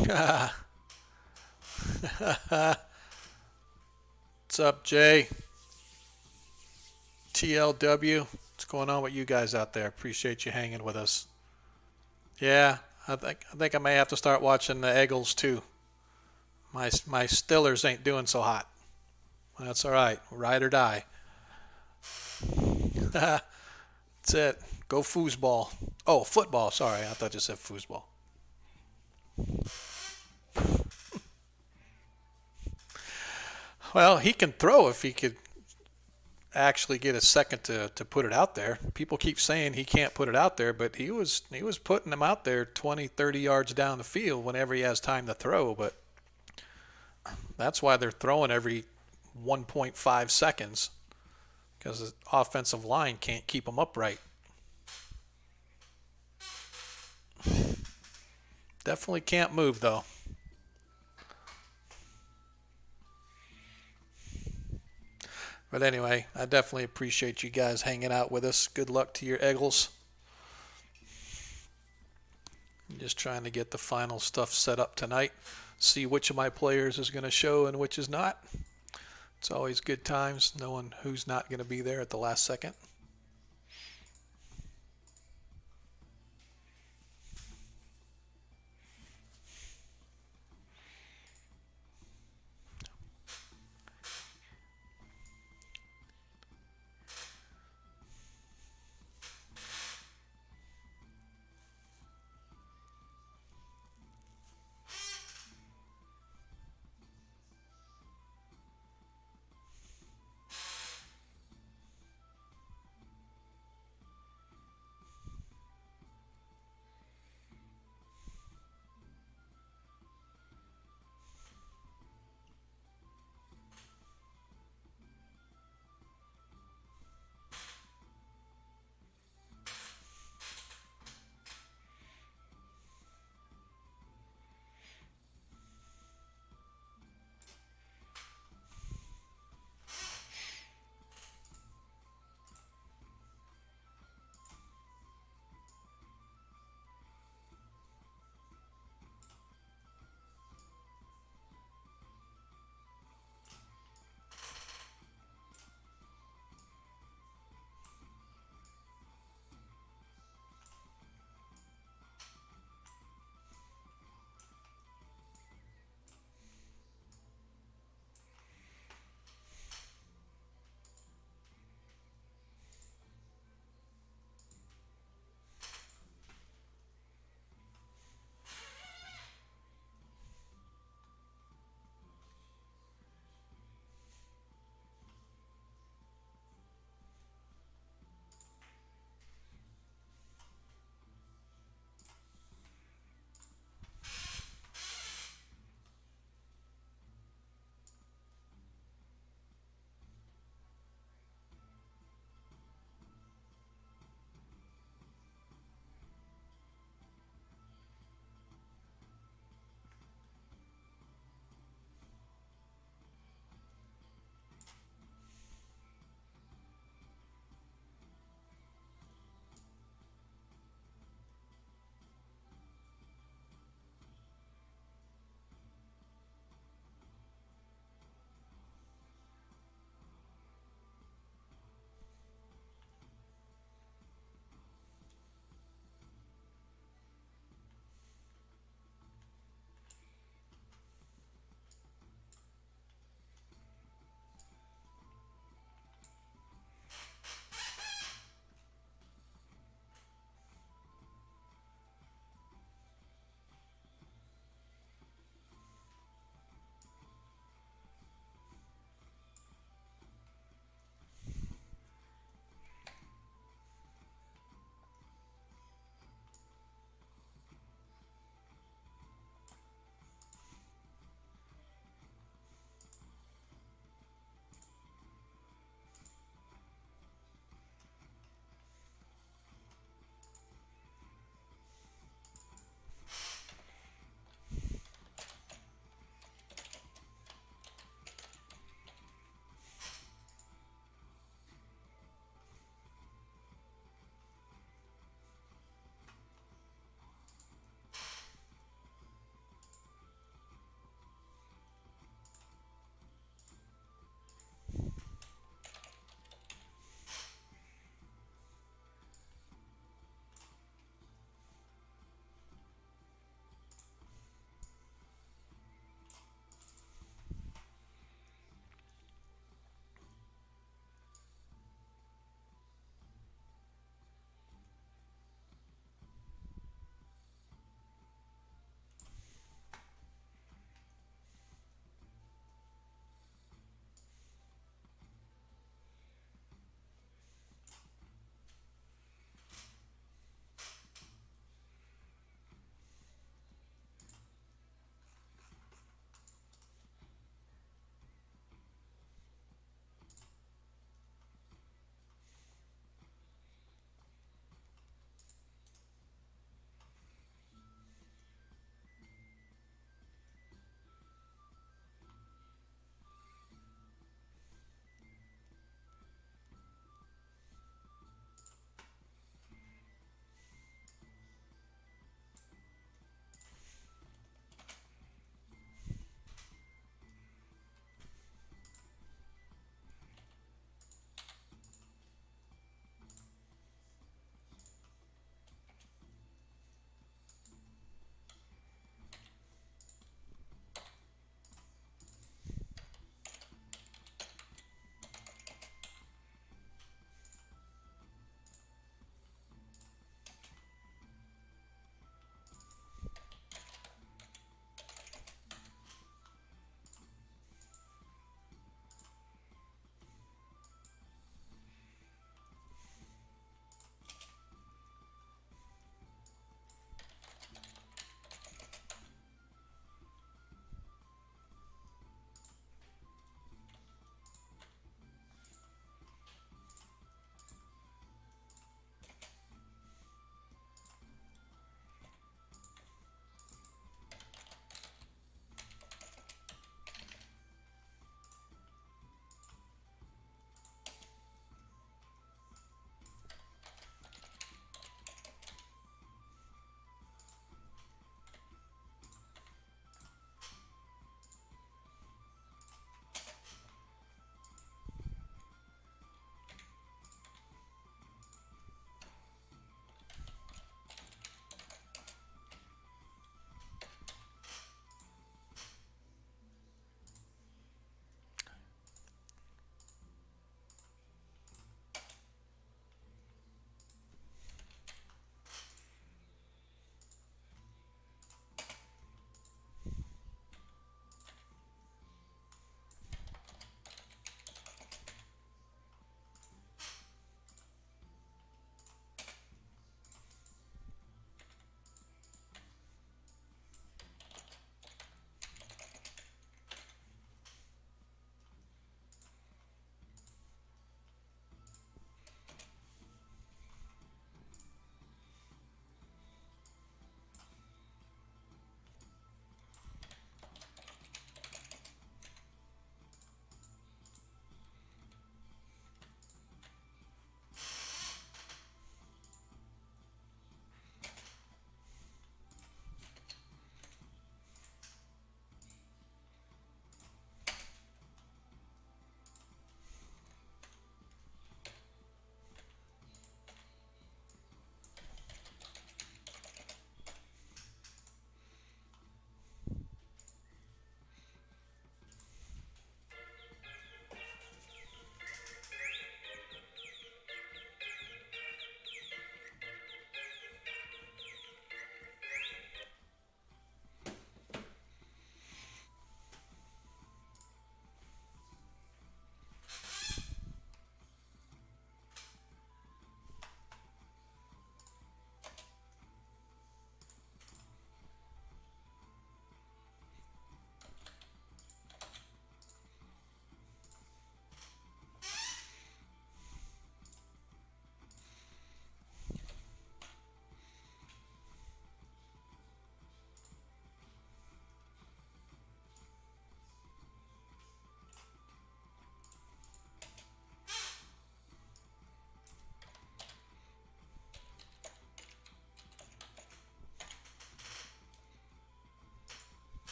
What's up, Jay? TLW? What's going on with you guys out there? Appreciate you hanging with us. Yeah, I think I may have to start watching the Eagles too. My Stillers ain't doing so hot. That's all right. Ride or die. That's it. Go foosball. Oh, football. Sorry, I thought you said foosball. Well, he can throw if he could actually get a second to put it out there. People keep saying he can't put it out there, but he was putting them out there 20, 30 yards down the field whenever he has time to throw. But that's why they're throwing every 1.5 seconds because the offensive line can't keep them upright. Definitely can't move though. But anyway, I definitely appreciate you guys hanging out with us. Good luck to your Eagles. I'm just trying to get the final stuff set up tonight. See which of my players is going to show and which is not. It's always good times knowing who's not going to be there at the last second.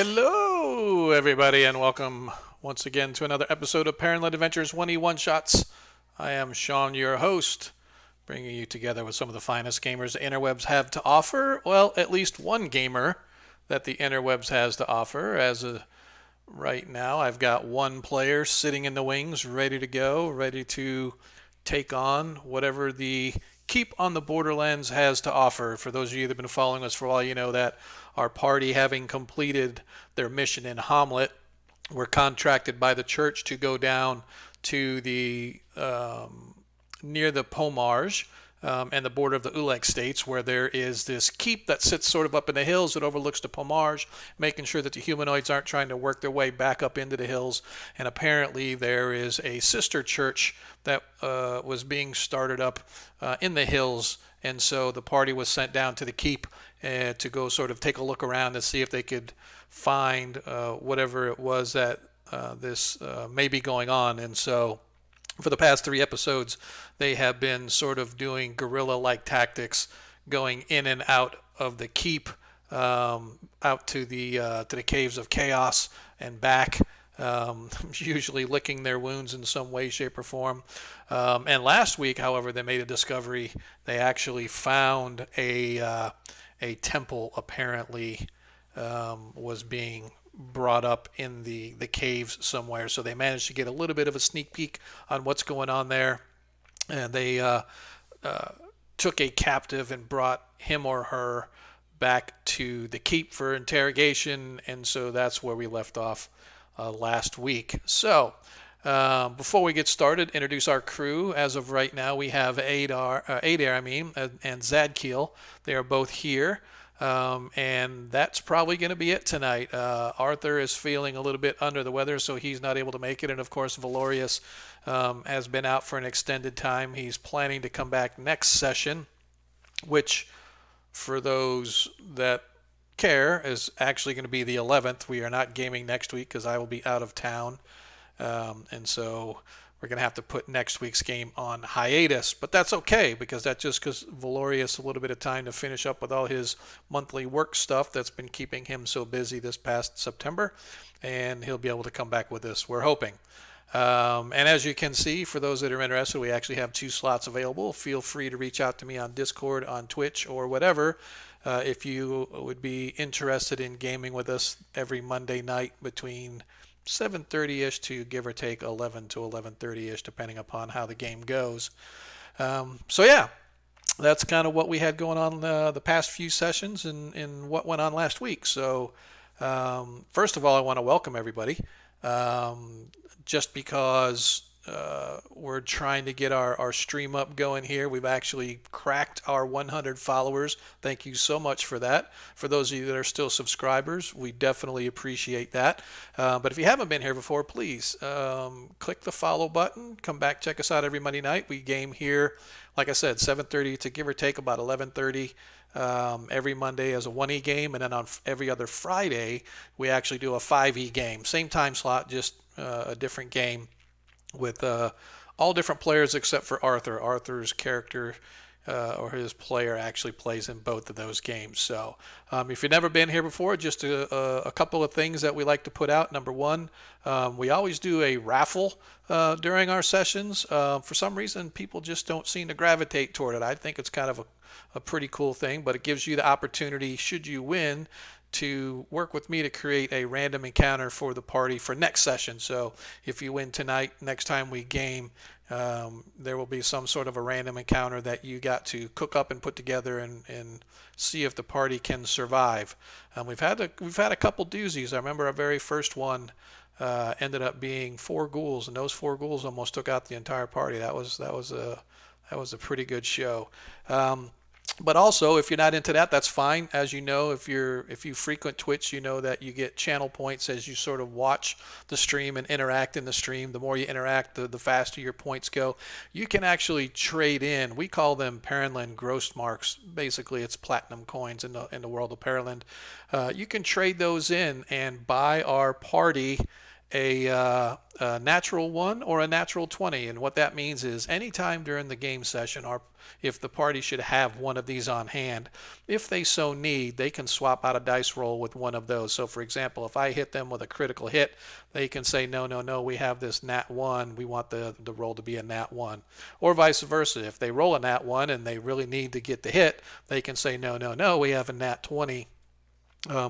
Hello, everybody, and welcome once again to another episode of Parent-Led Adventures 21 Shots. I am Sean, your host, bringing you together with some of the finest gamers the interwebs have to offer. Well, at least one gamer that the interwebs has to offer. As of right now, I've got one player sitting in the wings, ready to go, ready to take on whatever the Keep on the Borderlands has to offer. For those of you that have been following us for a while, you know that our party, having completed their mission in Hamlet, were contracted by the church to go down to the near the Pomarge and the border of the Uleg states, where there is this keep that sits sort of up in the hills that overlooks the Pomarge, making sure that the humanoids aren't trying to work their way back up into the hills. And apparently there is a sister church that was being started up in the hills, and so the party was sent down to the keep to go sort of take a look around to see if they could find whatever it was that this may be going on. And so for the past 3 episodes, they have been sort of doing guerrilla-like tactics, going in and out of the keep, out to the caves of chaos and back, usually licking their wounds in some way, shape, or form. And last week, however, they made a discovery. They actually found a temple apparently was being brought up in the caves somewhere. So they managed to get a little bit of a sneak peek on what's going on there. And they took a captive and brought him or her back to the keep for interrogation. And so that's where we left off last week. So before we get started, introduce our crew. As of right now, we have Adair, and Zadkiel. They are both here. And that's probably going to be it tonight. Arthur is feeling a little bit under the weather, so he's not able to make it. And, of course, Valorius has been out for an extended time. He's planning to come back next session, which, for those that care, is actually going to be the 11th. We are not gaming next week because I will be out of town. And so we're going to have to put next week's game on hiatus, but that's okay because that just gives Valorius a little bit of time to finish up with all his monthly work stuff that's been keeping him so busy this past September, and he'll be able to come back with us, we're hoping. And as you can see, for those that are interested, we actually have 2 slots available. Feel free to reach out to me on Discord, on Twitch, or whatever, if you would be interested in gaming with us every Monday night between 7:30-ish to give or take 11 to 11:30-ish, depending upon how the game goes. So yeah, that's kind of what we had going on the past few sessions and what went on last week. So first of all, I want to welcome everybody. Just because we're trying to get our stream up going here. We've actually cracked our 100 followers. Thank you so much for that. For those of you that are still subscribers, we definitely appreciate that. But if you haven't been here before, please click the follow button. Come back, check us out every Monday night. We game here, like I said, 7:30 to give or take about 11:30 every Monday as a 1E game. And then on every other Friday, we actually do a 5E game. Same time slot, just a different game, with all different players except for Arthur. Arthur's character or his player actually plays in both of those games. So if you've never been here before, just a couple of things that we like to put out. Number one, we always do a raffle during our sessions. For some reason, people just don't seem to gravitate toward it. I think it's kind of a pretty cool thing, but it gives you the opportunity, should you win, to work with me to create a random encounter for the party for next session. So if you win tonight, next time we game, there will be some sort of a random encounter that you got to cook up and put together and see if the party can survive. We've had a couple doozies. I remember our very first one ended up being 4 ghouls, and those 4 ghouls almost took out the entire party. That was a pretty good show. But also, if you're not into that, that's fine. As you know, if you frequent Twitch, you know that you get channel points as you sort of watch the stream and interact in the stream. The more you interact, the faster your points go. You can actually trade in. We call them Parentland gross marks. Basically, it's platinum coins in the world of Parentland. You can trade those in and buy our party a natural 1 or a natural 20. And what that means is anytime during the game session, or if the party should have one of these on hand, if they so need, they can swap out a dice roll with one of those. So for example, if I hit them with a critical hit, they can say, no, no, no, we have this nat 1. We want the roll to be a nat 1. Or vice versa. If they roll a nat 1 and they really need to get the hit, they can say, no, no, no, we have a nat 20.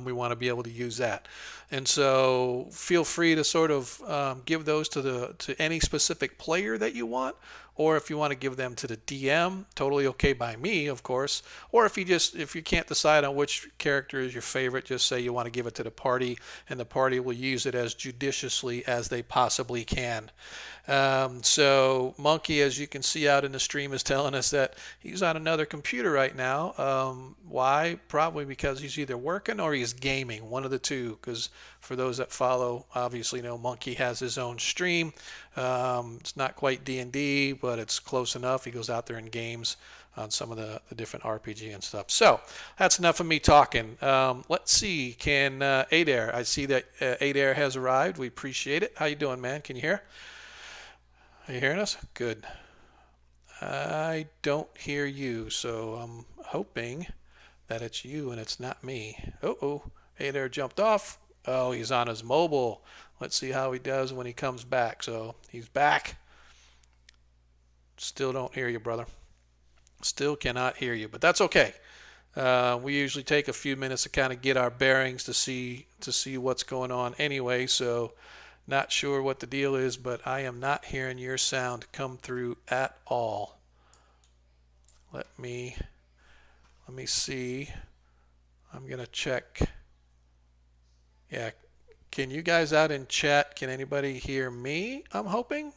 We want to be able to use that. And so feel free to sort of give those to any specific player that you want, or if you want to give them to the DM, totally okay by me, of course. Or if you can't decide on which character is your favorite, just say you want to give it to the party, and the party will use it as judiciously as they possibly can. So Monkey, as you can see out in the stream, is telling us that he's on another computer right now. Why? Probably because he's either working or he's gaming, one of the two. Because for those that follow, obviously know Monkey has his own stream. It's not quite D&D, but it's close enough. He goes out there and games on some of the different RPG and stuff. So that's enough of me talking. Let's see. Can Adair? I see that Adair has arrived. We appreciate it. How you doing, man? Can you hear? Are you hearing us? Good. I don't hear you, so I'm hoping that it's you and it's not me. Uh-oh. Adair jumped off. Oh, he's on his mobile. Let's see how he does when he comes back. So he's back. Still don't hear you, brother. Still cannot hear you, but that's okay. We usually take a few minutes to kind of get our bearings to see what's going on anyway, so not sure what the deal is, but I am not hearing your sound come through at all. Let me see. I'm going to check. Yeah, can you guys out in chat, can anybody hear me, I'm hoping?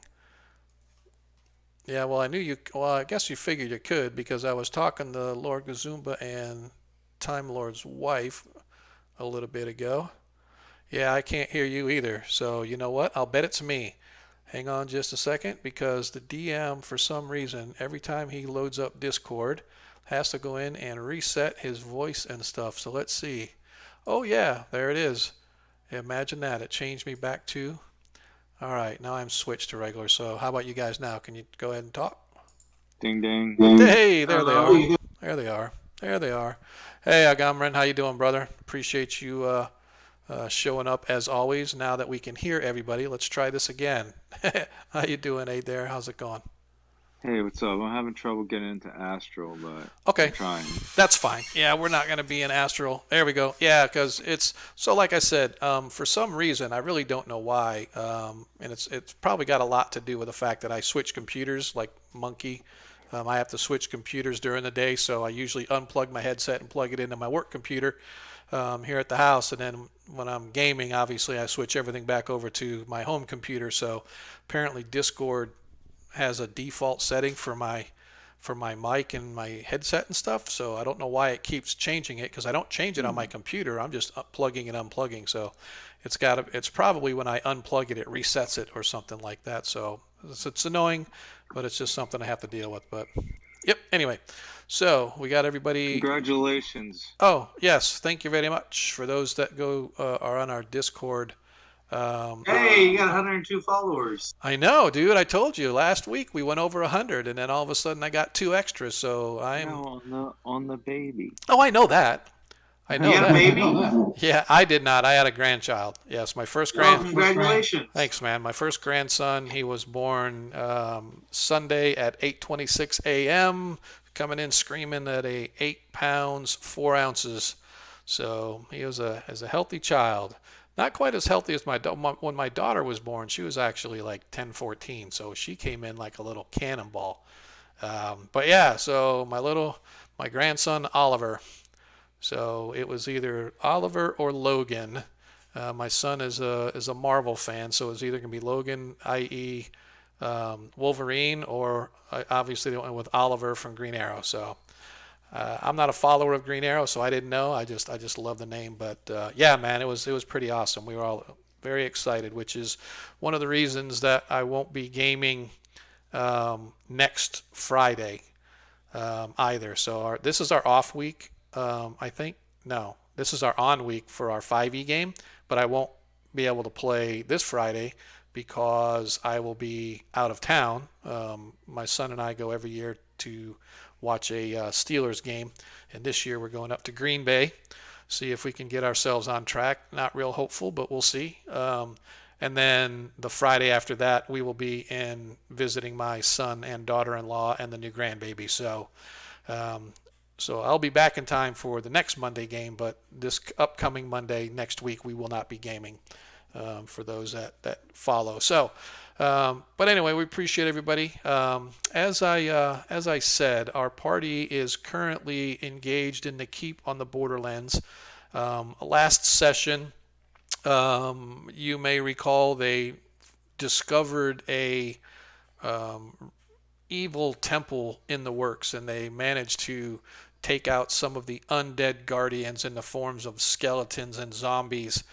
Yeah, well, I guess you figured you could, because I was talking to Lord Gazumba and Time Lord's wife a little bit ago. Yeah, I can't hear you either. So you know what? I'll bet it's me. Hang on just a second, because the DM, for some reason, every time he loads up Discord, has to go in and reset his voice and stuff. So let's see. Oh yeah, there it is. Imagine that. It changed me back to... All right, now I'm switched to regular. So how about you guys now? Can you go ahead and talk? Ding, ding. Hey, there they are. There they are. There they are. Hey, Agamran, how you doing, brother? Appreciate you showing up as always. Now that we can hear everybody, let's try this again. How you doing, Adair? How's it going? Hey, what's up? I'm having trouble getting into Astral, but okay, I'm trying. That's fine. Yeah, we're not going to be in Astral. There we go. Yeah, because it's so. Like I said, for some reason, I really don't know why, and it's probably got a lot to do with the fact that I switch computers, like Monkey. I have to switch computers during the day, so I usually unplug my headset and plug it into my work computer here at the house, and then when I'm gaming, obviously I switch everything back over to my home computer. So apparently Discord has a default setting for my mic and my headset and stuff, so I don't know why it keeps changing it, because I don't change it on my computer. I'm just plugging and unplugging, so it's probably when I unplug it resets it or something like that. So it's annoying, but it's just something I have to deal with. But yep, anyway, so we got everybody. Congratulations. Oh yes, thank you very much for those that are on our Discord. Hey, you got 102 followers. I know, dude. I told you last week we went over 100, and then all of a sudden I got 2 extras. So I'm on the baby. Oh, I know that. I know that. Baby? Yeah, I did not. I had a grandchild. Yes, my first congratulations. Thanks, man. My first grandson. He was born Sunday at 8:26 a.m. Coming in screaming at 8 pounds 4 ounces. So he was a healthy child. Not quite as healthy as when my daughter was born. She was actually like 10, 14, so she came in like a little cannonball. But yeah, so my grandson Oliver. So it was either Oliver or Logan. My son is a Marvel fan, so it's either gonna be Logan, i.e. Wolverine, or obviously the one with Oliver from Green Arrow. So. I'm not a follower of Green Arrow, so I didn't know. I just love the name. But yeah, man, it was pretty awesome. We were all very excited, which is one of the reasons that I won't be gaming next Friday either. So this is our off week, I think. No, this is our on week for our 5e game, but I won't be able to play this Friday because I will be out of town. My son and I go every year to watch a Steelers game, and this year we're going up to Green Bay, see if we can get ourselves on track. Not real hopeful, but we'll see. And then the Friday after that, we will be in visiting my son and daughter-in-law and the new grandbaby. So I'll be back in time for the next Monday game, but this upcoming Monday next week we will not be gaming for those that follow. So, but anyway, we appreciate everybody. As I said, our party is currently engaged in the keep on the Borderlands. Last session, you may recall they discovered a evil temple in the works, and they managed to take out some of the undead guardians in the forms of skeletons and zombies,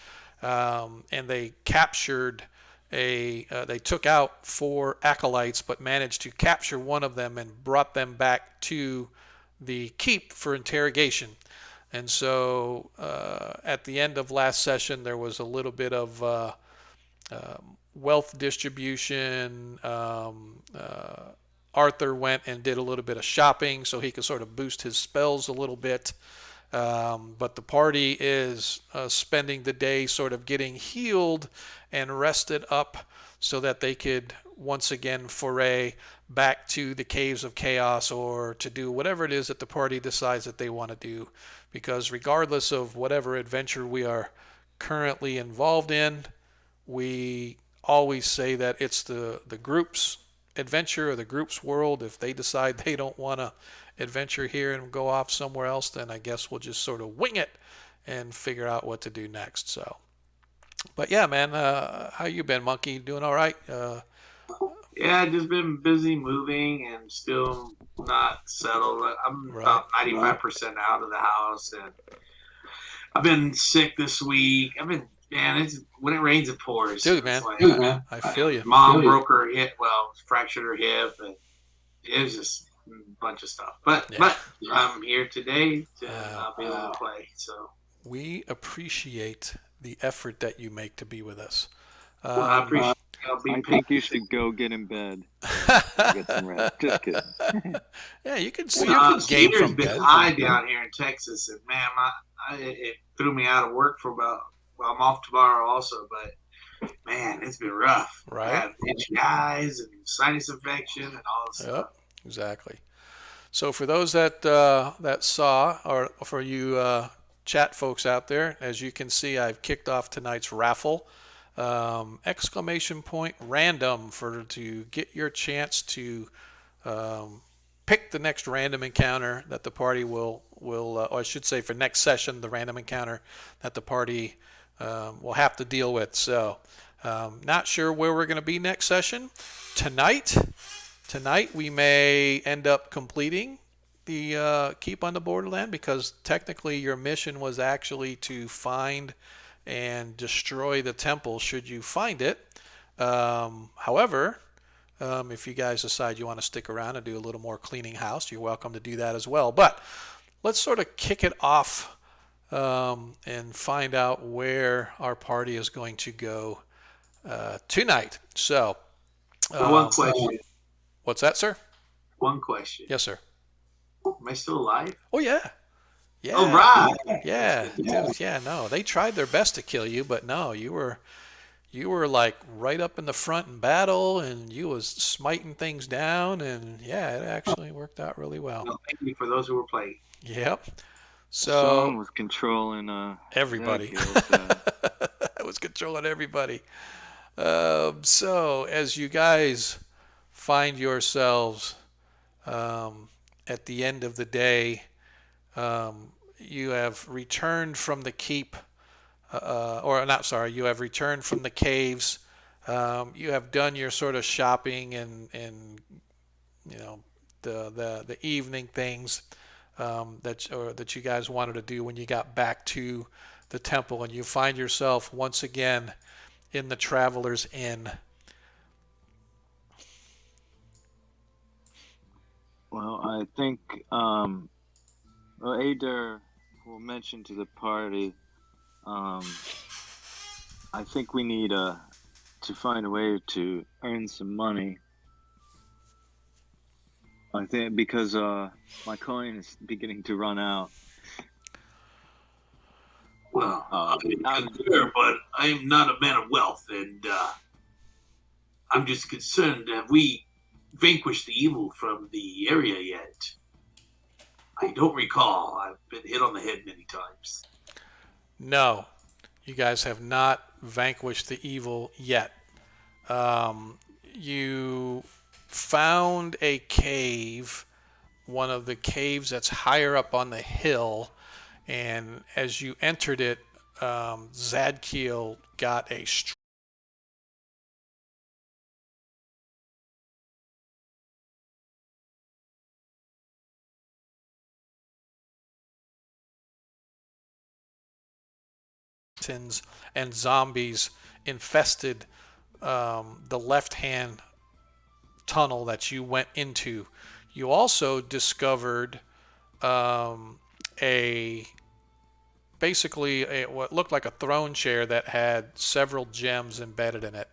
and they captured they took out 4 acolytes, but managed to capture one of them and brought them back to the keep for interrogation. And so at the end of last session, there was a little bit of wealth distribution. Arthur went and did a little bit of shopping so he could sort of boost his spells a little bit. But the party is spending the day sort of getting healed and rested up so that they could once again foray back to the caves of chaos, or to do whatever it is that the party decides that they want to do. Because regardless of whatever adventure we are currently involved in, we always say that it's the group's adventure or the group's world. If they decide they don't want to adventure here and go off somewhere else, then I guess we'll just sort of wing it and figure out what to do next. So, but yeah, man, how you been, Monkey? Doing all right? Yeah, just been busy moving and still not settled. I'm Right. about 95% out of the house, and I've been sick this week. Man, it's when it rains, it pours. Dude, man. Like, I feel you. Mom broke her hip, fractured her hip, and it was just a bunch of stuff. But I'm here today to be able to play. So we appreciate the effort that you make to be with us. well, I appreciate. I think you should go get in bed. Get some rest. Just kidding. Yeah, you can see game Skeeter's from been bed. high down here in Texas, and man, it threw me out of work for about. Well, I'm off tomorrow also, but man, it's been rough. Right. I have itchy eyes and sinus infection and all this stuff. Yep, exactly. So for those that saw, or for you chat folks out there, as you can see, I've kicked off tonight's raffle. Exclamation point random to get your chance to pick the next random encounter that the party will or I should say for next session, the random encounter that the party will have to deal with. So not sure where we're going to be next session. Tonight we may end up completing the keep on the Borderland, because technically your mission was actually to find and destroy the temple should you find it. However, if you guys decide you want to stick around and do a little more cleaning house, you're welcome to do that as well. But let's sort of kick it off and find out where our party is going to go tonight. So, One question. What's that, sir? One question. Yes, sir. Am I still alive? Oh, yeah. Yeah. Oh, right. Yeah. Dude, yeah, no. They tried their best to kill you, but no, you were like right up in the front in battle, and you was smiting things down, and yeah, it actually worked out really well. No, thank you for those who were playing. Yep. Sean So was controlling everybody. I was controlling everybody. So as you guys find yourselves at the end of the day, you have returned from the keep, you have returned from the caves. You have done your sort of shopping and you know the evening things that you guys wanted to do when you got back to the temple, and you find yourself once again in the Traveler's Inn. Well, I think Adair will mention to the party. I think we need to find a way to earn some money. I think because my coin is beginning to run out. Well, I concur, but I am not a man of wealth, and I'm just concerned that we vanquished the evil from the area yet. I don't recall. I've been hit on the head many times. No, you guys have not vanquished the evil yet. You found a cave, one of the caves that's higher up on the hill, and as you entered it, Zadkiel got a and zombies infested the left-hand tunnel that you went into. You also discovered basically what looked like a throne chair that had several gems embedded in it,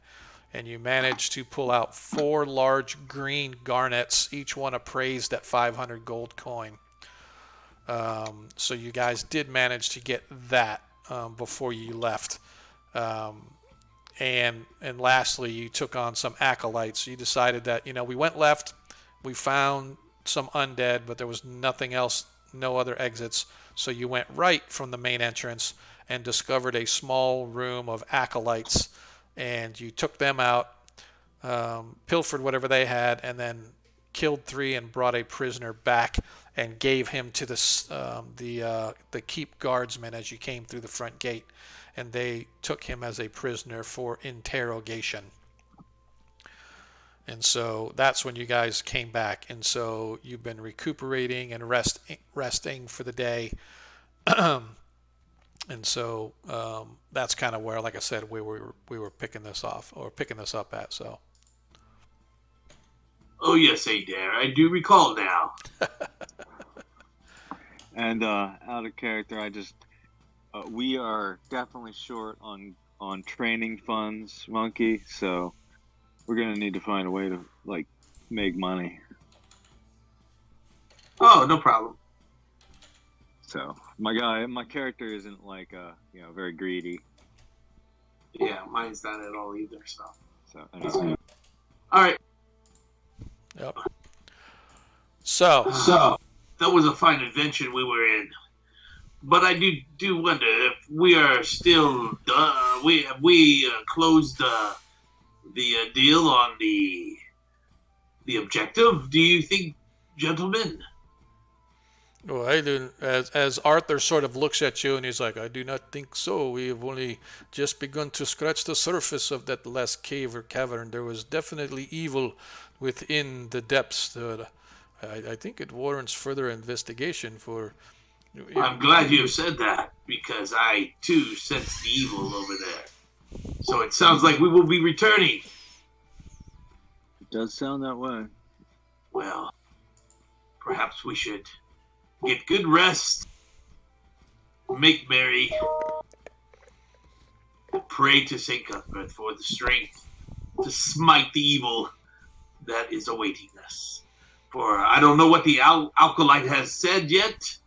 and you managed to pull out 4 large green garnets, each one appraised at 500 gold coin. So you guys did manage to get that before you left. And lastly, you took on some acolytes. You decided that, we went left, we found some undead, but there was nothing else, no other exits. So you went right from the main entrance and discovered a small room of acolytes, and you took them out, pilfered whatever they had, and then killed 3 and brought a prisoner back and gave him to the keep guardsmen as you came through the front gate, and they took him as a prisoner for interrogation. And so that's when you guys came back, and so you've been recuperating and resting for the day. And so that's kind of where, like I said, we were picking this up at. So. Oh yes, Adair, I do recall now. And out of character, I just we are definitely short on training funds, Monkey. So we're gonna need to find a way to make money. Oh, no problem. So my character isn't very greedy. Yeah, mine's not at all either. So anyway. All right. Yep. So that was a fine adventure we were in, but I do wonder if we are still we closed the deal on the objective. Do you think, gentlemen? Well, I didn't. As Arthur sort of looks at you and he's like, I do not think so. We have only just begun to scratch the surface of that last cave or cavern. There was definitely evil within the depths. I think it warrants further investigation for... I'm glad you have said that, because I, too, sense the evil over there. So it sounds like we will be returning. It does sound that way. Well, perhaps we should get good rest, make merry, and pray to St. Cuthbert for the strength to smite the evil that is awaiting us. For I don't know what the alkalite has said yet,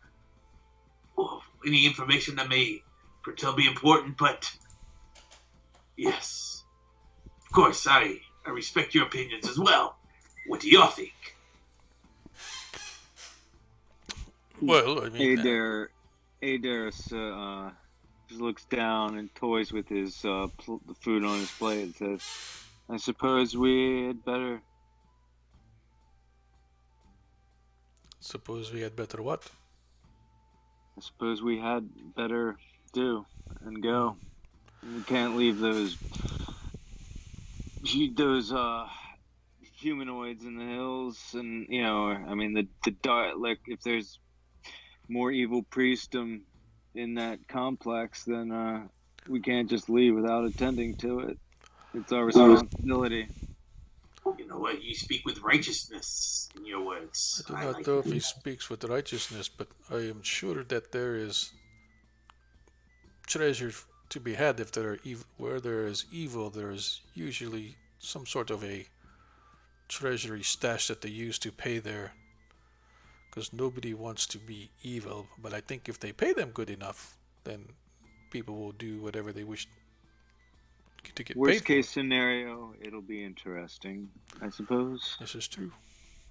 or any information that may foretell be important, but yes, of course, I respect your opinions as well. What do you think? Well, I mean... Adair just looks down and toys with his the food on his plate and says, I suppose we had better... Suppose we had better what? I suppose we had better do and go. We can't leave those humanoids in the hills, and the dark. Like, if there's more evil priestdom in that complex, then we can't just leave without attending to it. It's our responsibility. You know what? You speak with righteousness in your words. I do not know if he speaks with righteousness, but I am sure that there is treasure to be had. If where there is evil, there is usually some sort of a treasury stash that they use to pay their, because nobody wants to be evil. But I think if they pay them good enough, then people will do whatever they wish to get paid Worst for. case scenario, it'll be interesting, I suppose. This is true.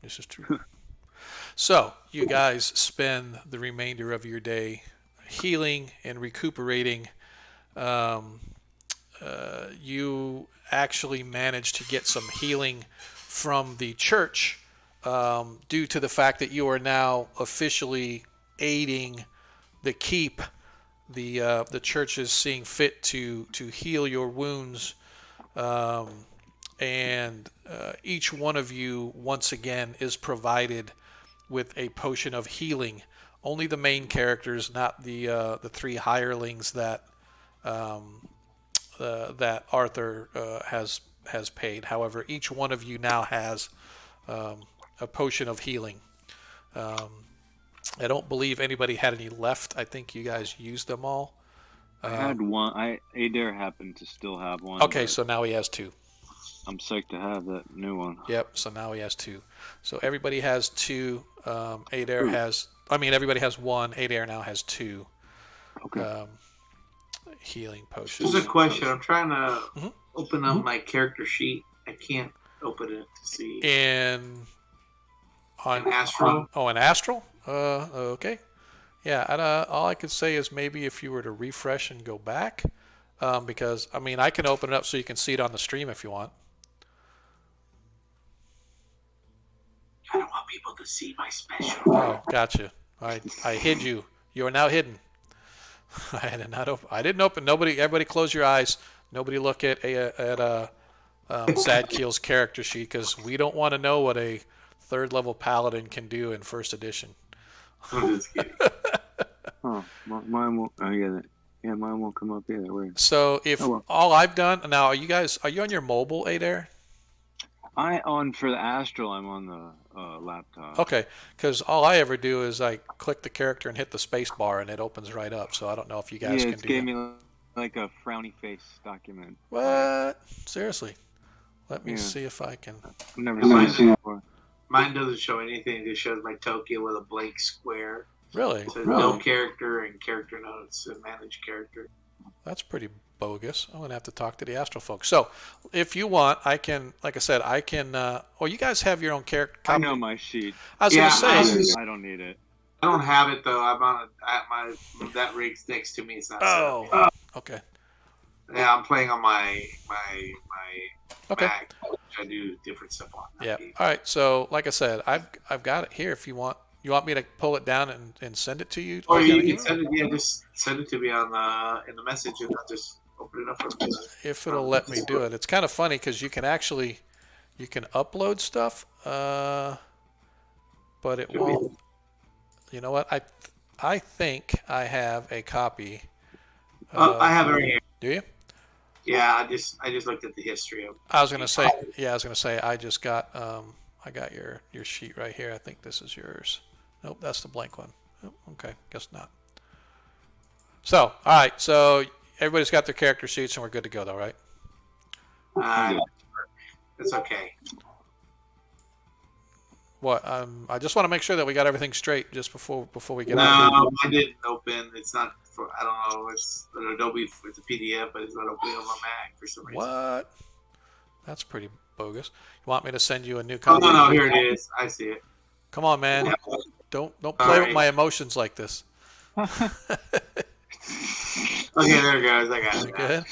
This is true. So you guys spend the remainder of your day healing and recuperating. You actually managed to get some healing from the church due to the fact that you are now officially aiding the keep. The church is seeing fit to heal your wounds, and each one of you once again is provided with a potion of healing. Only the main characters, not the three hirelings that that Arthur has paid. However, each one of you now has a potion of healing. I don't believe anybody had any left. I think you guys used them all. I had one. Adair happened to still have one. Okay, so now he has two. I'm psyched to have that new one. Yep, so now he has two. So everybody has two. Adair has, everybody has one. Adair now has two Okay. Healing potions. Just a question. I'm trying to open up my character sheet. I can't open it to see. In Astral? In Astral? Okay. Yeah, all I could say is maybe if you were to refresh and go back, because, I can open it up so you can see it on the stream if you want. I don't want people to see my special. Oh, gotcha. I hid you. You are now hidden. I didn't open. Everybody close your eyes. Nobody look at Zadkiel's character sheet, because we don't want to know what a third level paladin can do in first edition. I'm just kidding. Mine won't. Oh, yeah, mine won't come up either. Weird. So all I've done now, are you on your mobile, Adair? For the Astral, I'm on the laptop. Okay, because all I ever do is I click the character and hit the space bar and it opens right up. So I don't know if you guys can do that. Yeah, it gave me like a frowny face document. What? Seriously? Let me see if I can. I've never seen it before. Mine doesn't show anything. It just shows my token with a blank square. Really? It says no character and character notes and manage character. That's pretty bogus. I'm going to have to talk to the Astral folks. So if you want, I can, like I said, you guys have your own character copy. I know my sheet. I was going to say. I don't need it. I don't have it, though. I'm on that rig's next to me. It's not Oh, set up. Okay. Yeah, I'm playing on my Okay. Mac, which I do different stuff on. Yeah. All right. So, like I said, I've got it here. If you want me to pull it down and send it to you? Or you can send it. Yeah, just send it to me in the message, and I'll just open it up. If it'll let me do it. It's kind of funny because you can upload stuff, but it won't. You know what? I think I have a copy. I have it right here. Do you? Yeah, I just looked at the history of. I was gonna say. I just got I got your sheet right here. I think this is yours. Nope, that's the blank one. Oh, okay, guess not. So, all right. So everybody's got their character sheets, and we're good to go, though, right? It's okay. What? I just want to make sure that we got everything straight just before we get out. No, I didn't open. It's not. I don't know. It's an Adobe. It's a PDF, but it's not opening on my Mac for some reason. What? That's pretty bogus. You want me to send you a new copy? Oh, no, here it is. I see it. Come on, man. Yeah. Don't play with my emotions like this. Okay, there it goes. I got it. Good?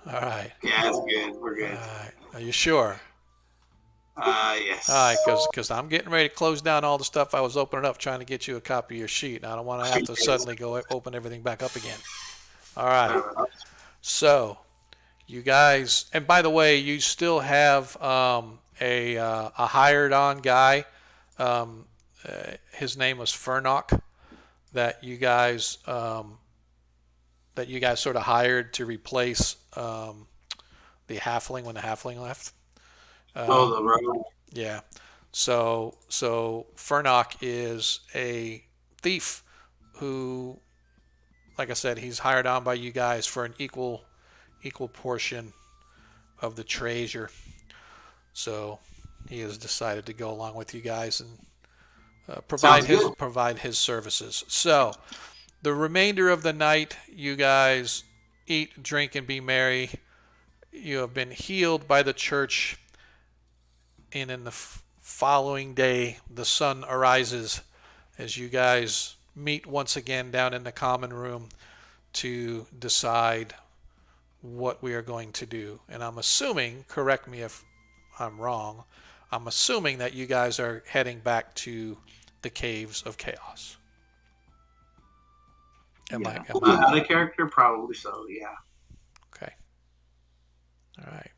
All right. Yeah, it's good. We're good. All right. Are you sure? Yes. All right, because I'm getting ready to close down all the stuff I was opening up trying to get you a copy of your sheet. And I don't want to have to suddenly go open everything back up again. All right. So, you guys, and by the way, you still have a hired on guy. His name was Furnock, that you guys sort of hired to replace the halfling when the halfling left. The road. Yeah. So Furnock is a thief who like I said, he's hired on by you guys for an equal portion of the treasure. So he has decided to go along with you guys and provide his services. So the remainder of the night, you guys eat, drink, and be merry. You have been healed by the church, and in the following day, the sun arises as you guys meet once again down in the common room to decide what we are going to do. And I'm assuming, correct me if I'm wrong, I'm assuming that you guys are heading back to the Caves of Chaos. Am I out of character? Probably so, yeah. Okay. All right.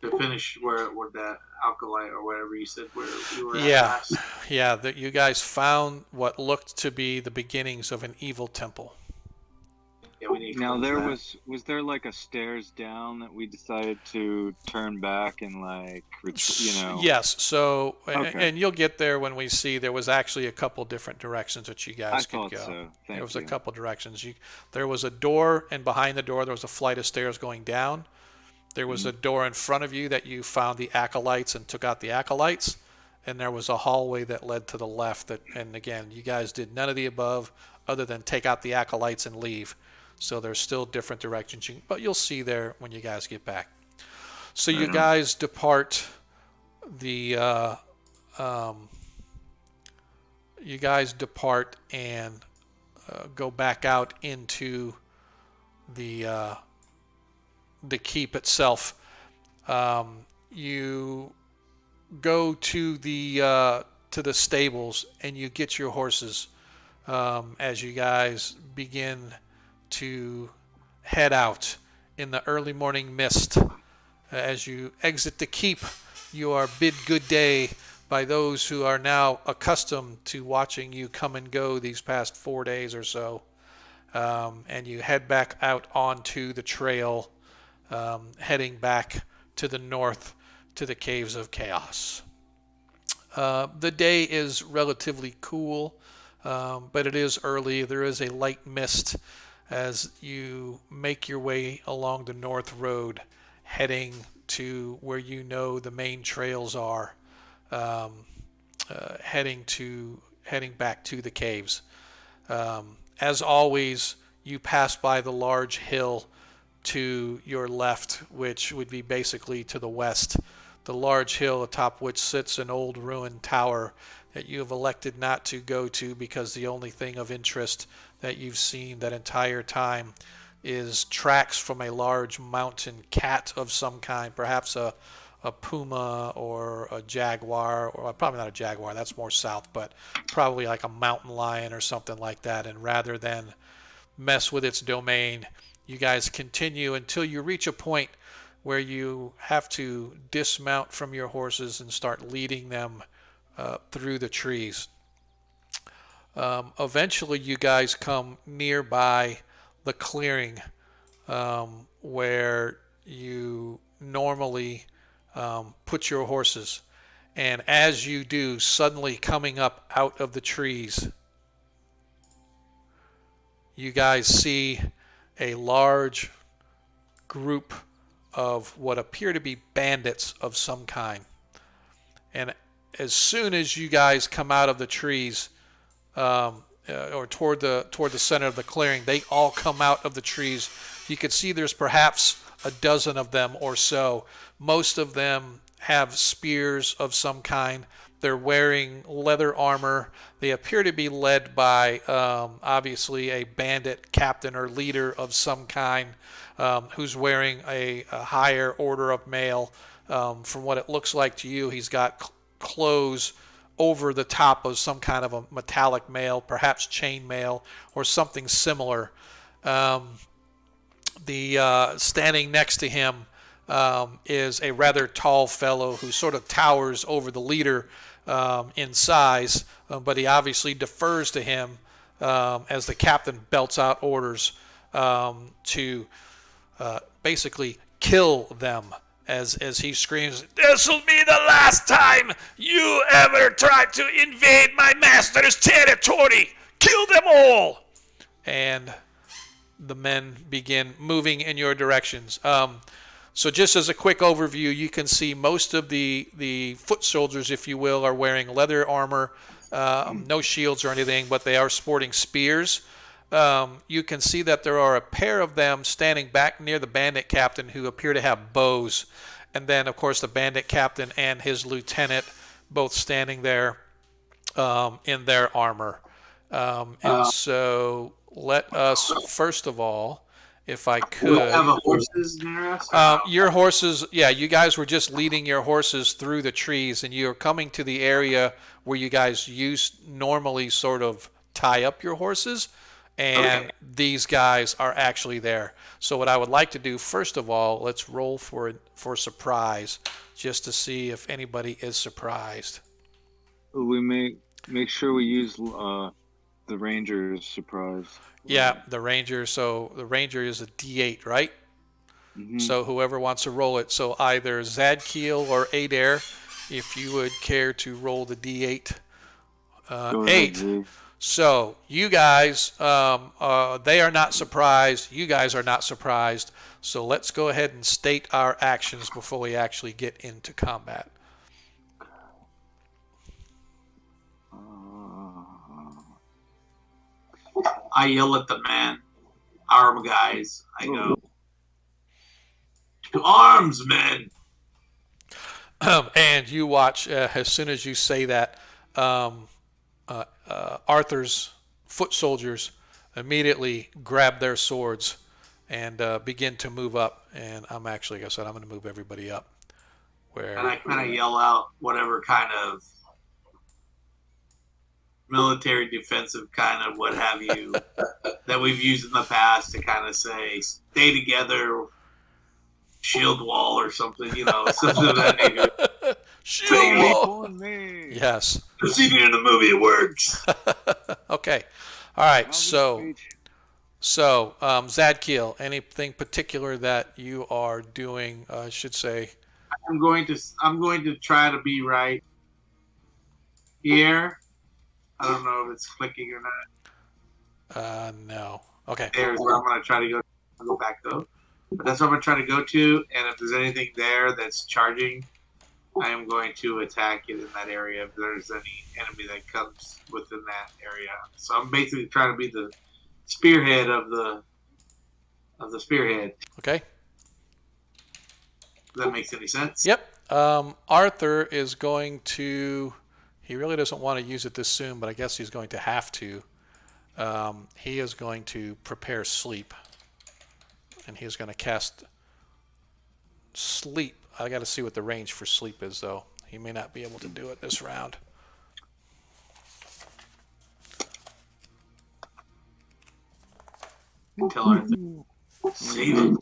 To finish where that alkali or whatever you said where you were at last. Yeah, that you guys found what looked to be the beginnings of an evil temple. Yeah, we need to Now there that. was there like a stairs down that we decided to turn back and like Yes. So Okay. and you'll get there when we see there was actually a couple different directions that you guys I could thought go. so. Thank There was you. a couple directions. There was a door, and behind the door there was a flight of stairs going down. There was a door in front of you that you found the acolytes and took out the acolytes, and there was a hallway that led to the left. And again, you guys did none of the above other than take out the acolytes and leave. So there's still different directions, but you'll see there when you guys get back. So you guys depart the and go back out into the keep itself. You go to the stables and you get your horses as you guys begin to head out in the early morning mist. As you exit the keep, you are bid good day by those who are now accustomed to watching you come and go these past 4 days or so. And you head back out onto the trail, heading back to the north to the Caves of Chaos. The day is relatively cool, but it is early. There is a light mist as you make your way along the north road, heading to where you know the main trails are, heading back to the caves. As always, you pass by the large hill to your left, which would be basically to the west. The large hill atop which sits an old ruined tower that you have elected not to go to because the only thing of interest that you've seen that entire time is tracks from a large mountain cat of some kind, perhaps a puma or a jaguar, or probably not a jaguar, that's more south, but probably like a mountain lion or something like that. And rather than mess with its domain, you guys continue until you reach a point where you have to dismount from your horses and start leading them through the trees. Eventually you guys come nearby the clearing where you normally put your horses, and as you do, suddenly coming up out of the trees, you guys see a large group of what appear to be bandits of some kind. And as soon as you guys come out of the trees, or toward the center of the clearing, they all come out of the trees. You can see there's perhaps a dozen of them or so. Most of them have spears of some kind. They're wearing leather armor. They appear to be led by obviously a bandit captain or leader of some kind, who's wearing a higher order of mail. From what it looks like to you, he's got clothes over the top of some kind of a metallic mail, perhaps chain mail or something similar. Standing next to him is a rather tall fellow who sort of towers over the leader in size, but he obviously defers to him as the captain belts out orders to basically kill them. As he screams, "This'll be the last time you ever try to invade my master's territory! Kill them all!" And the men begin moving in your directions. So just as a quick overview, you can see most of the foot soldiers, if you will, are wearing leather armor, no shields or anything, but they are sporting spears. You can see that there are a pair of them standing back near the bandit captain who appear to have bows. And then, of course, the bandit captain and his lieutenant both standing there in their armor. And so let us, first of all, if I could. Have the horses near us? Your horses, yeah, you guys were just leading your horses through the trees, and you're coming to the area where you guys normally sort of tie up your horses, and these guys are actually there. So what I would like to do, first of all, let's roll for surprise, just to see if anybody is surprised. We make sure we use the ranger's surprise. Yeah, the ranger. So the ranger is a D8, right? Mm-hmm. So whoever wants to roll it. So either Zadkiel or Adair, if you would care to roll the D8. 8. So you guys, they are not surprised. You guys are not surprised. So let's go ahead and state our actions before we actually get into combat. I yell at the man, arm guys. I go, to arms, men. And you watch, as soon as you say that, Arthur's foot soldiers immediately grab their swords and begin to move up. And I'm actually, like I said, I'm going to move everybody up. And I kind of yell out whatever kind of military defensive kind of what have you that we've used in the past to kind of say, stay together, shield wall or something, something of that nature. Shield wall. Yes. I've seen it in the movie. It works. Okay. All right. So Zadkiel, anything particular that you are doing? I should say. I'm going to try to be right here. I don't know if it's clicking or not. No. Okay. There's where I'm going to try to go back though. But that's what I'm going to try to go to. And if there's anything there that's charging, I am going to attack it in that area if there's any enemy that comes within that area. So I'm basically trying to be the spearhead of the spearhead. Okay. If that makes any sense? Yep. Arthur is going to. He really doesn't want to use it this soon, but I guess he's going to have to. He is going to prepare sleep, and he's going to cast sleep. I got to see what the range for sleep is, though. He may not be able to do it this round. Tell Arthur, save it.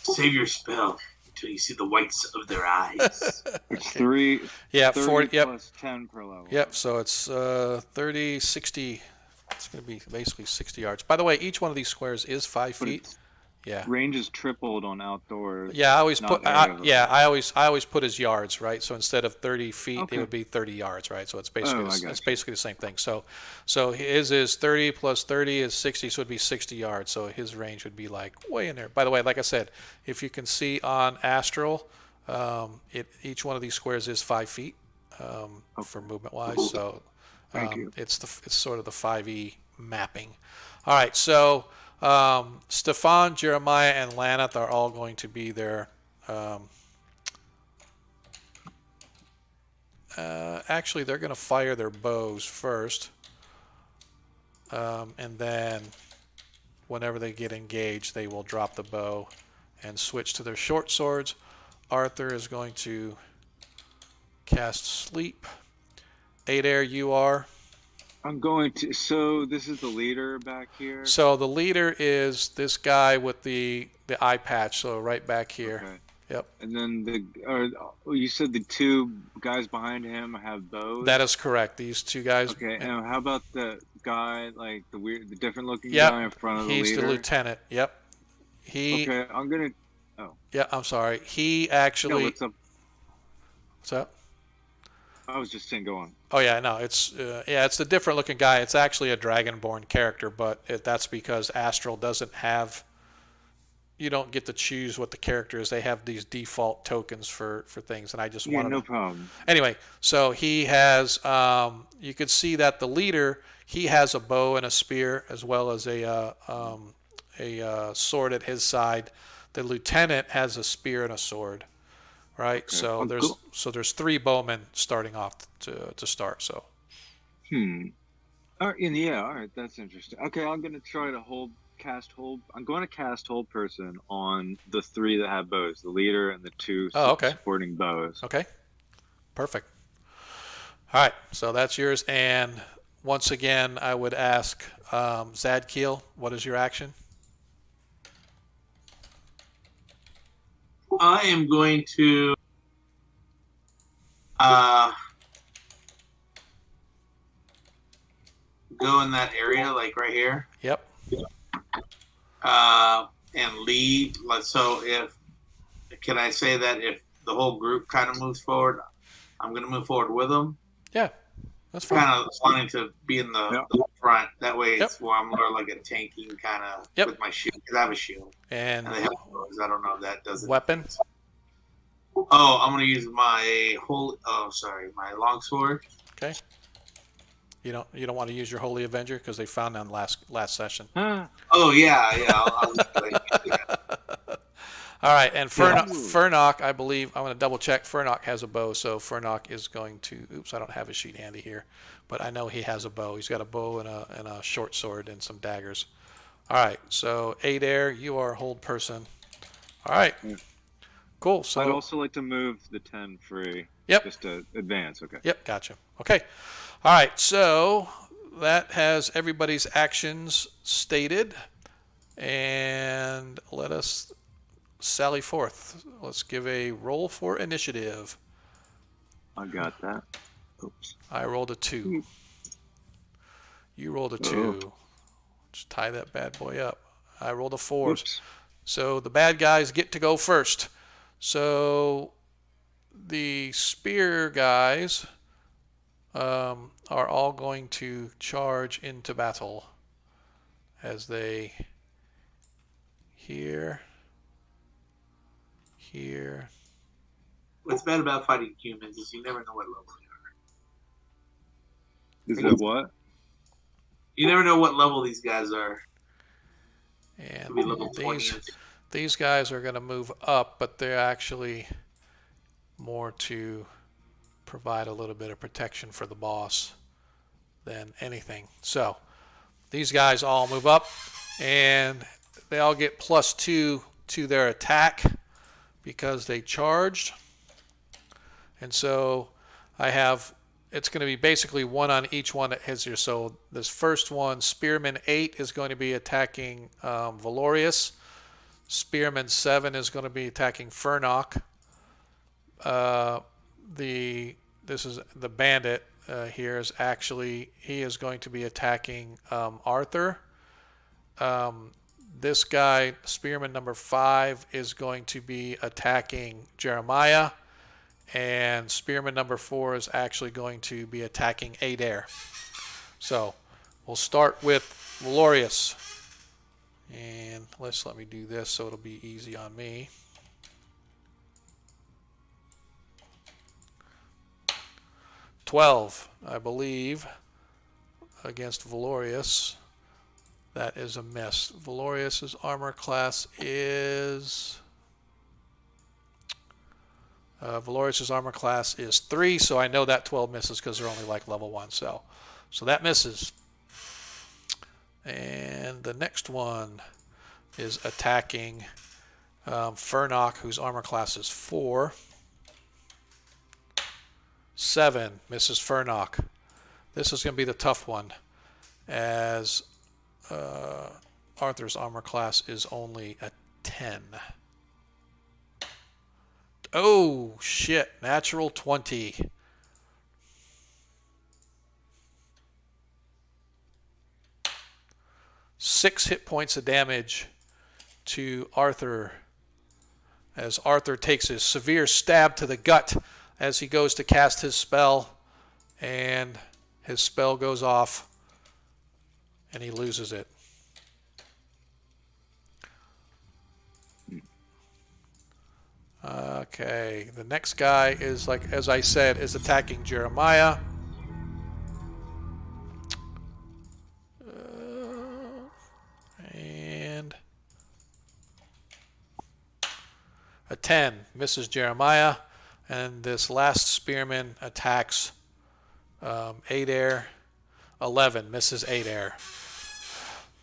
Save your spell until you see the whites of their eyes. It's 3. Yeah, 30 40. Yep. Plus 10 per level. Yep. So it's 30, 60. It's going to be basically 60 yards. By the way, each one of these squares is 5 feet. Yeah. Range is tripled on outdoors. Yeah, I always put. I always put as yards, right? So instead of 30 feet, it would be 30 yards, right? So it's basically the same thing. So his is 30 plus 30 is 60, so it'd be 60 yards. So his range would be like way in there. By the way, like I said, if you can see on Astral, each one of these squares is 5 feet for movement wise. So it's sort of the 5e mapping. All right, so. Stefan, Jeremiah, and Lanath are all going to be there. Actually, they're going to fire their bows first. And then whenever they get engaged, they will drop the bow and switch to their short swords. Arthur is going to cast Sleep. Adair, you are? I'm going to. So this is the leader back here. So the leader is this guy with the eye patch. So right back here. Okay. Yep. And then you said the 2 guys behind him have bows. That is correct. These 2 guys. Okay. And how about the guy, like the different looking guy in front of the leader? He's the lieutenant. Yep. Okay. I'm gonna. Oh. Yeah. I'm sorry. He actually. Yeah, what's up? What's up? I was just saying, go on. Oh yeah, no, it's a different looking guy. It's actually a Dragonborn character, but that's because Astral doesn't have. You don't get to choose what the character is. They have these default tokens for things, and I just Yeah, wanted no to. problem. Anyway, so he has. You could see that the leader he has a bow and a spear as well as a sword at his side. The lieutenant has a spear and a sword. Right, Okay. so Oh, cool. there's 3 bowmen starting off to start. So All right, and yeah, all right, that's interesting. Okay, I'm gonna try to cast hold. I'm going to cast hold person on the 3 that have bows, the leader and the 2 oh okay, supporting bows. okay, perfect. All right, so that's yours. And once again, I would ask Zadkiel, what is your action? I am going to go in that area, like right here, Yep. and lead. So can I say that if the whole group kind of moves forward, I'm going to move forward with them? Yeah, that's fine. Kind of wanting to be in the front. That way, it's where I'm more like a tanking kind of with my shield, because I have a shield. And they have bows. I don't know if that does it. Weapon? Oh, I'm going to use my my longsword. Okay. You don't want to use your Holy Avenger because they found them last session. Oh yeah. I'll All right, and Furnock, I believe, I'm going to double check. Furnock has a bow, so Furnock is going to. Oops, I don't have his sheet handy here, but I know he has a bow. He's got a bow and a short sword and some daggers. All right, so Adair, you are a hold person. All right, cool. So I'd also like to move the 10 free. Yep. Just to advance. Okay. Yep, gotcha. Okay. All right, so that has everybody's actions stated, and let us sally forth. Let's give a roll for initiative. I got that. Oops. I rolled a 2. You rolled a 2. Just tie that bad boy up. I rolled a 4. Oops. So the bad guys get to go first. So the spear guys are all going to charge into battle as they here. What's bad about fighting humans is you never know what level they are. Is that what? You never know what level these guys are. And be level 20. These guys are going to move up, but they're actually more to provide a little bit of protection for the boss than anything. So these guys all move up, and they all get +2 to their attack because they charged. And so it's going to be basically 1 on each one that hits you. So this first one, Spearman 8 is going to be attacking Valorius. Spearman 7 is going to be attacking Furnock. This is the bandit here is actually, he is going to be attacking Arthur. This guy, Spearman number 5, is going to be attacking Jeremiah. And Spearman number 4 is actually going to be attacking Adair. So we'll start with Valorius. And let me do this so it'll be easy on me. $12, I believe, against Valorius. That is a miss. Valorius's armor class is... Valorius's armor class is 3, so I know that 12 misses because they're only like level 1. So that misses. And the next one is attacking Furnock, whose armor class is 4. 7 misses Furnock. This is going to be the tough one, as Arthur's armor class is only a 10. Oh, shit. Natural 20. Six hit points of damage to Arthur as Arthur takes a severe stab to the gut as he goes to cast his spell, and his spell goes off, and he loses it. Okay, the next guy is, like as I said, is attacking Jeremiah. And a 10 misses Jeremiah, and this last spearman attacks Adair. 11 misses Adair.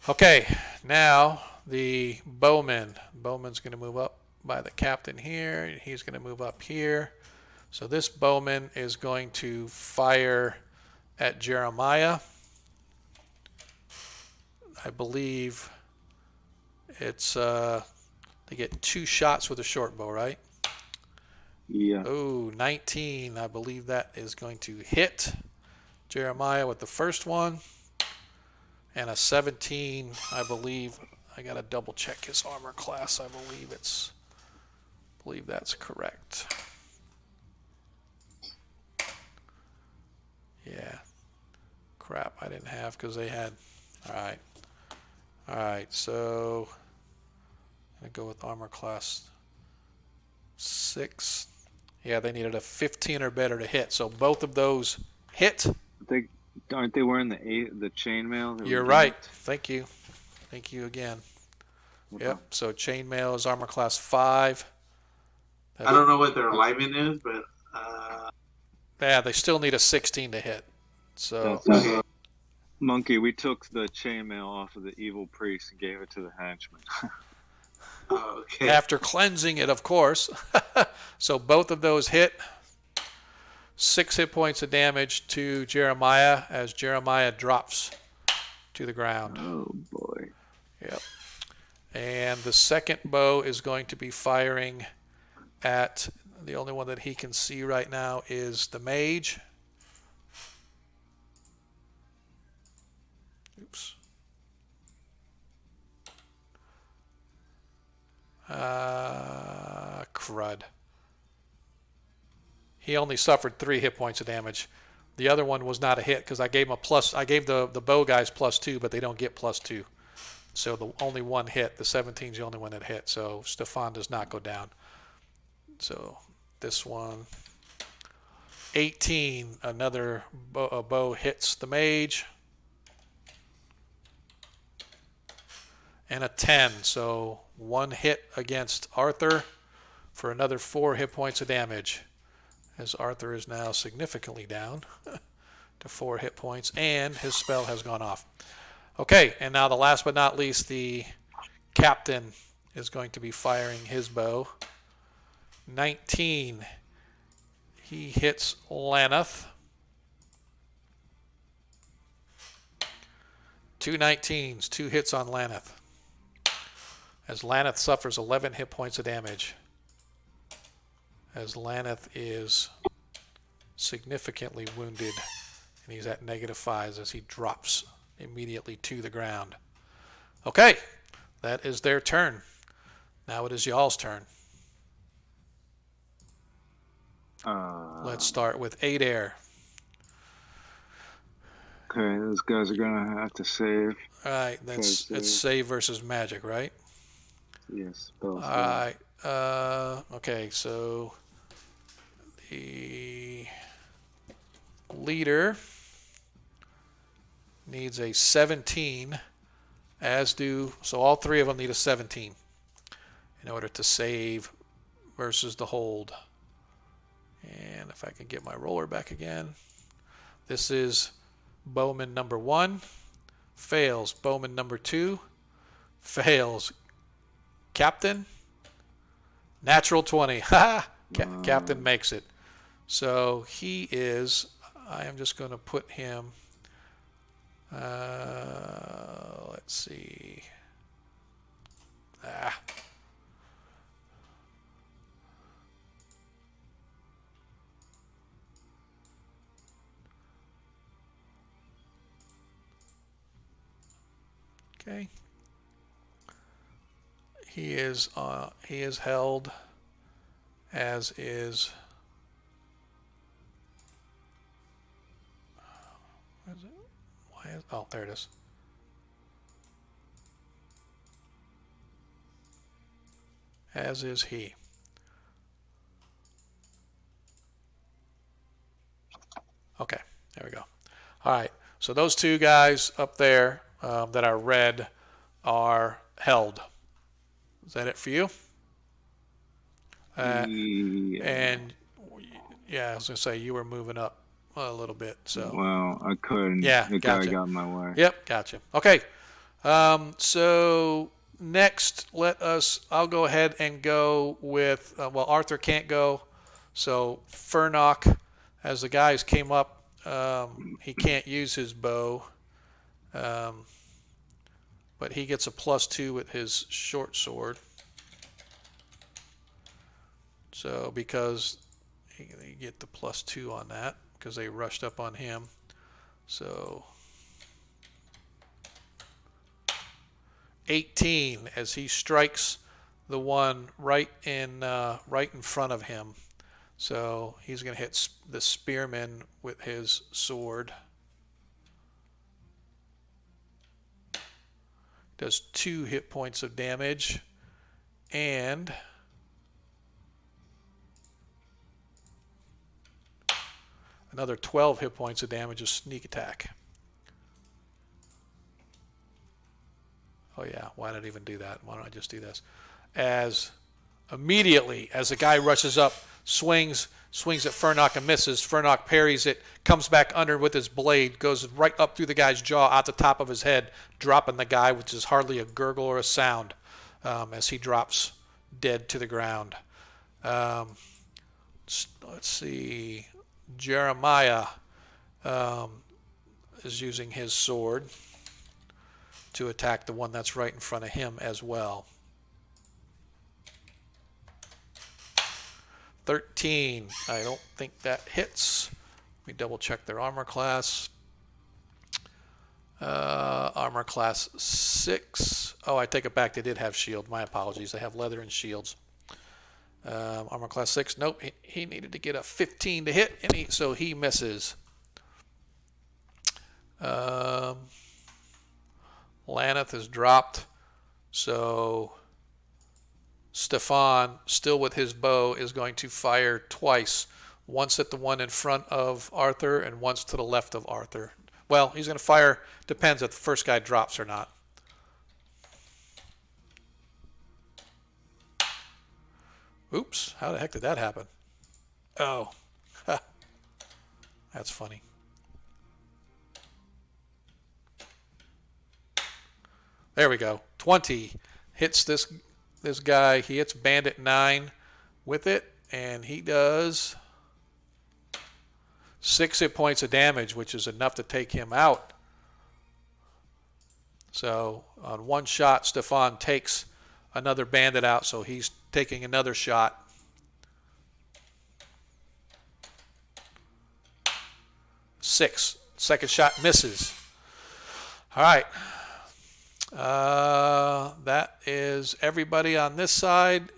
Okay, now the bowman. Bowman's going to move up by the captain here. He's going to move up here. So this bowman is going to fire at Jeremiah. I believe it's they get 2 shots with a short bow, right? Yeah. Oh, 19. I believe that is going to hit Jeremiah with the first one. And a 17, I believe. I got to double check his armor class. I believe that's correct. Yeah. Crap, I didn't have because they had. All right, so I'm going to go with armor class 6. Yeah, they needed a 15 or better to hit. So both of those hit. Aren't they wearing the chainmail? You're right. Thank you. Thank you again. Yep. So chainmail is armor class 5. I don't know what their alignment is, but yeah, they still need a 16 to hit. So Monkey, we took the chainmail off of the evil priest and gave it to the henchman. okay. After cleansing it, of course. So both of those hit. 6 hit points of damage to Jeremiah as Jeremiah drops to the ground. Oh boy. Yep. And the second bow is going to be firing at the only one that he can see right now is the mage. Oops. Crud. He only suffered 3 hit points of damage. The other one was not a hit because I gave him a plus. I gave the bow guys +2, but they don't get +2. So the only one hit. The 17 is the only one that hit. So Stefan does not go down. So this one, 18. Another bow hits the mage. And a 10. So 1 hit against Arthur for another 4 hit points of damage. As Arthur is now significantly down to 4 hit points, and his spell has gone off. Okay, and now the last but not least, the captain is going to be firing his bow. 19. He hits Laneth. 2 19s, 2 hits on Laneth. As Laneth suffers 11 hit points of damage. As Laneth is significantly wounded, and he's at -5 as he drops immediately to the ground. Okay, that is their turn. Now it is y'all's turn. Let's start with Adair. Okay, those guys are gonna have to save. All right, it's save versus magic, right? Yes. All right. Okay, so the leader needs a 17, as do, so all 3 of them need a 17 in order to save versus the hold. And if I can get my roller back again. This is Bowman number 1, fails. Bowman number 2, fails. Captain, natural 20. Captain makes it. So he is, I am just going to put him, let's see. Okay. He is held, as is Oh, there it is. As is he. Okay, there we go. All right, so those two guys up there that are red are held. Is that it for you? Yeah. And yeah, I was gonna say you were moving up a little bit. So Well, I couldn't. Yeah, The gotcha. guy got in my way. Yep, gotcha. Okay, so next I'll go ahead and go with, well, Arthur can't go, so Furnock, as the guys came up, he can't use his bow, but he gets a +2 with his short sword. So because you get the +2 on that, because they rushed up on him. So 18 as he strikes the one right in front of him. So he's going to hit the spearman with his sword. Does 2 hit points of damage and another 12 hit points of damage of sneak attack. Oh yeah, why did I even do that? Why don't I just do this? As immediately as the guy rushes up, swings at Furnock and misses. Furnock parries it, comes back under with his blade, goes right up through the guy's jaw, out the top of his head, dropping the guy, which is hardly a gurgle or a sound, as he drops dead to the ground. Let's see. Jeremiah is using his sword to attack the one that's right in front of him as well. 13. I don't think that hits. Let me double check their armor class. Armor class 6. Oh, I take it back. They did have shield. My apologies. They have leather and shields. Armor class 6. Nope. He needed to get a 15 to hit, and so he misses. Laneth is dropped. So Stefan, still with his bow, is going to fire twice. Once at the one in front of Arthur and once to the left of Arthur. Well, he's going to fire, depends if the first guy drops or not. Oops, how the heck did that happen? Oh, that's funny. There we go. 20 hits this guy. He hits Bandit 9 with it, and he does 6 hit points of damage, which is enough to take him out. So on one shot, Stefan takes another bandit out, so he's taking another shot. Six. Second shot misses. All right. That is everybody on this side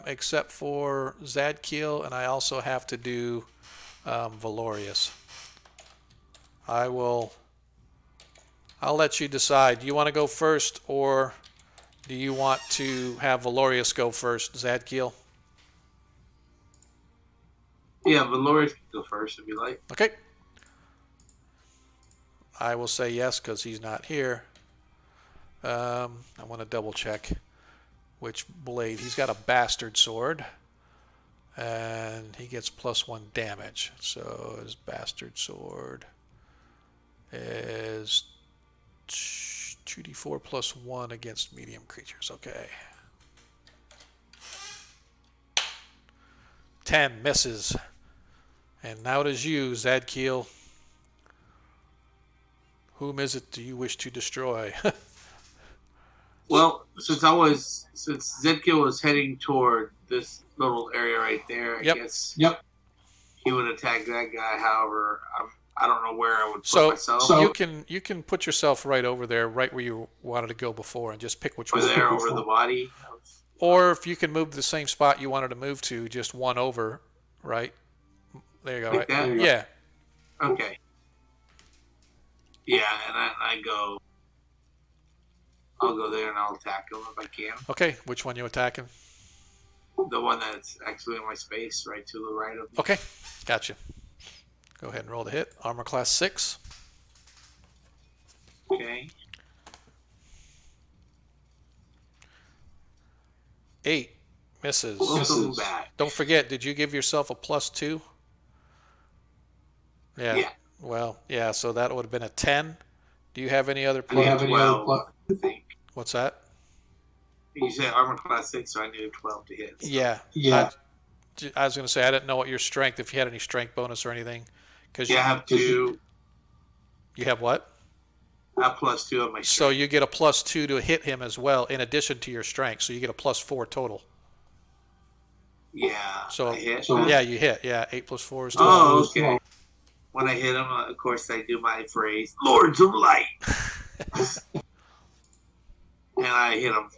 except for Zadkiel, and I also have to do Valorius. I'll let you decide. Do you want to go first, or do you want to have Valorius go first, Zadkiel? Yeah, Valorius can go first if you like. Okay. I will say yes because he's not here. I want to double check which blade. He's got a bastard sword, and he gets +1 damage. So his bastard sword is 2d4 +1 against medium creatures. Okay. 10 misses. And now it is you, Zadkiel. Whom is it do you wish to destroy? Well, since Zedkiel was heading toward this little area right there, I guess he would attack that guy. However, I don't know where I would put myself. So you can put yourself right over there, right where you wanted to go before, and just pick which one. There over the body. Or if you can move to the same spot you wanted to move to, just one over, right? There you go. Like right? That? Yeah. Okay. Yeah, and I go. I'll go there and I'll attack him if I can. Okay, which one you attacking? The one that's actually in my space, right to the right of me. Okay, gotcha. Go ahead and roll the hit. Armor class 6. Okay. 8 misses. Welcome back. Don't forget, did you give yourself a +2? Yeah. Well, yeah, so that would have been a 10. Do you have any other plus? 12, I think. What's that? You said armor class 6, so I needed 12 to hit. So. Yeah. I was going to say, I didn't know what your strength, if you had any strength bonus or anything. I have 2. You have what? I have +2 on my strength. So you get a +2 to hit him as well, in addition to your strength. So you get a +4 total. Yeah. So, I hit. Yeah, you hit. Yeah, 8 + 4 is 12. Oh, okay. When I hit him, of course, I do my phrase, Lords of Light. And I hit him.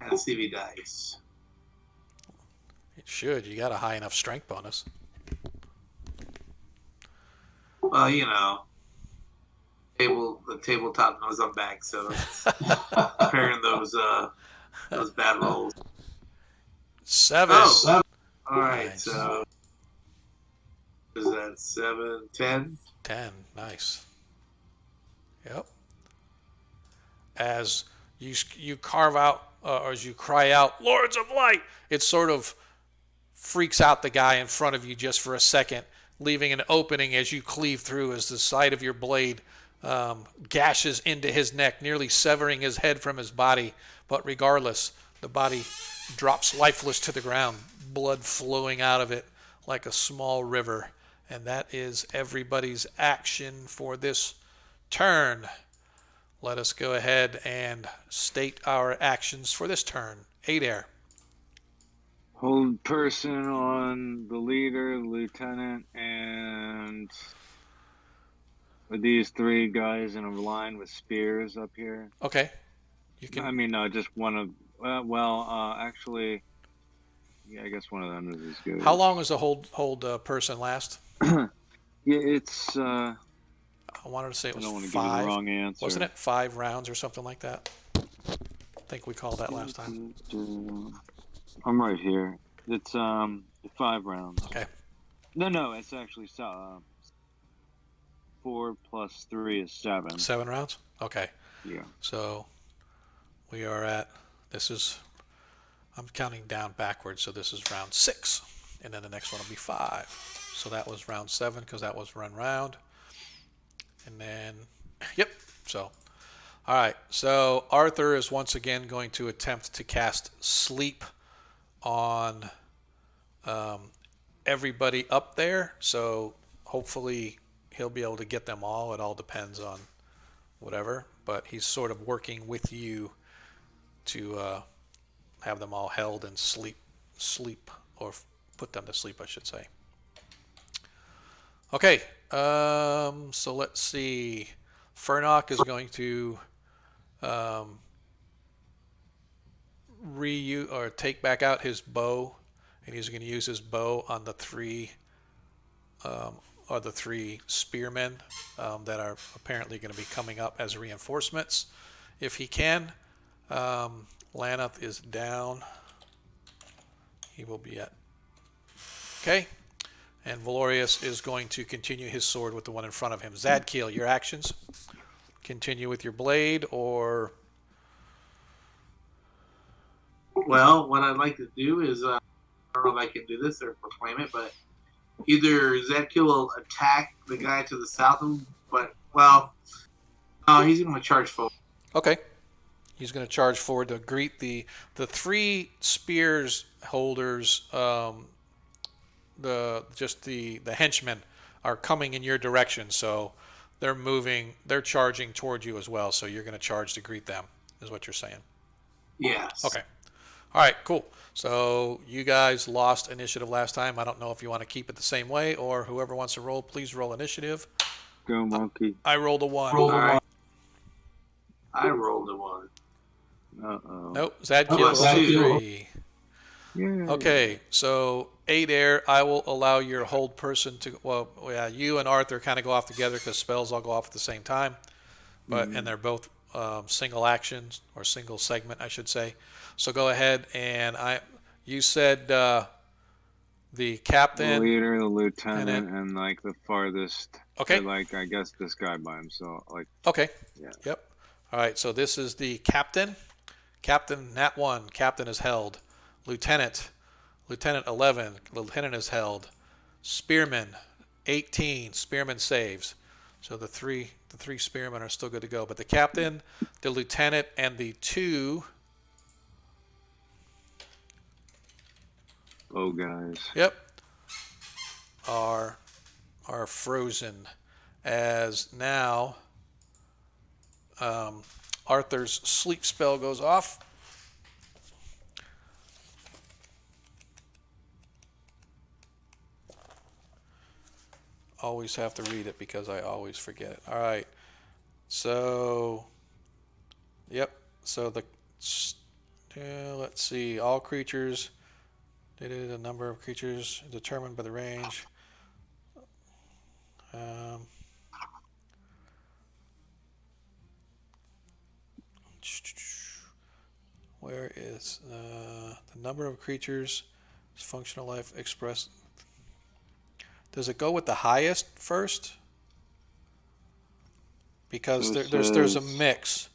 And see if he dies. It should. You got a high enough strength bonus. Well, you know, the tabletop knows I'm back, so it's comparing those bad rolls. 7. Oh, all right. Nice. So is that 7, 10? 10. Nice. Yep. As you carve out, or as you cry out, Lords of Light, it sort of freaks out the guy in front of you just for a second, leaving an opening as you cleave through, as the side of your blade gashes into his neck, nearly severing his head from his body. But regardless, the body drops lifeless to the ground, blood flowing out of it like a small river. And that is everybody's action for this turn. Let us go ahead and state our actions for this turn. Adair. Hold person on the leader, lieutenant, and with these 3 guys in a line with spears up here. Okay. You can. I mean, just one of. Actually, yeah, I guess one of them is as good. How long does the hold person last? Yeah, it's. I wanted to say it was I don't want to 5. give you the wrong answer. Wasn't it 5 rounds or something like that? I think we called that last time. I'm right here. It's 5 rounds. Okay. No, it's actually 4 plus 3 is 7. 7 rounds? Okay. Yeah. So we are at, I'm counting down backwards, so this is round 6. And then the next one will be 5. So that was round 7 because that was run round. And then, yep. So, all right. So Arthur is once again going to attempt to cast sleep on everybody up there. So hopefully he'll be able to get them all. It all depends on whatever. But he's sort of working with you to have them all held and sleep, or put them to sleep, I should say. Okay. So let's see. Furnock is going to take back out his bow, and he's going to use his bow on the 3 spearmen that are apparently going to be coming up as reinforcements, if he can. Lanath is down. He will be at. Okay. And Valorius is going to continue his sword with the one in front of him. Zadkiel, your actions? Continue with your blade, or... Well, what I'd like to do is, I don't know if I can do this or proclaim it, but either Zadkiel will attack the guy to the south of him, but, well, no, he's going to charge forward. Okay. He's going to charge forward to greet the 3 spears holders. The henchmen are coming in your direction, so they're charging towards you as well, so you're going to charge to greet them, is what you're saying. Yes. Okay. All right, cool. So you guys lost initiative last time. I don't know if you want to keep it the same way, or whoever wants to roll, please roll initiative. Go monkey. I rolled a 1. All right. I rolled a 1. Uh-oh. Nope, Zadkiel rolled a 3. Yeah. Okay, so 8 air. I will allow your hold person to. Well, yeah, you and Arthur kind of go off together because spells all go off at the same time. And they're both single actions or single segment, I should say. So go ahead and you said the The captain, leader, the and then lieutenant, and like the farthest, or okay, like I guess this guy by himself. Like, okay, yeah. yep. All right, so this is the captain. Captain Nat 1, captain is held. Lieutenant, Lieutenant 11, lieutenant is held. Spearman 18, spearman saves. So the three spearmen are still good to go. But the captain, the lieutenant, and the 2 Oh, guys. yep, are frozen. As now Arthur's sleep spell goes off. Always have to read it because I always forget it. All right. So, yep. So let's see. All creatures. The number of creatures determined by the range. Where is the number of creatures? Functional life expressed. Does it go with the highest first? Because there's a mix.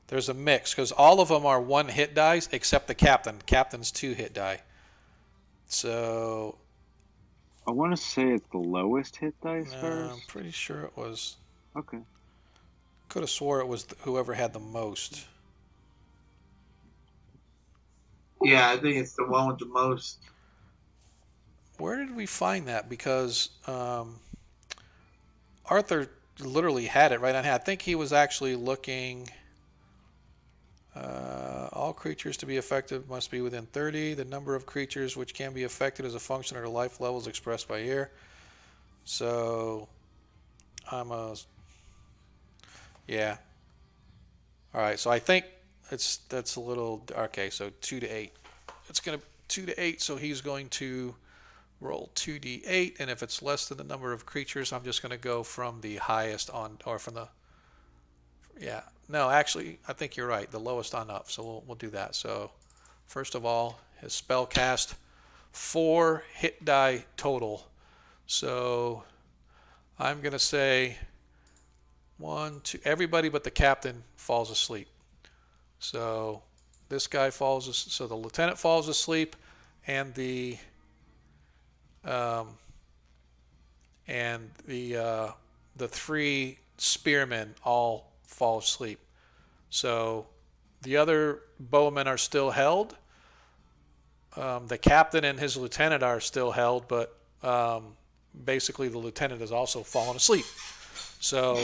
There's a mix because all of them are 1 hit dice except the captain. Captain's 2 hit die. So I want to say it's the lowest hit dice I'm first. pretty sure it was. Okay. Could have swore it was whoever had the most. Yeah, I think it's the one with the most. Where did we find that? Because Arthur literally had it right on hand. I think he was actually looking. All creatures to be effective must be within 30. The number of creatures which can be affected is a function of their life levels expressed by ear. So, yeah. All right. So I think that's a little okay. So 2 to 8. It's gonna 2 to 8. So he's going to roll 2d8, and if it's less than the number of creatures, I'm just gonna go from the highest on, or from the. Yeah. No, actually, I think you're right. The lowest on up. So we'll do that. So, first of all, his spell cast 4 hit die total. So, I'm gonna say 1, 2. Everybody but the captain falls asleep. So, this guy falls. So the lieutenant falls asleep, and the 3 spearmen all fall asleep. So the other bowmen are still held. The captain and his lieutenant are still held, but basically the lieutenant has also fallen asleep. So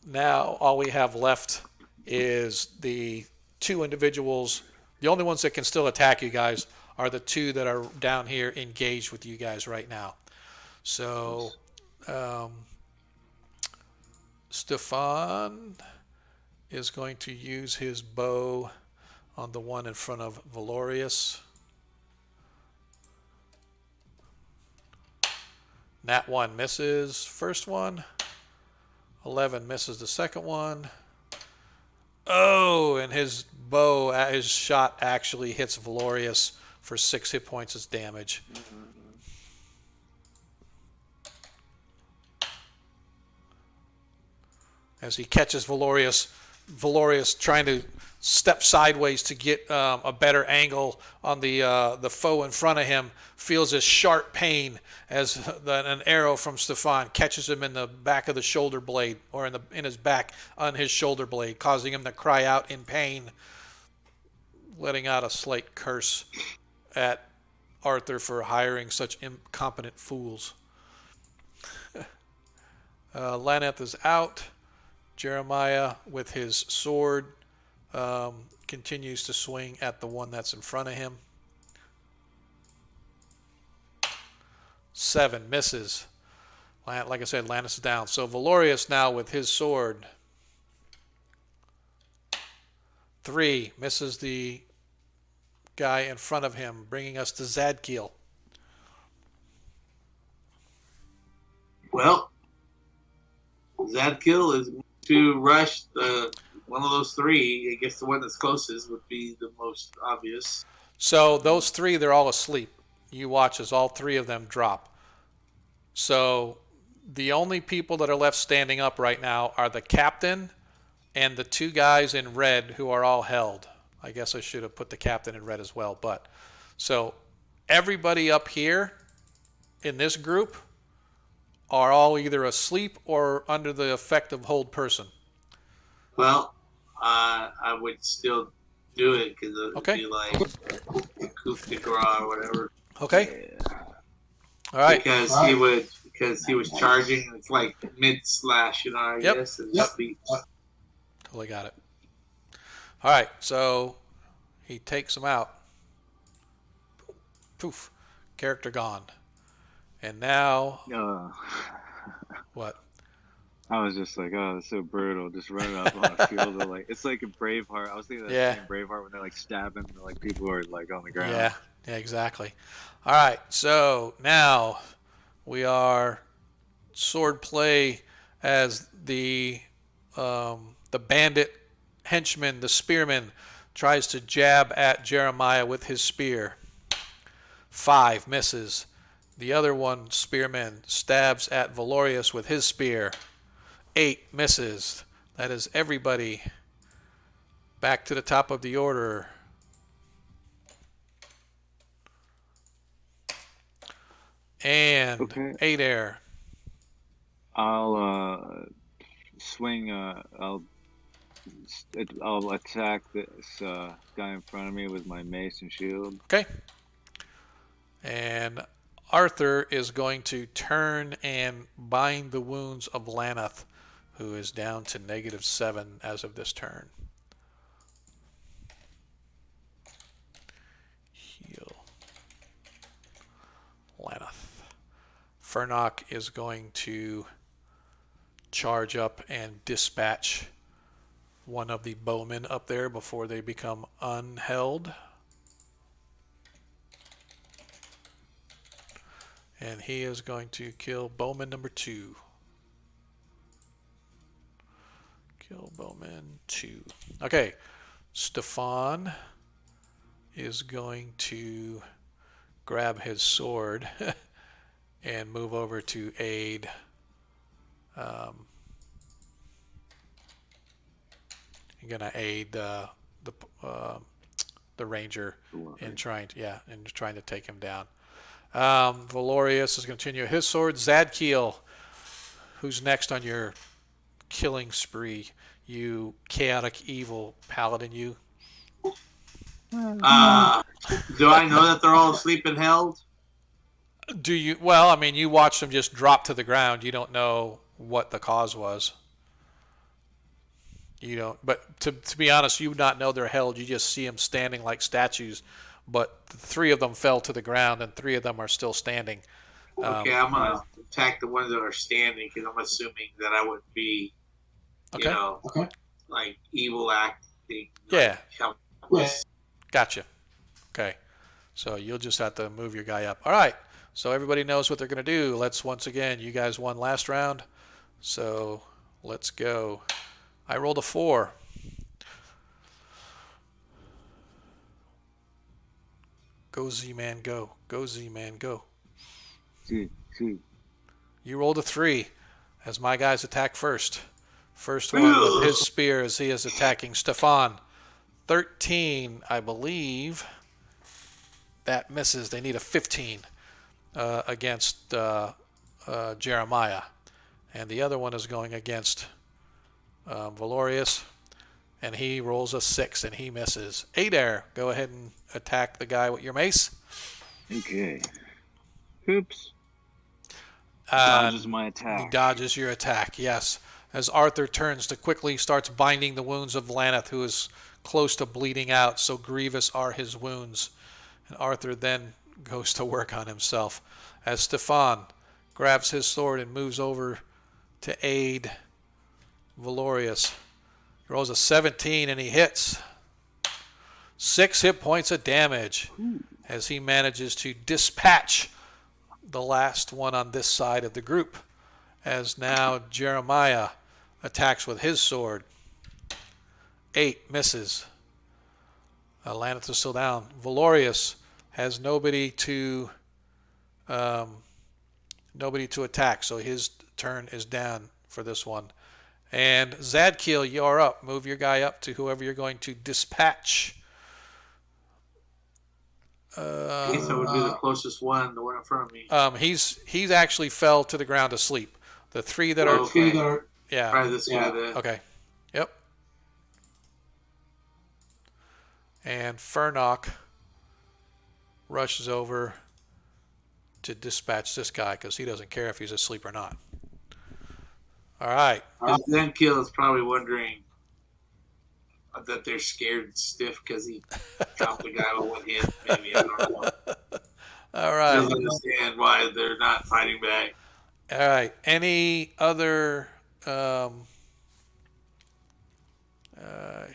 now all we have left is the 2 individuals. The only ones that can still attack you guys are the 2 that are down here engaged with you guys right now. So Stefan is going to use his bow on the one in front of Valorius. Nat 1 misses first one. 11 misses the second one. Oh, and his shot actually hits Valorius for 6 hit points as damage. As he catches Valorius trying to step sideways to get a better angle on the foe in front of him, feels a sharp pain as an arrow from Stefan catches him in the back of the shoulder blade, or in his back on his shoulder blade, causing him to cry out in pain, letting out a slight curse at Arthur for hiring such incompetent fools. Laneth is out. Jeremiah, with his sword, continues to swing at the one that's in front of him. 7 misses. Like I said, Lannis is down. So Valorius now with his sword. 3 misses the guy in front of him, bringing us to Zadkiel. Well, Zadkill is going to rush one of those three. I guess the one that's closest would be the most obvious. So those three, they're all asleep. You watch as all three of them drop. So the only people that are left standing up right now are the captain and the two guys in red who are all held. I guess I should have put the captain in red as well. But so everybody up here in this group are all either asleep or under the effect of hold person. Well, I would still do it because it would be like coup de grace or whatever. Okay. All right. Because he was charging. It's like mid slash, I guess. And Totally got it. All right. So he takes him out. Poof. Character gone. And now. What? I was just like, oh, it's so brutal. Just running up on a field. It's like a Braveheart. I was thinking of that scene in Braveheart when they're like stabbing people who are like on the ground. Yeah, exactly. All right. So now we are sword play as the bandit henchman, the spearman, tries to jab at Jeremiah with his spear. 5 misses. The other one, spearman, stabs at Valorius with his spear. 8 misses. That is everybody. Back to the top of the order. And okay. 8 air. I'll swing. I'll attack this guy in front of me with my mace and shield. Okay. And Arthur is going to turn and bind the wounds of Lanath, who is down to -7 as of this turn. Heal. Lanath. Fernok is going to charge up and dispatch one of the bowmen up there before they become unheld. And he is going to kill bowman number 2. Kill bowman 2. Okay. Stefan is going to grab his sword and move over to aid you're going to aid the ranger in trying to take him down. Valorius is going to continue his sword. Zadkiel, who's next on your killing spree? You chaotic evil paladin, you. Do I know that they're all asleep and held? Do you? Well, I mean, you watch them just drop to the ground. You don't know what the cause was. You don't. But to be honest, you would not know they're held. You just see them standing like statues. But 3 of them fell to the ground, and 3 of them are still standing. Okay, I'm going to attack the ones that are standing because I'm assuming that I would be, like evil acting. Yeah. Gotcha. Okay. So you'll just have to move your guy up. All right. So everybody knows what they're going to do. Let's once again, you guys won last round. So let's go. I rolled a 4. Go Z-Man, go. Go Z-Man, go. See. You rolled a 3 as my guys attack first. First one with his spear as he is attacking Stefan. 13, I believe. That misses. They need a 15 against Jeremiah. And the other one is going against Valorius. And he rolls a 6 and he misses. 8 air. Go ahead and attack the guy with your mace. Okay. Oops. Dodges my attack. He dodges your attack, yes. As Arthur turns to quickly starts binding the wounds of Lanath, who is close to bleeding out, so grievous are his wounds. And Arthur then goes to work on himself. As Stefan grabs his sword and moves over to aid Valorius. He rolls a 17 and he hits. 6 hit points of damage as he manages to dispatch the last one on this side of the group. As now Jeremiah attacks with his sword. 8 misses. Laneth is still down. Valorius has nobody to attack, so his turn is down for this one. And Zadkiel, you're up. Move your guy up to whoever you're going to dispatch. Keith would be the closest one, the one in front of me. He's actually fell to the ground asleep. The 3 that are yeah. Probably this guy then. Okay. Yep. And Furnock rushes over to dispatch this guy because he doesn't care if he's asleep or not. All right. Zenkiel is probably wondering that they're scared stiff because he dropped the guy with one hit. Maybe, I don't know. All right. Doesn't understand why they're not fighting back. All right. Any other?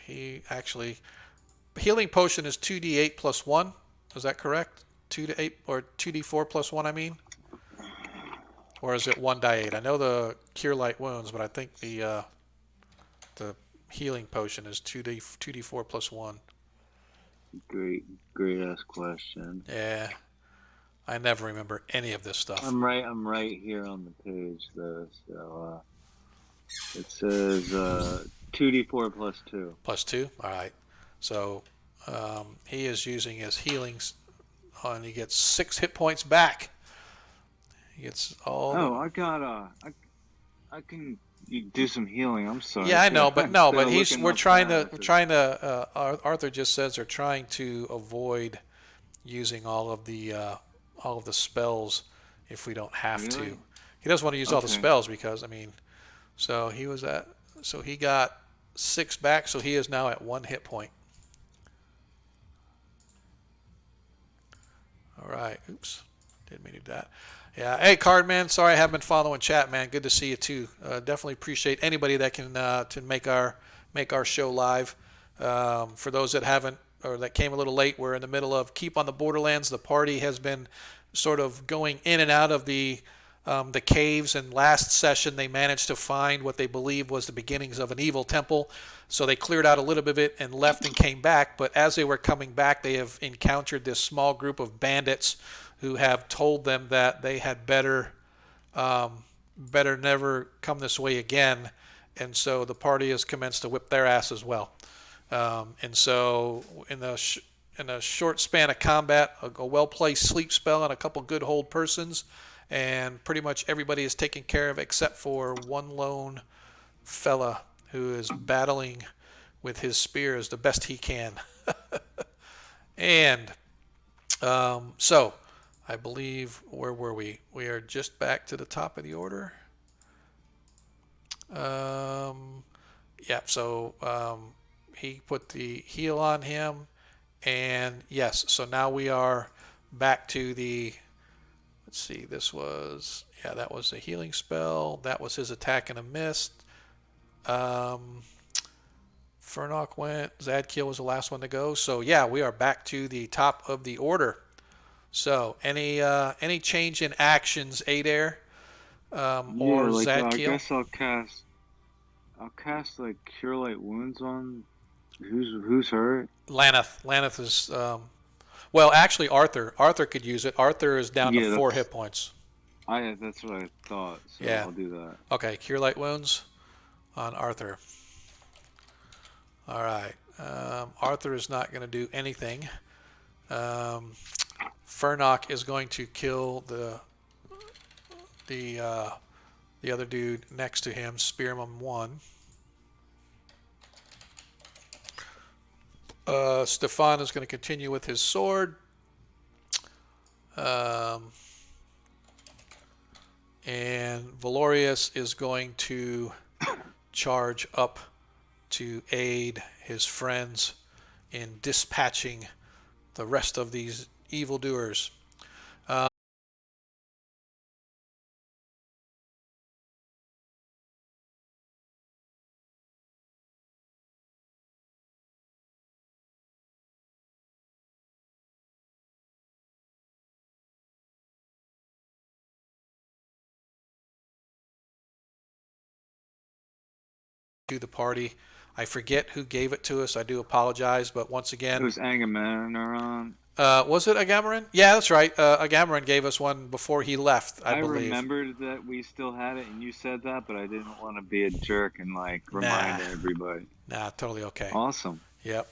He actually healing potion is 2d8 plus 1. Is that correct? 2 to 8 or 2d4 plus 1? I mean, or is it 1d8? I know the cure light wounds, but I think the healing potion is 2d4 plus 1. Great ass question. Yeah, I never remember any of this stuff. I'm right here on the page though. So it says 2d4 plus 2. Plus 2. All right. So he is using his healings, and he gets 6 hit points back. He gets all. Oh, I got I can do some healing. I'm sorry. Yeah, I know, but no, but we're trying to. Arthur just says they're trying to avoid using all of the spells if we don't have to. He doesn't want to use all the spells because so he got 6 back, so he is now at 1 hit point. All right. Oops. Didn't mean to do that. Yeah. Hey, Cardman. Sorry I haven't been following chat, man. Good to see you too. Definitely appreciate anybody that can to make our show live. For those that haven't or that came a little late, we're in the middle of Keep on the Borderlands. The party has been sort of going in and out of the caves, and last session they managed to find what they believe was the beginnings of an evil temple. So they cleared out a little bit of it and left and came back. But as they were coming back, they have encountered this small group of bandits who have told them that they had better never come this way again. And so the party has commenced to whip their ass as well. And so in a short span of combat, a well-placed sleep spell and a couple good hold persons, and pretty much everybody is taken care of except for one lone fella who is battling with his spears the best he can. And so I believe, where were we? We are just back to the top of the order. Yeah, so he put the heal on him, and yes, so now we are back to the, let's see, this was, yeah, that was a healing spell. That was his attack and a miss. Furnock went. Zadkiel was the last one to go. So yeah, we are back to the top of the order. So any change in actions, Adair, or like, Zadkiel? I guess I'll cast like Cure Light Wounds on who's hurt. Laneth is well, actually Arthur could use it. Arthur is down to 4 hit points. That's what I thought. So yeah, I'll do that. Okay, Cure Light Wounds on Arthur. All right, Arthur is not going to do anything. Furnock is going to kill the other dude next to him, Spearman 1. Stefan is going to continue with his sword. And Valorius is going to charge up to aid his friends in dispatching the rest of these evildoers. to the party. I forget who gave it to us. I do apologize, but once It again, was Agamemnon. was it Agamarin? Yeah, that's right. Agamarin gave us one before he left, I I believe. remembered that we still had it, and you said that, but I didn't want to be a jerk and like Nah. remind everybody. Nah, totally okay. Awesome. Yep.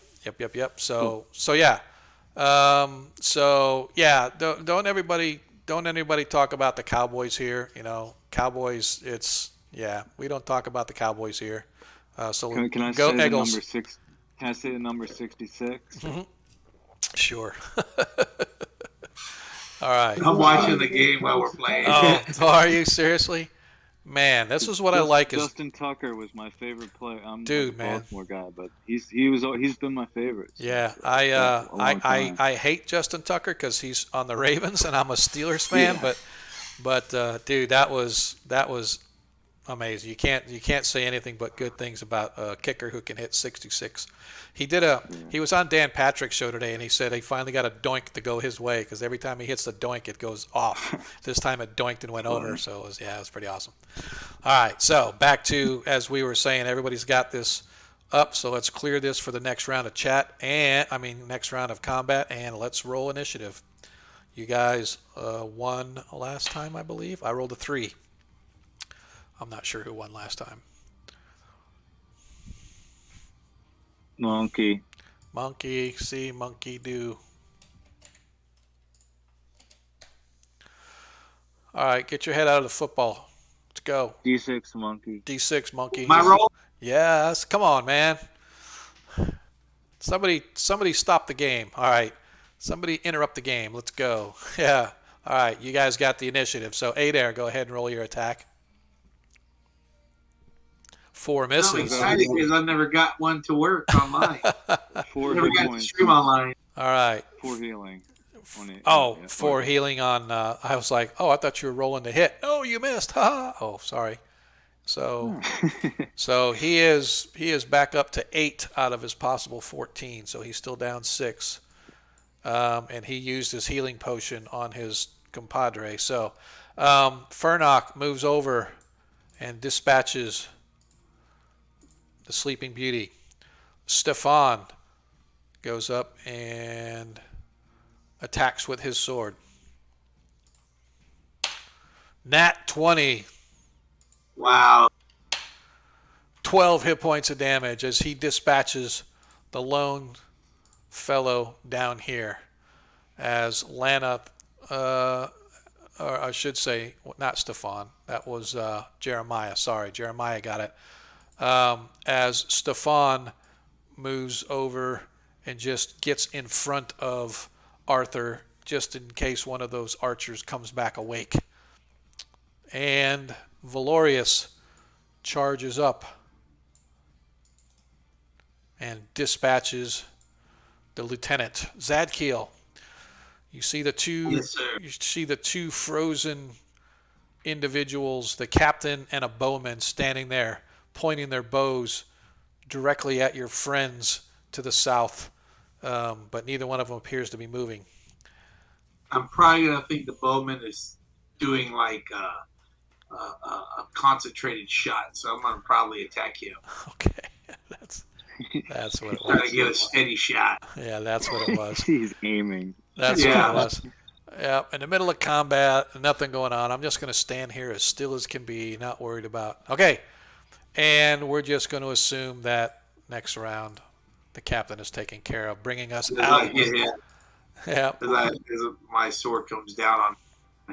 So Cool. so yeah. So yeah. Don't anybody talk about the Cowboys here. Cowboys. We don't talk about the Cowboys here. So Can I go say the Eagles. number six? Can I say the number 66? Sure. All right. I'm watching the game while we're playing. Oh, are you seriously? Man, this is what I like. Is Justin Tucker was my favorite player. I'm Dude, a man. Baltimore guy, but he's been my favorite. yeah, a long time. I hate Justin Tucker because he's on the Ravens and I'm a Steelers fan. Yeah. But dude, that was amazing. You can't say anything but good things about a kicker who can hit 66. He was on Dan Patrick's show today, and he said he finally got a doink to go his way because every time he hits the doink, it goes off. This time it doinked and went over, so it was pretty awesome. All right, so back to, as we were saying, everybody's got this up, so let's clear this for the next round of next round of combat, and let's roll initiative. You guys won last time, I believe. I rolled a 3. I'm not sure who won last time. Monkey. See, monkey do. All right, get your head out of the football. Let's go. D6 monkey. D6 monkey. My roll? Yes, come on, man. Somebody stop the game. All right. Somebody interrupt the game. Let's go. Yeah. All right, you guys got the initiative. So Adair, go ahead and roll your attack. 4 I'm misses. excited because I've never got one to work online. 4 Never hit got to points. stream online. All right. 4 healing. Oh, Yeah, 4 healing on. I was like, I thought you were rolling the hit. Oh, you missed. Ha! Oh, sorry. So he is back up to 8 out of his possible 14. So he's still down 6. And he used his healing potion on his compadre. So Furnock moves over and dispatches the Sleeping Beauty. Stefan goes up and attacks with his sword. Nat 20. Wow. 12 hit points of damage as he dispatches the lone fellow down here. As Lana, or I should say, not Stefan, that was Jeremiah. Sorry, Jeremiah got it. As Stefan moves over and just gets in front of Arthur, just in case one of those archers comes back awake. And Valorius charges up and dispatches the lieutenant. Zadkiel, you see the two. Yes, sir. You see the two frozen individuals, the captain and a bowman, standing there, pointing their bows directly at your friends to the south, but neither one of them appears to be moving. I'm probably going to think the bowman is doing like a concentrated shot, so I'm going to probably attack him. Okay, that's what it Trying was. to get a steady shot. Yeah, that's what it was. He's aiming. That's Yeah. what it was. Yeah, in the middle of combat, nothing going on. I'm just going to stand here as still as can be, not worried about. Okay, and we're just going to assume that next round the captain is taken care of, bringing us As out. I get hit, Yeah, as my sword comes down on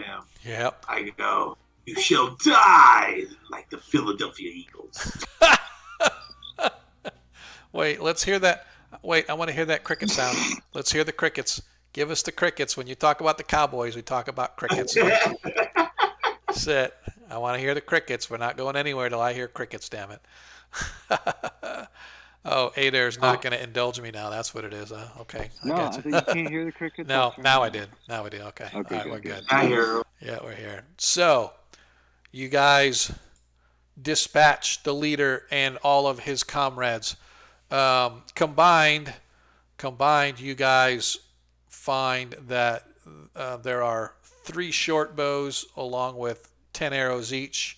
him, yeah. I go, "You shall die like the Philadelphia Eagles." Wait, let's hear that. Wait, I want to hear that cricket sound. Let's hear the crickets. Give us the crickets. When you talk about the Cowboys, we talk about crickets. Sit. I want to hear the crickets. We're not going anywhere till I hear crickets, damn it. Oh, Adair's not going to indulge me now. That's what it is. Okay. No, I gotcha. think you can't hear the crickets. No, now I did. Now I did. Okay. All right, we're good. I hear. Yeah, we're here. So, you guys dispatch the leader and all of his comrades. Combined, you guys find that there are 3 short bows along with 10 arrows each.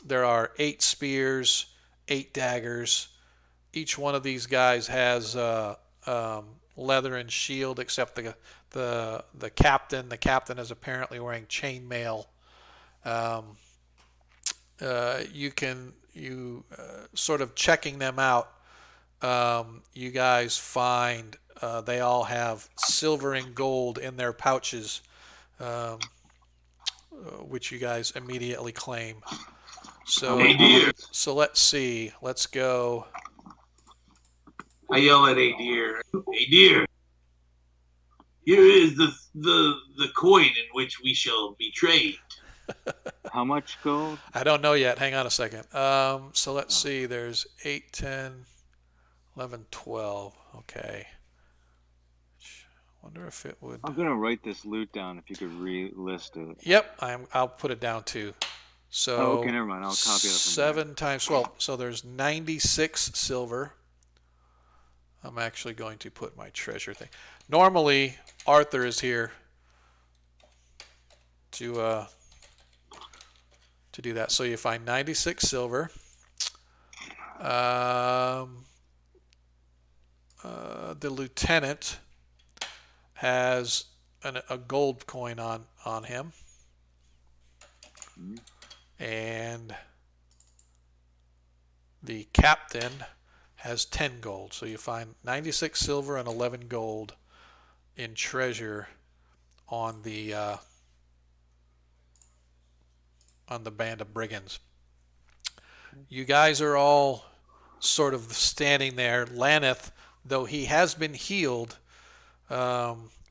there are 8 spears, 8 daggers. Each one of these guys has leather and shield, except the captain. The captain is apparently wearing chainmail. Um, you sort of checking them out. You guys find they all have silver and gold in their pouches, um, which you guys immediately claim. So, Hey, dear. so let's see. Let's go. I yell at Hey, dear. Hey, dear. Here is the coin in which we shall be trained. How much gold? I don't know yet. Hang on a second. So let's see. There's 8, 10, 11, 12. Okay. Wonder if it would. I'm gonna write this loot down. If you could re-list it. Yep, I'll put it down too. So Oh, okay, never mind. I'll copy it. 7 times 12. So there's 96 silver. I'm actually going to put my treasure thing. Normally, Arthur is here to do that. So you find 96 silver. The lieutenant has a gold coin on him. And the captain has 10 gold. So you find 96 silver and 11 gold in treasure on the band of brigands. You guys are all sort of standing there. Laneth, though he has been healed,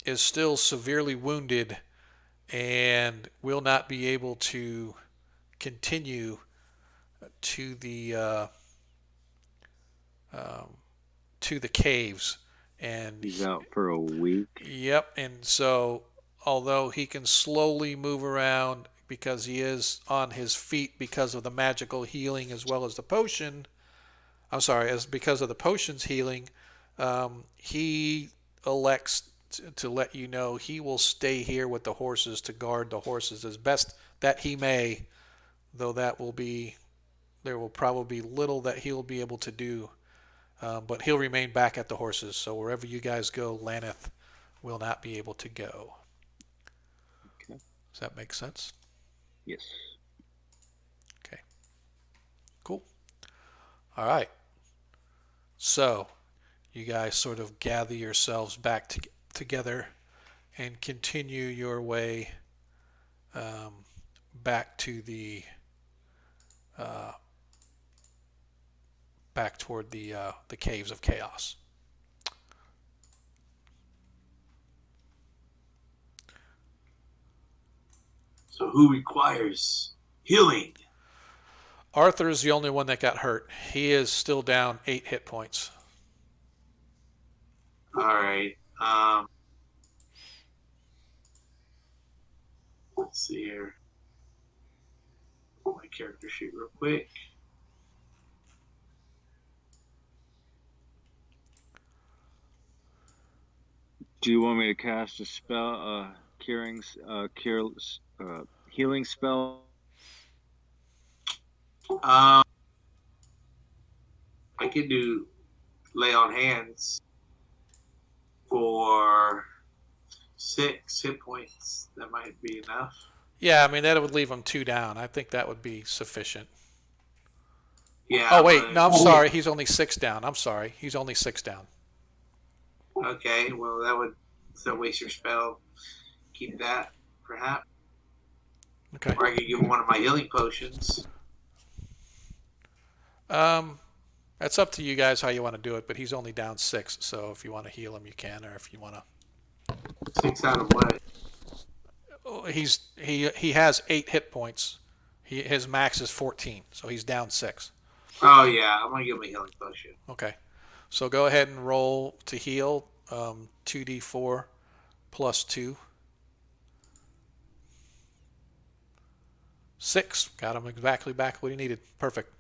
is still severely wounded and will not be able to continue to the caves. And he's out for a week. Yep. And so, although he can slowly move around because he is on his feet because of the magical healing as well as the potion, because of the potion's healing, he elects to let you know he will stay here with the horses to guard the horses as best that he may, though there will probably be little that he'll be able to do, but he'll remain back at the horses. So wherever you guys go, Laneth will not be able to go. Okay. Does that make sense? Yes. Okay. Cool. All right. So you guys sort of gather yourselves back together and continue your way back to back toward the caves of chaos. So who requires healing? Arthur is the only one that got hurt. He is still down 8 hit points. All right. Let's see here. Pull my character sheet real quick. Do you want me to cast a spell, healing spell? I can do lay on hands for 6 hit points. That might be enough. Yeah, I mean, that would leave him 2 down. I think that would be sufficient. Yeah. Oh, wait. No, I'm sorry. He's only 6 down. I'm sorry. He's only 6 down. Okay. Well, that would still waste your spell. Keep that, perhaps. Okay. Or I could give him one of my healing potions. That's up to you guys how you want to do it, but he's only down 6, so if you want to heal him, you can, or if you want to. 6 out of what? He has 8 hit points. His max is 14, so he's down 6. Oh yeah, I'm gonna give him a healing potion. Okay, so go ahead and roll to heal. 2d4 plus 2. 6. Got him exactly back what he needed. Perfect.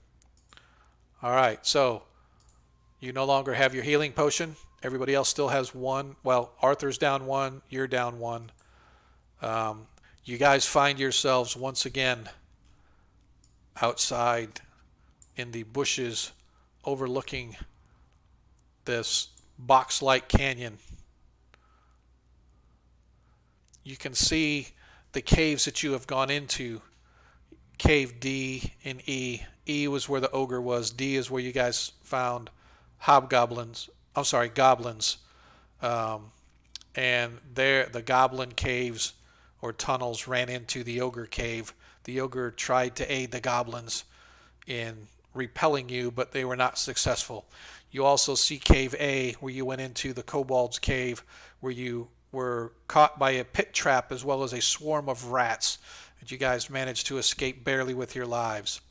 All right, so you no longer have your healing potion. Everybody else still has 1. Well, Arthur's down 1. You're down 1. You guys find yourselves once again outside in the bushes overlooking this box-like canyon. You can see the caves that you have gone into. Cave D and E. E was where the ogre was. D is where you guys found hobgoblins. I'm sorry, goblins. And there, the goblin caves or tunnels ran into the ogre cave. The ogre tried to aid the goblins in repelling you, but they were not successful. You also see Cave A, where you went into the kobold's cave, where you were caught by a pit trap as well as a swarm of rats, and you guys managed to escape barely with your lives.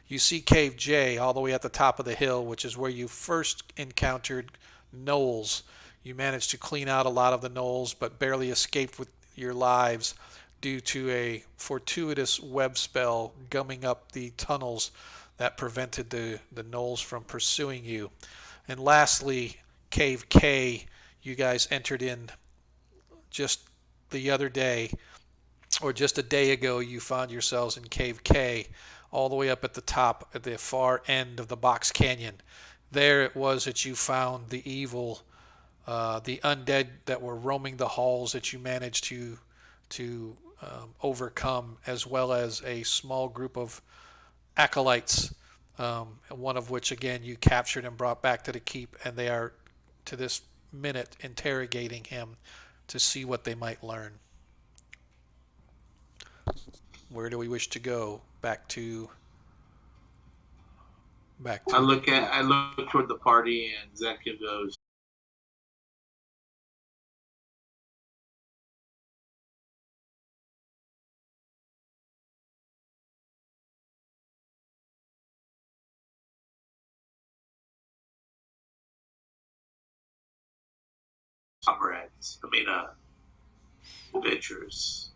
You see Cave J all the way at the top of the hill, which is where you first encountered gnolls. You managed to clean out a lot of the gnolls, but barely escaped with your lives due to a fortuitous web spell gumming up the tunnels that prevented the gnolls from pursuing you. And lastly, Cave K, you guys entered in just the other day, or just a day ago, you found yourselves in Cave K, all the way up at the top, at the far end of the box canyon. There it was that you found the evil, the undead that were roaming the halls that you managed to overcome, as well as a small group of acolytes, one of which again you captured and brought back to the keep, and they are to this minute interrogating him to see what they might learn. Where do we wish to go? Back to I look toward the party, and Zekia goes, comrades. Adventurers,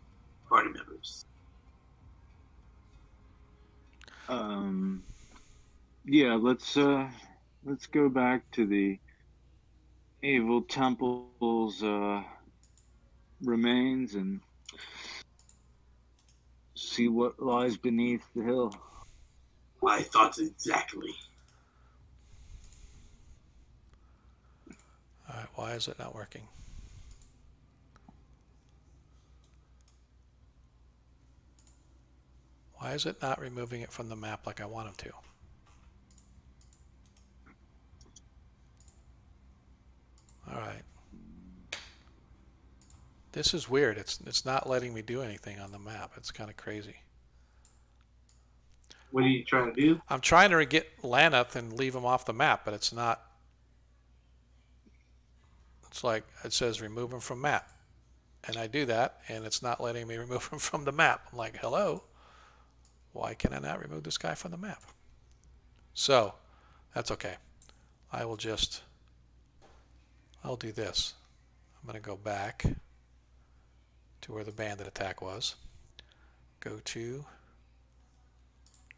party members. Yeah, let's go back to the evil temple's remains and see what lies beneath the hill. My thoughts exactly. All right, why is it not working? Why is it not removing it from the map like I want him to? All right. This is weird. It's not letting me do anything on the map. It's kind of crazy. What are you trying to do? I'm trying to get Lanath and leave him off the map, but it's not. It's like it says remove him from map. And I do that, and it's not letting me remove him from the map. I'm like, hello? Why can I not remove this guy from the map? So, that's okay. I'll do this. I'm going to go back to where the bandit attack was. Go to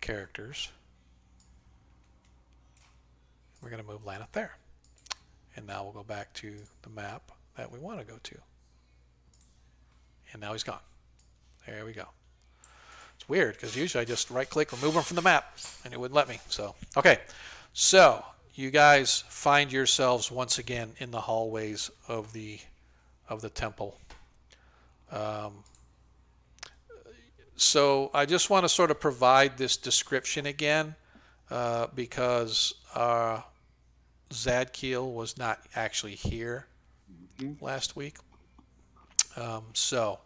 characters. We're going to move Lanath there. And now we'll go back to the map that we want to go to. And now he's gone. There we go. It's weird because usually I just right click, remove him from the map, and it wouldn't let me. So, okay. So, you guys find yourselves once again in the hallways of the temple. So I just want to sort of provide this description again because Zadkiel was not actually here last week. So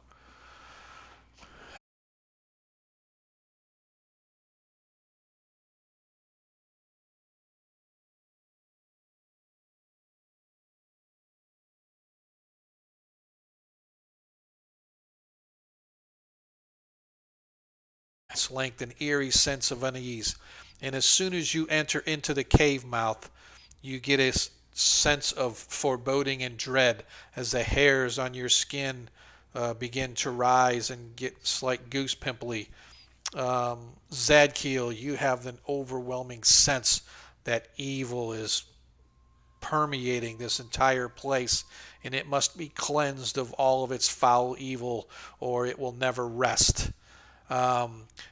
length, an eerie sense of unease. And as soon as you enter into the cave mouth, you get a sense of foreboding and dread as the hairs on your skin begin to rise and get slight goose pimply. Zadkiel, you have an overwhelming sense that evil is permeating this entire place, and it must be cleansed of all of its foul evil, or it will never rest.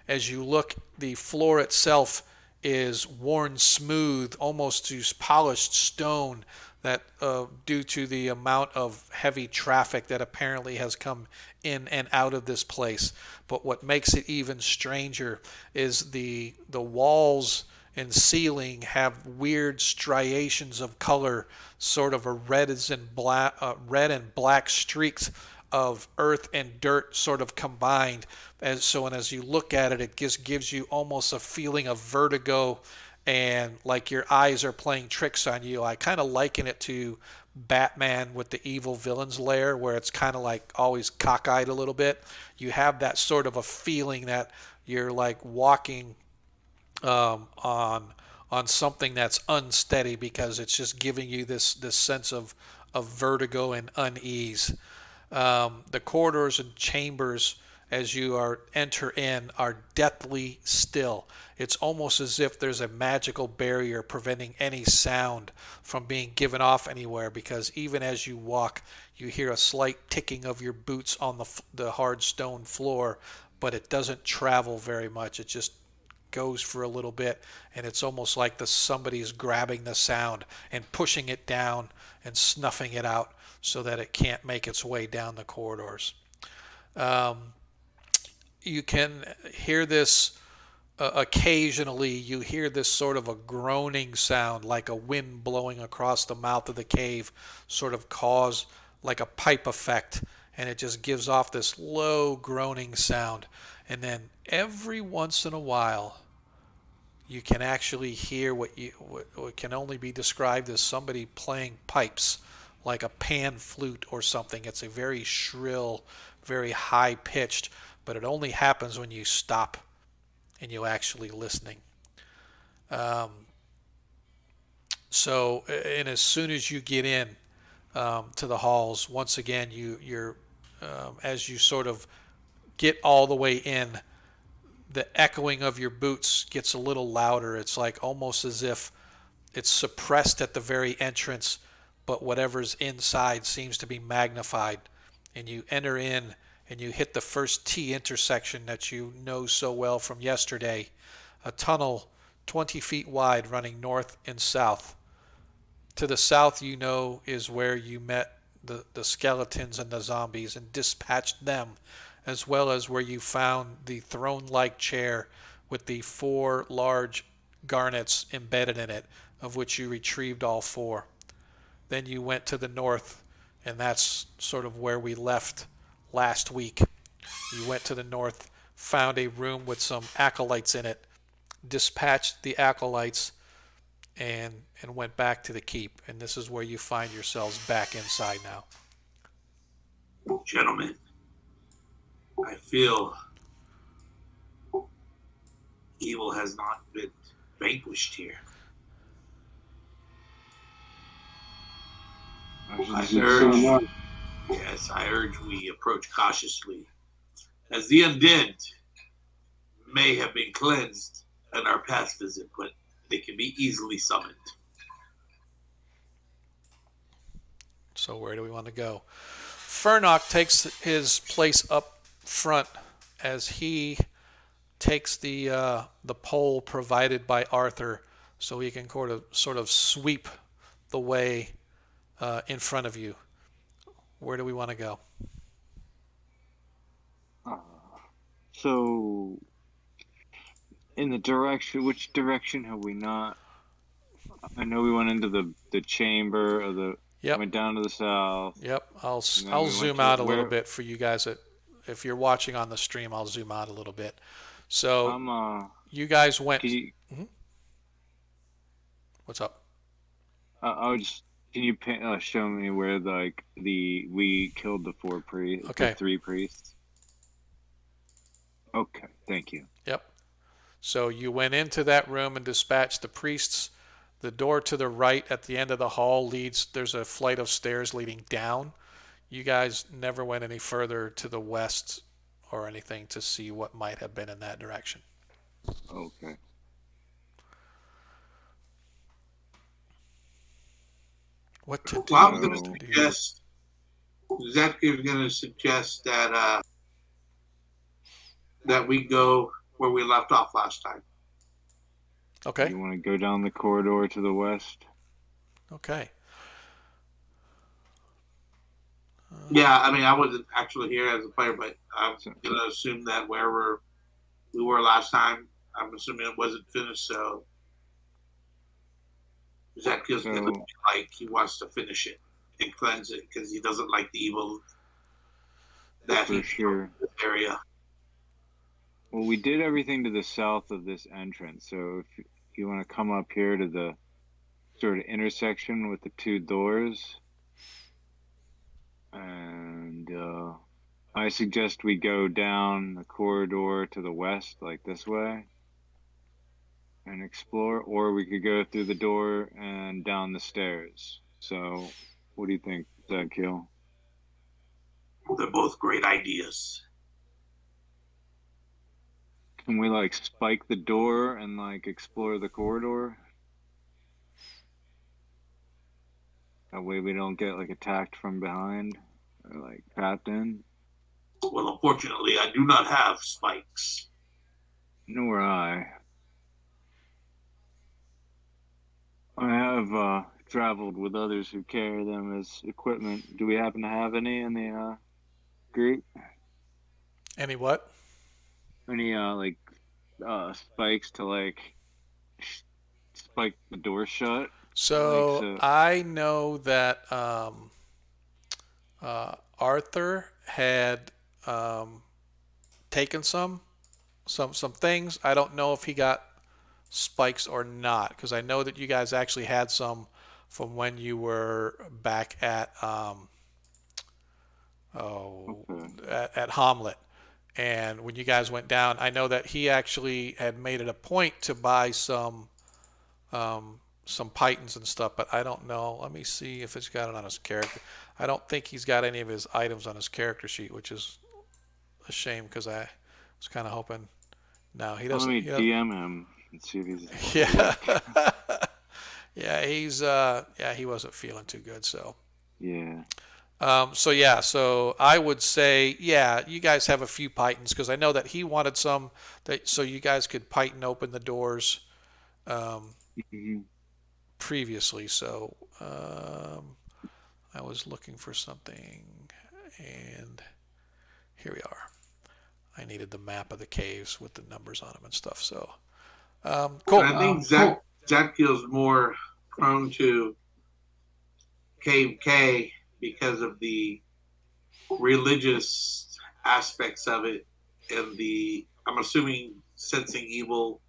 As you look, the floor itself is worn smooth, almost to polished stone, that due to the amount of heavy traffic that apparently has come in and out of this place. But what makes it even stranger is the walls and ceiling have weird striations of color, sort of a red and black streaks of earth and dirt sort of combined. And as you look at it, it just gives you almost a feeling of vertigo, and like your eyes are playing tricks on you. I kind of liken it to Batman with the evil villain's lair, where it's kind of like always cockeyed a little bit. You have that sort of a feeling that you're like walking on something that's unsteady, because it's just giving you this sense of vertigo and unease. The corridors and chambers as you enter in are deathly still. It's almost as if there's a magical barrier preventing any sound from being given off anywhere, because even as you walk, you hear a slight ticking of your boots on the hard stone floor, but it doesn't travel very much. It just goes for a little bit, and it's almost like somebody's grabbing the sound and pushing it down and snuffing it out so that it can't make its way down the corridors. You can hear this occasionally. You hear this sort of a groaning sound, like a wind blowing across the mouth of the cave, sort of cause like a pipe effect, and it just gives off this low groaning sound. And then every once in a while, you can actually hear what can only be described as somebody playing pipes, like a pan flute or something. It's a very shrill, very high pitched, but it only happens when you stop and you're actually listening. And as soon as you get in to the halls, once again, you're as you sort of get all the way in, the echoing of your boots gets a little louder. It's like almost as if it's suppressed at the very entrance, but whatever's inside seems to be magnified. And you enter in and you hit the first T intersection that you know so well from yesterday, a tunnel 20 feet wide running north and south. To the south, you know, is where you met the skeletons and the zombies and dispatched them, as well as where you found the throne-like chair with the 4 large garnets embedded in it, of which you retrieved all 4. Then you went to the north, and that's sort of where we left last week. You went to the north, found a room with some acolytes in it, dispatched the acolytes, and went back to the keep. And this is where you find yourselves back inside now. Gentlemen, I feel evil has not been vanquished here. I urge we approach cautiously, as the undead may have been cleansed at our past visit, but they can be easily summoned. So where do we want to go? Furnock takes his place up front as he takes the pole provided by Arthur, so he can sort of sweep the way in front of you. Where do we want to go? So, which direction have we not? I know we went into the chamber, or went down to the south. Yep, I'll zoom out a little bit for you guys. If you're watching on the stream, I'll zoom out a little bit. So, you guys went. What's up? Can you show me where we killed the 4 priests? Okay. The 3 priests. Okay, thank you. Yep. So you went into that room and dispatched the priests. The door to the right at the end of the hall there's a flight of stairs leading down. You guys never went any further to the west or anything to see what might have been in that direction. Okay. What to do? Well, I'm going to suggest, Zach is going to suggest that that we go where we left off last time. Okay. You want to go down the corridor to the west? Okay. Yeah, I mean, I wasn't actually here as a player, but I'm going to assume that wherever we were last time, I'm assuming it wasn't finished, so Zach feels like he wants to finish it and cleanse it because he doesn't like the evil that For sure. in this area. Well, we did everything to the south of this entrance, so if you want to come up here to the sort of intersection with the two doors, and I suggest we go down the corridor to the west, like this way, and explore, or we could go through the door and down the stairs. So, what do you think, Zadkiel? They're both great ideas. Can we like spike the door and like explore the corridor? That way we don't get like attacked from behind or like trapped in. Well, unfortunately, I do not have spikes. Nor I. I have traveled with others who carry them as equipment. Do we happen to have any in the group? Any what? Any like spikes to like spike the door shut? So I know that Arthur had taken some things. I don't know if he got spikes or not, because I know that you guys actually had some from when you were back at at Hamlet. And when you guys went down, I know that he actually had made it a point to buy some pythons and stuff, but I don't know. Let me see if it's got it on his character. I don't think he's got any of his items on his character sheet, which is a shame because I was kind of hoping. No, he doesn't. Let me DM him and see if he's. Yeah. Yeah, he wasn't feeling too good, so. Yeah. So I would say, yeah, you guys have a few pythons because I know that he wanted some so you guys could python open the doors previously. So I was looking for something, and here we are. I needed the map of the caves with the numbers on them and stuff. So cool. I think Zach feels more prone to Cave K because of the religious aspects of it and I'm assuming sensing evil.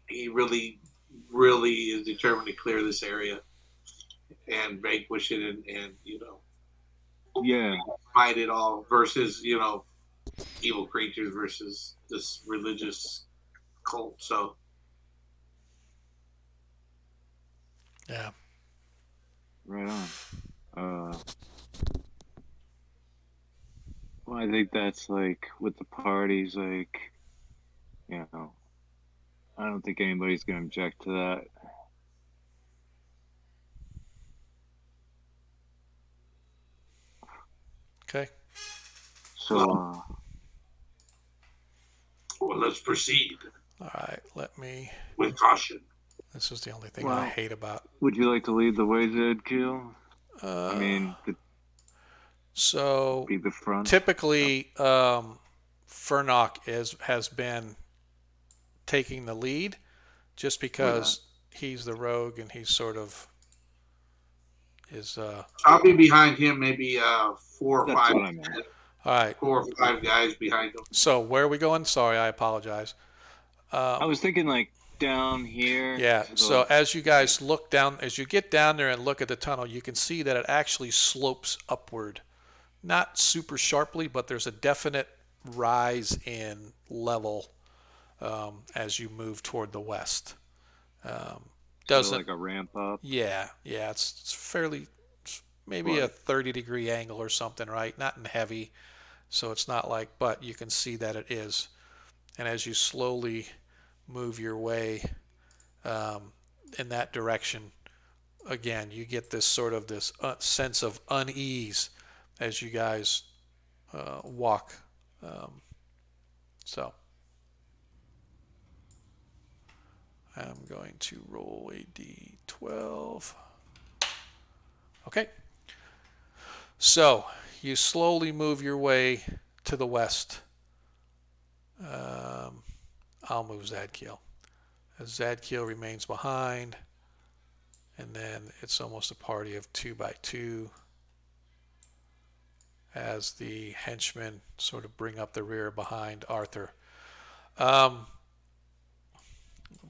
He really is determined to clear this area and vanquish it and fight it all versus, evil creatures versus this religious cult. So yeah. Right on. Well, I think that's like with the parties, like, I don't think anybody's gonna object to that. Okay. So, well, let's proceed. All right. Let me. With caution. This is the only thing I hate about. Would you like to lead the way, Zadkiel? So be the front. Typically, Furnock has been taking the lead, just because he's the rogue and he's sort of is. I'll be behind him, maybe 4 or 5. All right. 4 or 5 guys behind him. So where are we going? Sorry, I apologize. I was thinking like down here. Yeah. So as you guys look down, as you get down there and look at the tunnel, you can see that it actually slopes upward. Not super sharply, but there's a definite rise in level as you move toward the west. Doesn't like a ramp up? Yeah. It's fairly, maybe a 30-degree angle or something, right? Not in heavy, so it's not like, but you can see that it is. And as you slowly move your way in that direction, again, you get this sort of this sense of unease as you guys walk So I'm going to roll a d12. Okay. So you slowly move your way to the west. I'll move Zadkiel. As Zadkiel remains behind, and then it's almost a party of 2 by 2 as the henchmen sort of bring up the rear behind Arthur. Move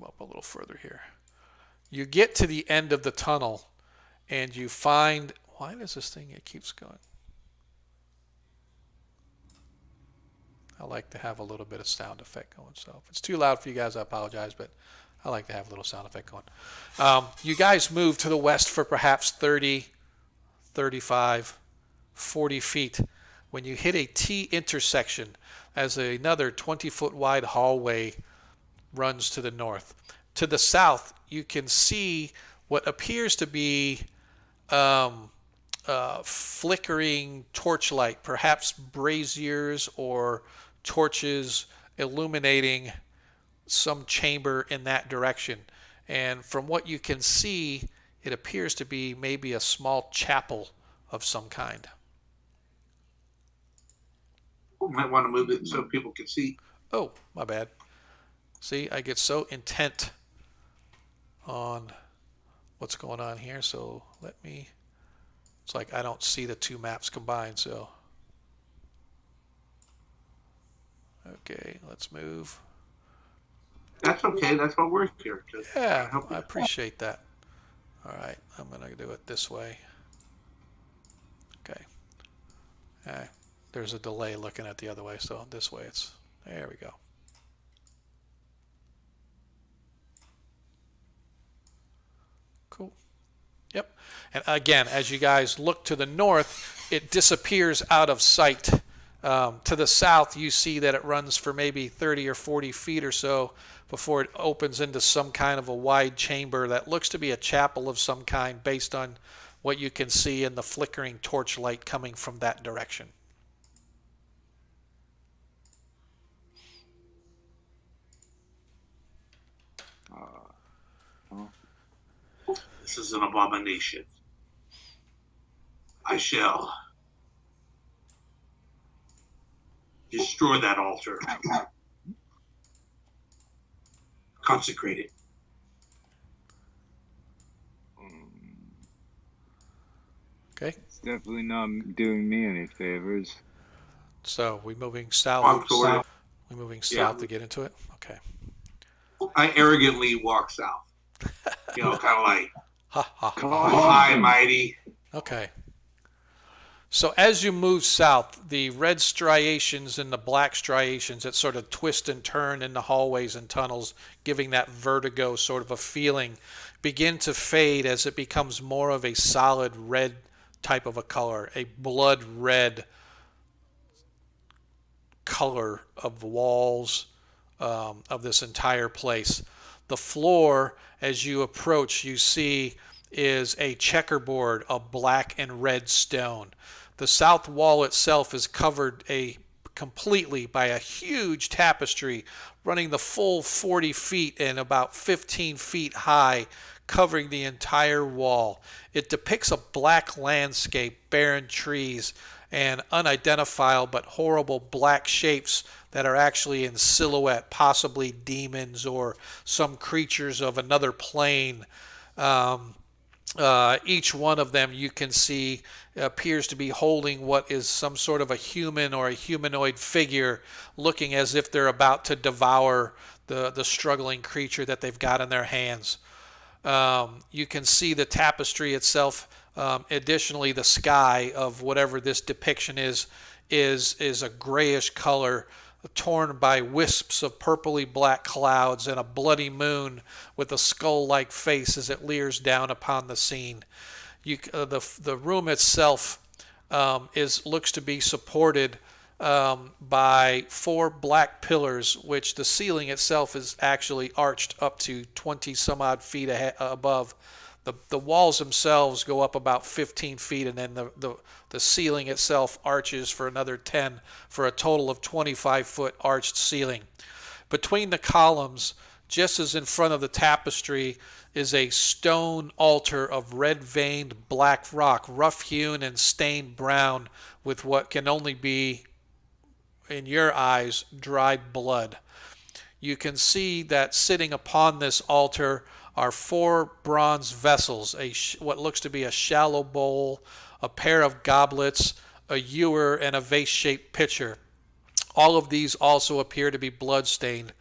up a little further here. You get to the end of the tunnel, and you find... Why does this thing... It keeps going. I like to have a little bit of sound effect going. So if it's too loud for you guys, I apologize, but I like to have a little sound effect going. You guys move to the west for perhaps 30, 35, 40 feet. When you hit a T intersection, as another 20-foot wide hallway runs to the north. To the south, you can see what appears to be flickering torchlight, perhaps braziers or torches illuminating some chamber in that direction. And from what you can see, it appears to be maybe a small chapel of some kind. Might want to move it so people can see. Oh, my bad. See, I get so intent on what's going on here, so let me... It's like I don't see the two maps combined, so... Okay, let's move. That's okay. That's what we're here to. Yeah, I appreciate that. All right, I'm going to do it this way. Okay. There's a delay looking at the other way, so this way it's... There we go. Cool. Yep. And again, as you guys look to the north, it disappears out of sight. To the south, you see that it runs for maybe 30 or 40 feet or so before it opens into some kind of a wide chamber that looks to be a chapel of some kind based on what you can see in the flickering torchlight coming from that direction. This is an abomination. I shall destroy that altar. Consecrate it. Okay. It's definitely not doing me any favors. So we're moving south. We're moving south to get into it. Okay. I arrogantly walk south. You know, kind of like, Ha ha. hi, mighty. Okay. So as you move south, the red striations and the black striations that sort of twist and turn in the hallways and tunnels, giving that vertigo sort of a feeling, begin to fade as it becomes more of a solid red type of a color, a blood red color of the walls of this entire place. The floor, as you approach, you see is a checkerboard of black and red stone. The south wall itself is covered completely by a huge tapestry running the full 40 feet and about 15 feet high, covering the entire wall. It depicts a black landscape, barren trees, and unidentifiable but horrible black shapes that are actually in silhouette, possibly demons or some creatures of another plane. Each one of them you can see appears to be holding what is some sort of a human or a humanoid figure, looking as if they're about to devour the struggling creature that they've got in their hands. You can see the tapestry itself. Additionally, the sky of whatever this depiction is a grayish color, torn by wisps of purpley black clouds and a bloody moon with a skull-like face as it leers down upon the scene. The room itself looks to be supported by 4 black pillars, which the ceiling itself is actually arched up to 20 some odd feet above the walls themselves go up about 15 feet, and then the ceiling itself arches for another 10, for a total of 25-foot arched ceiling. Between the columns, just as in front of the tapestry, is a stone altar of red-veined black rock, rough-hewn and stained brown with what can only be, in your eyes, dried blood. You can see that sitting upon this altar are 4 bronze vessels, what looks to be a shallow bowl, a pair of goblets, a ewer, and a vase-shaped pitcher. All of these also appear to be blood-stained,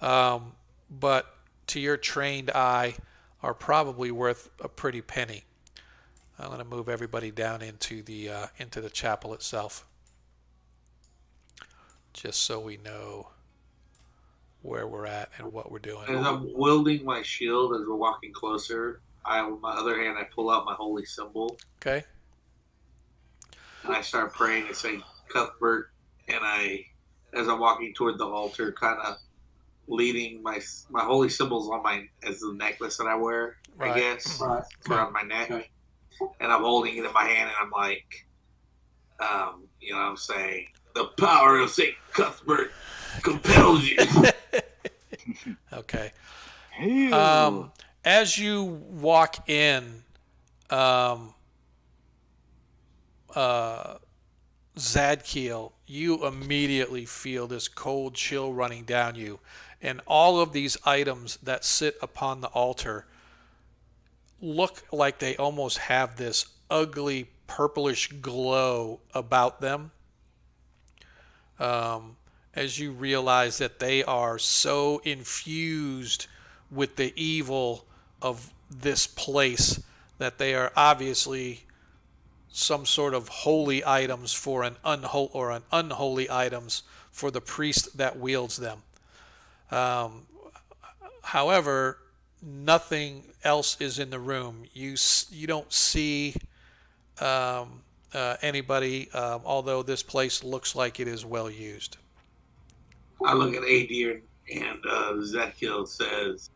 but to your trained eye are probably worth a pretty penny. I'm going to move everybody down into the chapel itself, just so we know where we're at and what we're doing. As I'm wielding my shield as we're walking closer, with my other hand, I pull out my holy symbol. Okay. And I start praying and saying, Cuthbert, and as I'm walking toward the altar, kind of leading my holy symbols as the necklace that I wear, right. I guess, Right. around my neck. Okay. And I'm holding it in my hand, and I'm like, I'm saying, the power of St. Cuthbert compels you. Okay. As you walk in, Zadkiel, you immediately feel this cold chill running down you, and all of these items that sit upon the altar look like they almost have this ugly purplish glow about them. As you realize that they are so infused with the evil of this place that they are obviously some sort of holy items for an unholy items for the priest that wields them. However, nothing else is in the room. You don't see anybody, although this place looks like it is well used. I look at Adir and Zadkiel says,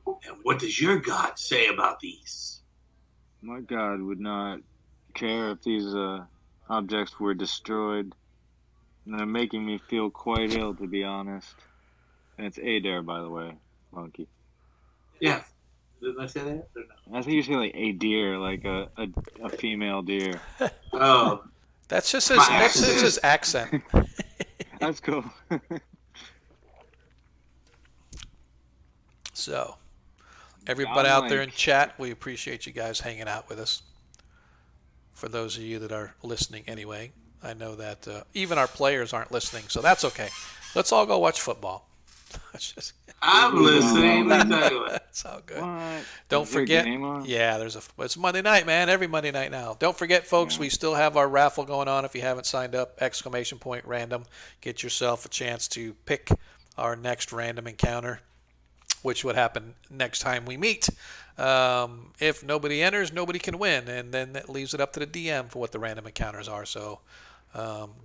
and what does your God say about these? My God would not care if these objects were destroyed. They're making me feel quite ill, to be honest. And it's Adair, by the way, monkey. Yeah. Didn't I say that? Or no? I think you say like a deer, like a female deer. Oh. That's just his accent. That's cool. So, everybody out there in chat, we appreciate you guys hanging out with us. For those of you that are listening anyway, I know that even our players aren't listening, so that's okay. Let's all go watch football. I'm listening. That's all good. What? Don't forget. Yeah, it's Monday night, man. Every Monday night now. Don't forget, folks, we still have our raffle going on. If you haven't signed up, ! Random. Get yourself a chance to pick our next random encounter, which would happen next time we meet. If nobody enters, nobody can win, and then that leaves it up to the DM for what the random encounters are. So,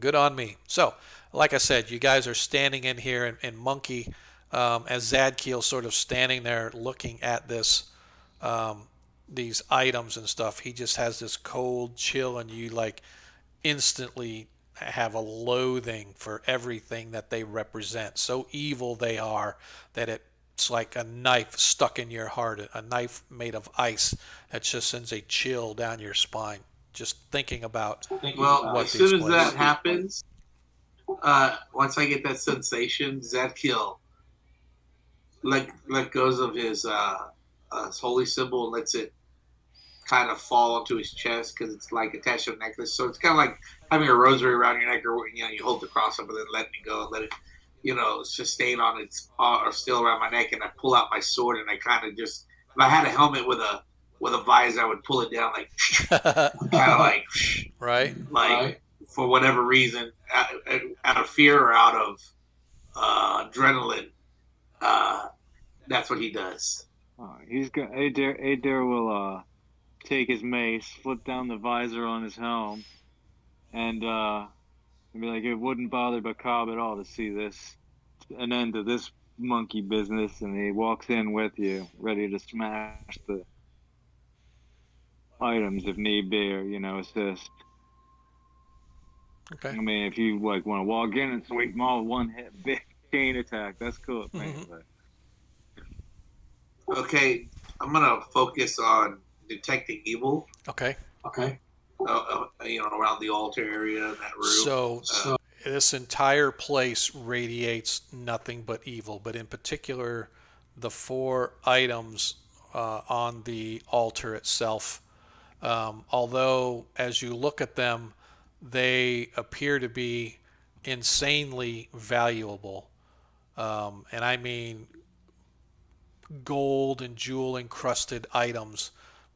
good on me. So, like I said, you guys are standing in here, and Monkey, as Zadkiel sort of standing there looking at this, these items and stuff, he just has this cold chill, and you like instantly have a loathing for everything that they represent. So evil they are that it's like a knife stuck in your heart, a knife made of ice that just sends a chill down your spine. Just thinking about as soon as that happens, once I get that sensation, Zadkiel let goes of his holy symbol and lets it kind of fall onto his chest because it's like attached to a necklace. So it's kind of like having a rosary around your neck, or you hold the cross up and then letting it go and let it sustain on its or still around my neck, and I pull out my sword and I kind of just, if I had a helmet with a visor, I would pull it down like kind of like right, for whatever reason, out of fear or out of adrenaline. That's what he does. Adair will take his mace, flip down the visor on his helm, and be like, it wouldn't bother Bakab at all to see an end to this monkey business, and he walks in with you, ready to smash items if need be, or assist. I Okay. mean, if you like want to walk in and sweep them all one hit, big chain attack, that's cool with me. But Okay, I'm gonna focus on detecting evil. Okay. Okay. Around the altar area in that room. So this entire place radiates nothing but evil, but in particular, the four items on the altar itself. Although, as you look at them, they appear to be insanely valuable. And I mean gold and jewel encrusted items,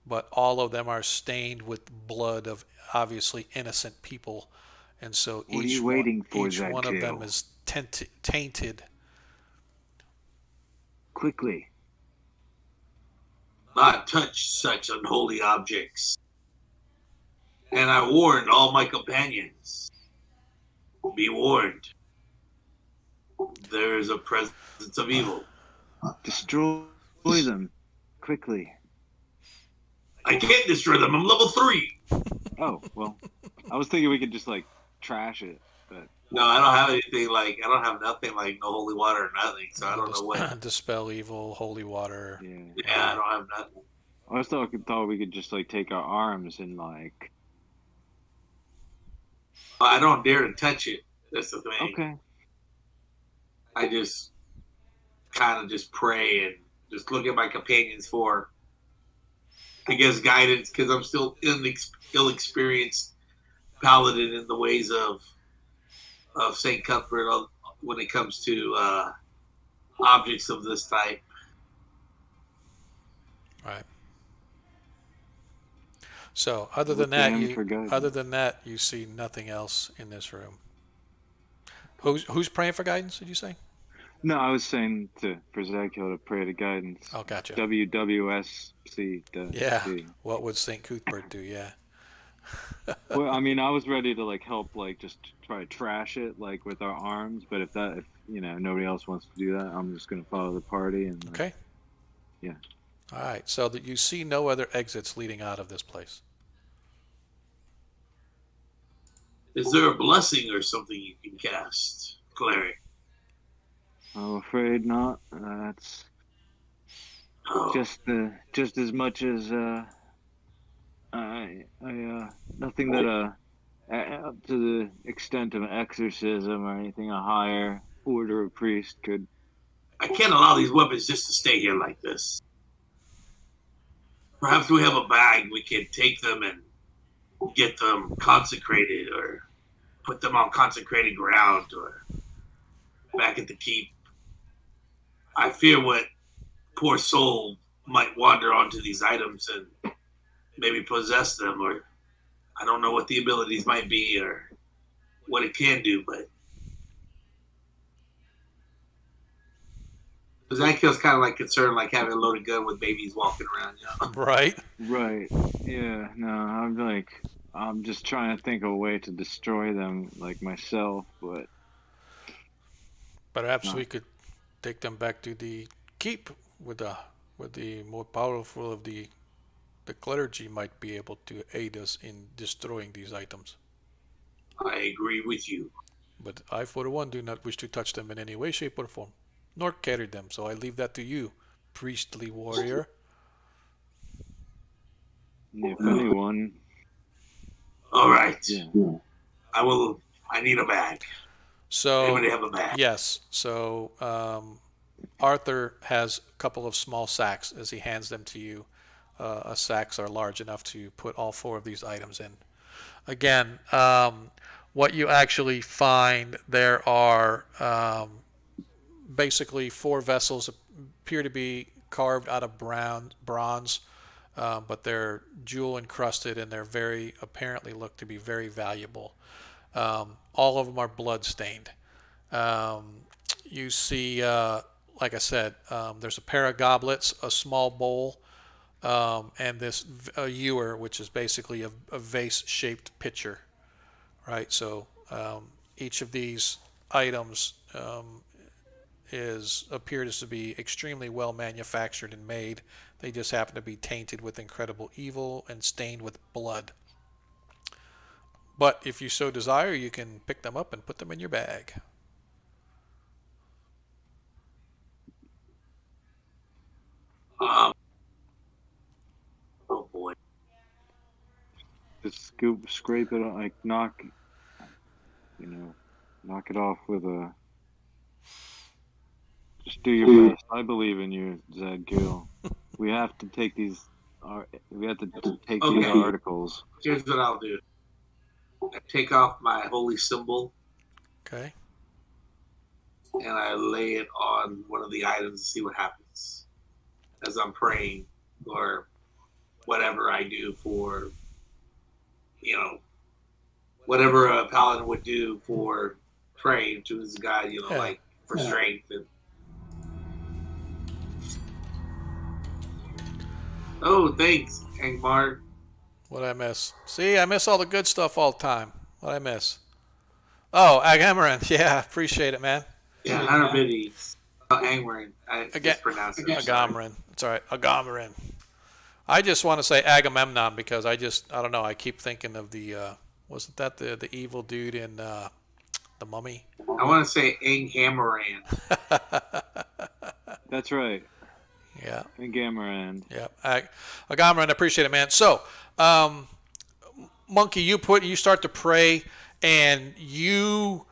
but all of them are stained with blood of obviously innocent people. And so what are you waiting for, each one of them Zagtail? is tainted. Quickly. Not touch such unholy objects. And I warned all my companions. Be warned. There is a presence of evil. Destroy them. Quickly. I can't destroy them. I'm level 3. Oh, well. I was thinking we could just, like, trash it, but... No, I don't have anything like, I don't have nothing like no holy water or nothing, so I don't know what. Dispel evil, holy water. Yeah, I don't have nothing. I thought we could just, like, take our arms and, like... I don't dare to touch it. That's the thing. Okay. I just kind of just pray and just look at my companions for, I guess, guidance, because I'm still ill-experienced paladin in the ways of St. Cuthbert when it comes to objects of this type. Right. So other than that, you see nothing else in this room. Who's praying for guidance? Did you say? No, I was saying for Zagtail to pray to guidance. Oh, gotcha. WWSC. Yeah. What would St. Cuthbert do? Yeah. Well, I mean, I was ready to like help, like just try to trash it, like with our arms. But if nobody else wants to do that, I'm just gonna follow the party and. Okay. Yeah. All right. So that you see no other exits leading out of this place. Is there a blessing or something you can cast, Clary? I'm afraid not. That's just as much as nothing that up to the extent of an exorcism or anything a higher order of priest could. I can't allow these weapons just to stay here like this. Perhaps we have a bag. We can take them and get them consecrated, or put them on consecrated ground, or back at the keep. I fear what poor soul might wander onto these items and maybe possess them, or I don't know what the abilities might be or what it can do, but Zagtail's kind of like concerned, like having a loaded gun with babies walking around, Right. Right. Yeah. No, I'm just trying to think of a way to destroy them, like myself, but. Perhaps we could take them back to the keep with the more powerful of the clergy might be able to aid us in destroying these items. I agree with you. But I, for one, do not wish to touch them in any way, shape, or form, nor carry them. So I leave that to you, priestly warrior. If anyone. All right. Yeah. I need a bag. So anybody have a bag? Yes. So Arthur has a couple of small sacks as he hands them to you. Sacks are large enough to put all four of these items in. Again, what you actually find, there are basically four vessels, appear to be carved out of bronze, but they're jewel encrusted and they're apparently look to be very valuable. All of them are blood stained. You see, like I said, there's a pair of goblets, a small bowl, and a ewer, which is basically a vase-shaped pitcher, right? So each of these items appears to be extremely well manufactured and made. They just happen to be tainted with incredible evil and stained with blood. But if you so desire, you can pick them up and put them in your bag. Oh boy. Just scrape it, like knock it off with a. Just do your best. I believe in you, Zed Gill. We have to take these. We have to take these Okay. articles. Here's what I'll do. I take off my holy symbol Okay. and I lay it on one of the items to see what happens as I'm praying or whatever I do for, whatever a paladin would do for praying to his god, Yeah. like for strength. And... Oh, thanks, Angmar. What'd I miss? See, I miss all the good stuff all the time. What'd I miss? Oh, Agamarant. Yeah, appreciate it, man. Yeah, Anarbides. Angmarin. I mispronounced it. Agamarant. It's all right. Agamarant. I just want to say Agamemnon because I don't know. I keep thinking of wasn't that the evil dude in The Mummy? I want to say Anghammeran. That's right. Yeah. And Gamarand. Yeah. Agamarant, I appreciate it, man. So, Monkey, you start to pray and you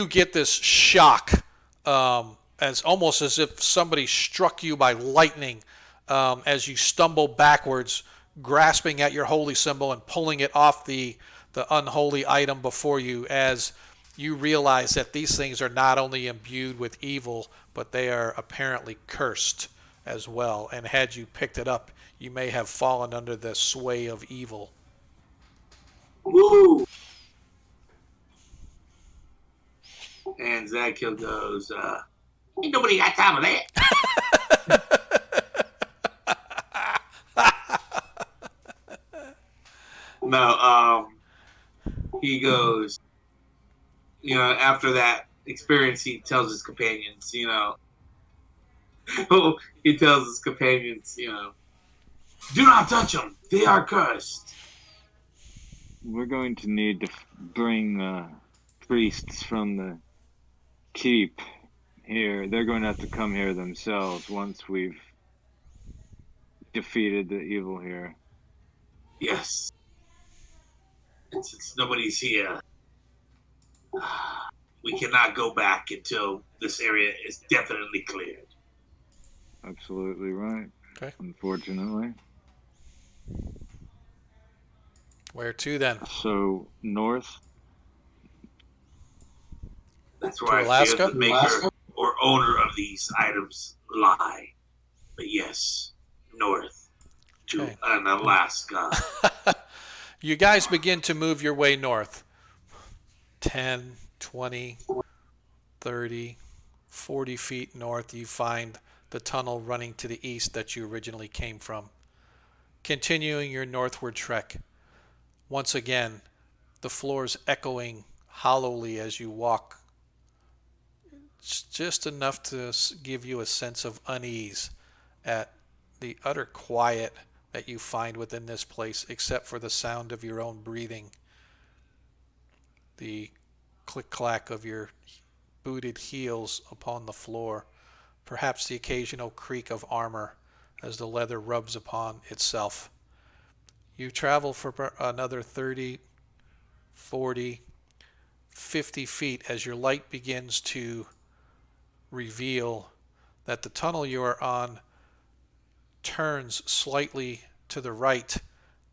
get this shock, as almost as if somebody struck you by lightning, as you stumble backwards, grasping at your holy symbol and pulling it off the unholy item before you, as you realize that these things are not only imbued with evil, but they are apparently cursed as well. And had you picked it up, you may have fallen under the sway of evil. Woo! And Zadkiel goes, ain't nobody got time for that. No, he goes, after that experience, he tells his companions, he tells his companions, do not touch them. They are cursed. We're going to need to bring priests from the keep here. They're going to have to come here themselves once we've defeated the evil here. Yes. And since nobody's here, we cannot go back until this area is definitely cleared. Absolutely right. Okay. Unfortunately. Where to then? So, north? That's where I Alaska? feel the maker or owner of these items lie. But yes, north to Okay. an Alaska. You guys begin to move your way north. 10, 20, 30, 40 feet north, you find the tunnel running to the east that you originally came from. Continuing your northward trek. Once again, the floors echoing hollowly as you walk. It's just enough to give you a sense of unease at the utter quiet that you find within this place, except for the sound of your own breathing, the click-clack of your booted heels upon the floor, perhaps the occasional creak of armor as the leather rubs upon itself. You travel for another 30, 40, 50 feet as your light begins to reveal that the tunnel you are on turns slightly to the right,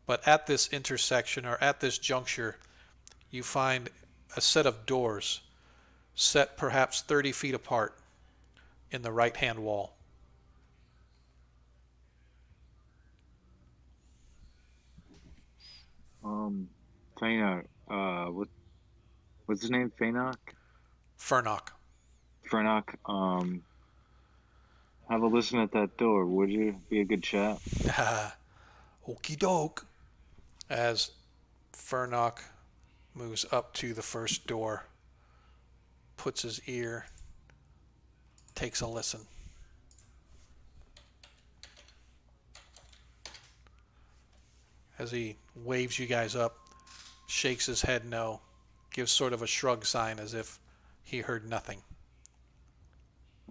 but at this intersection or at this juncture, you find a set of doors set perhaps 30 feet apart in the right-hand wall. Feinok, what's his name? Feinok? Fernok. Fernok, have a listen at that door, would you? Be a good chap. Okie doke. As Fernok moves up to the first door, puts his ear takes a listen. As he waves you guys up, shakes his head no, gives sort of a shrug sign as if he heard nothing.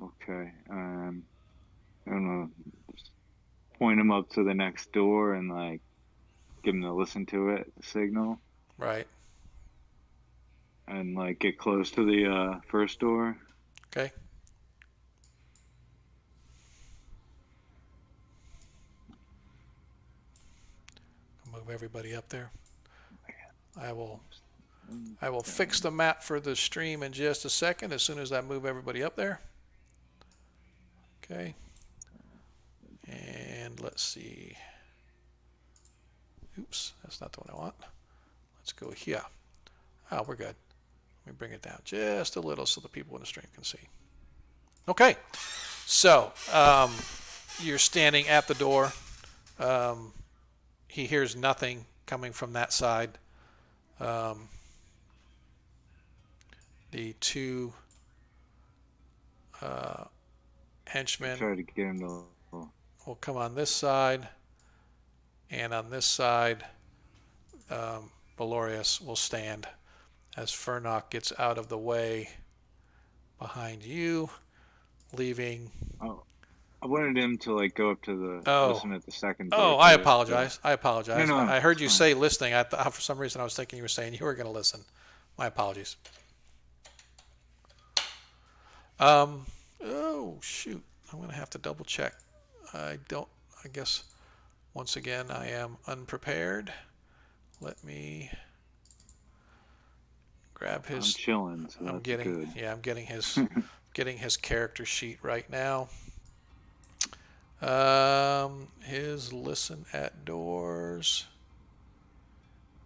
Okay. I'm gonna point him up to the next door and like give him the listen to it signal, Right. and like get close to the first door. Okay. Move everybody up there. I will fix the map for the stream in just a second as soon as I move everybody up there. Okay. And let's see. Oops, that's not the one I want. Let's go here. Oh, we're good. Let me bring it down just a little so the people in the stream can see. Okay. So, you're standing at the door. He hears nothing coming from that side. The two henchmen Try to get him to. will come on this side, and on this side, Valorius will stand as Furnock gets out of the way behind you, leaving. Oh, I wanted him to like go up to the listen at the second door. Oh, I apologize. I apologize. No, I heard you fine. say listening. For some reason, I was thinking you were saying you were going to listen. My apologies. Oh, shoot. I'm going to have to double check. I guess, once again, I am unprepared. Let me grab his. I'm chilling. So I'm that's getting, good. yeah, I'm getting his, getting his character sheet right now. His listen at doors.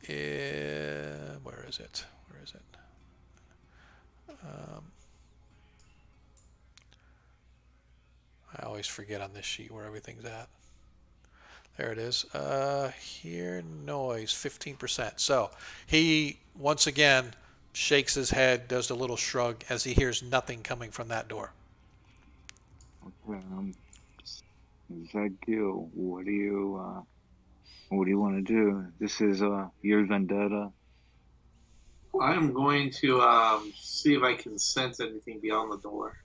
Where is it? Where is it? I always forget on this sheet where everything's at. There it is. Hear noise, 15%. So he, once again, shakes his head, does a little shrug as he hears nothing coming from that door. Okay, Zagil, what do you want to do? This is your vendetta. I'm going to see if I can sense anything beyond the door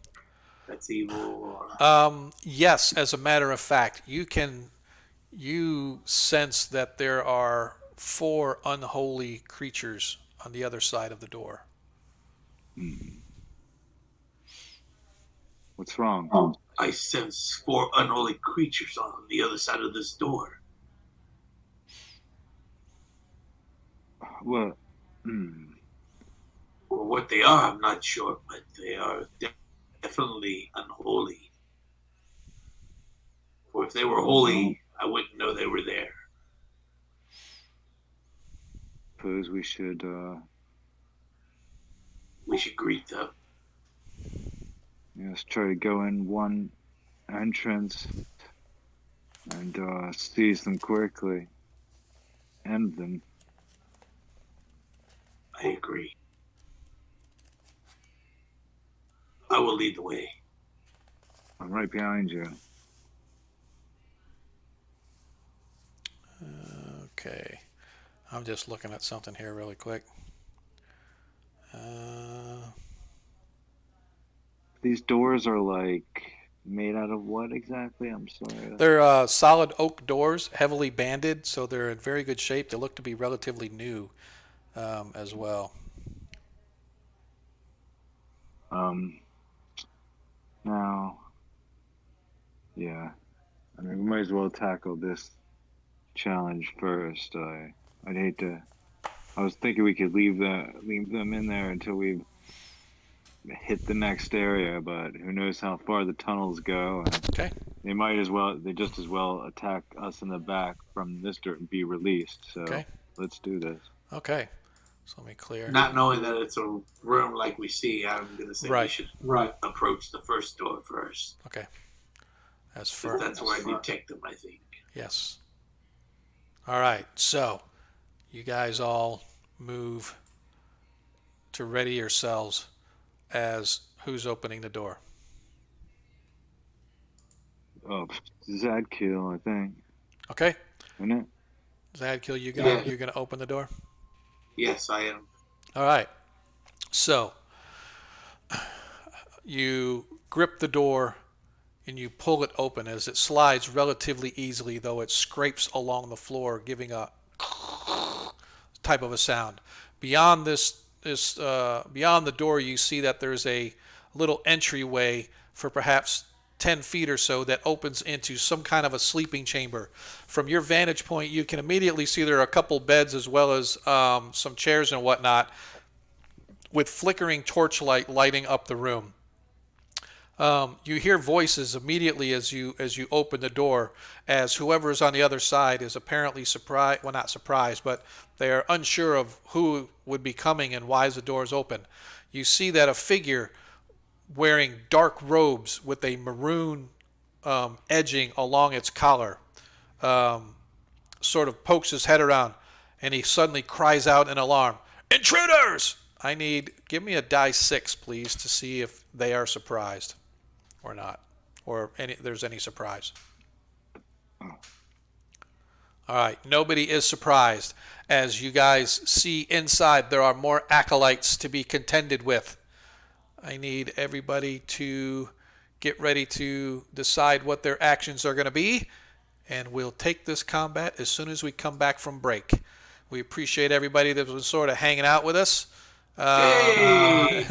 that's evil. Or... Yes, as a matter of fact, you sense that there are 4 unholy creatures on the other side of the door. What's wrong? I sense 4 unholy creatures on the other side of this door. What? Well, what they are, I'm not sure, but they are definitely unholy. For if they were holy, I wouldn't know they were there. Suppose we should greet them. let's try to go in one entrance and seize them quickly. End them. I agree. I will lead the way. I'm right behind you. Okay. I'm just looking at something here really quick. These doors are like made out of what exactly? I'm sorry. They're solid oak doors, heavily banded, so they're in very good shape. They look to be relatively new as well. Now, yeah. I mean, we might as well tackle this challenge first. I'd hate to. I was thinking we could leave them in there until we hit the next area, but who knows how far the tunnels go? And Okay. they just as well attack us in the back from this dirt and be released. So Okay. let's do this. Okay. So let me clear. Not knowing that it's a room like we see, I'm going to say Right. we should approach the first door first. Okay. That's 'Cause for that's where I detect them, I think. yes. All right. So you guys all move to ready yourselves as who's opening the door? Oh, Zadkill, I think. Okay, Isn't it? Zadkill, Yeah. you're gonna open the door. Yes, I am. All right. So you grip the door and you pull it open as it slides relatively easily, though it scrapes along the floor, giving a type of a sound. Beyond beyond the door, you see that there's a little entryway for perhaps 10 feet or so that opens into some kind of a sleeping chamber. From your vantage point, you can immediately see there are a couple beds as well as some chairs and whatnot, with flickering torchlight lighting up the room. You hear voices immediately as you open the door, as whoever is on the other side is apparently surprised. Well, not surprised, but they are unsure of who would be coming and why the door is open. You see that a figure wearing dark robes with a maroon edging along its collar sort of pokes his head around, and he suddenly cries out in alarm, "Intruders!" Give me a die 6, please, to see if they are surprised or not, or there's any surprise. All right, nobody is surprised. As you guys see inside, there are more acolytes to be contended with. I need everybody to get ready to decide what their actions are going to be, and we'll take this combat as soon as we come back from break. We appreciate everybody that was sort of hanging out with us. Hey!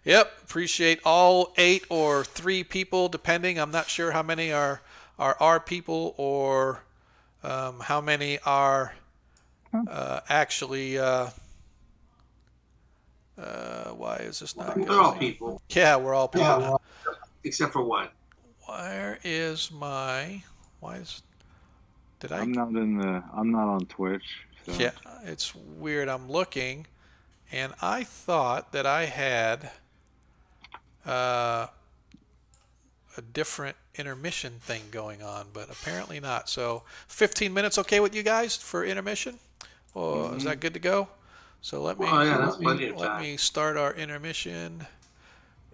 Yep, appreciate all 8 or 3 people, depending. I'm not sure how many are our people or how many are actually. Why is this not They're all going? people, Yeah, we're all people now. except for one. Where is my? Why is? Did I? I'm not on Twitch. So. Yeah, it's weird. I'm looking, and I thought that I had a different intermission thing going on, but apparently not. So 15 minutes, okay with you guys for intermission? Or is that good to go? So let me That's plenty of let time. me start our intermission,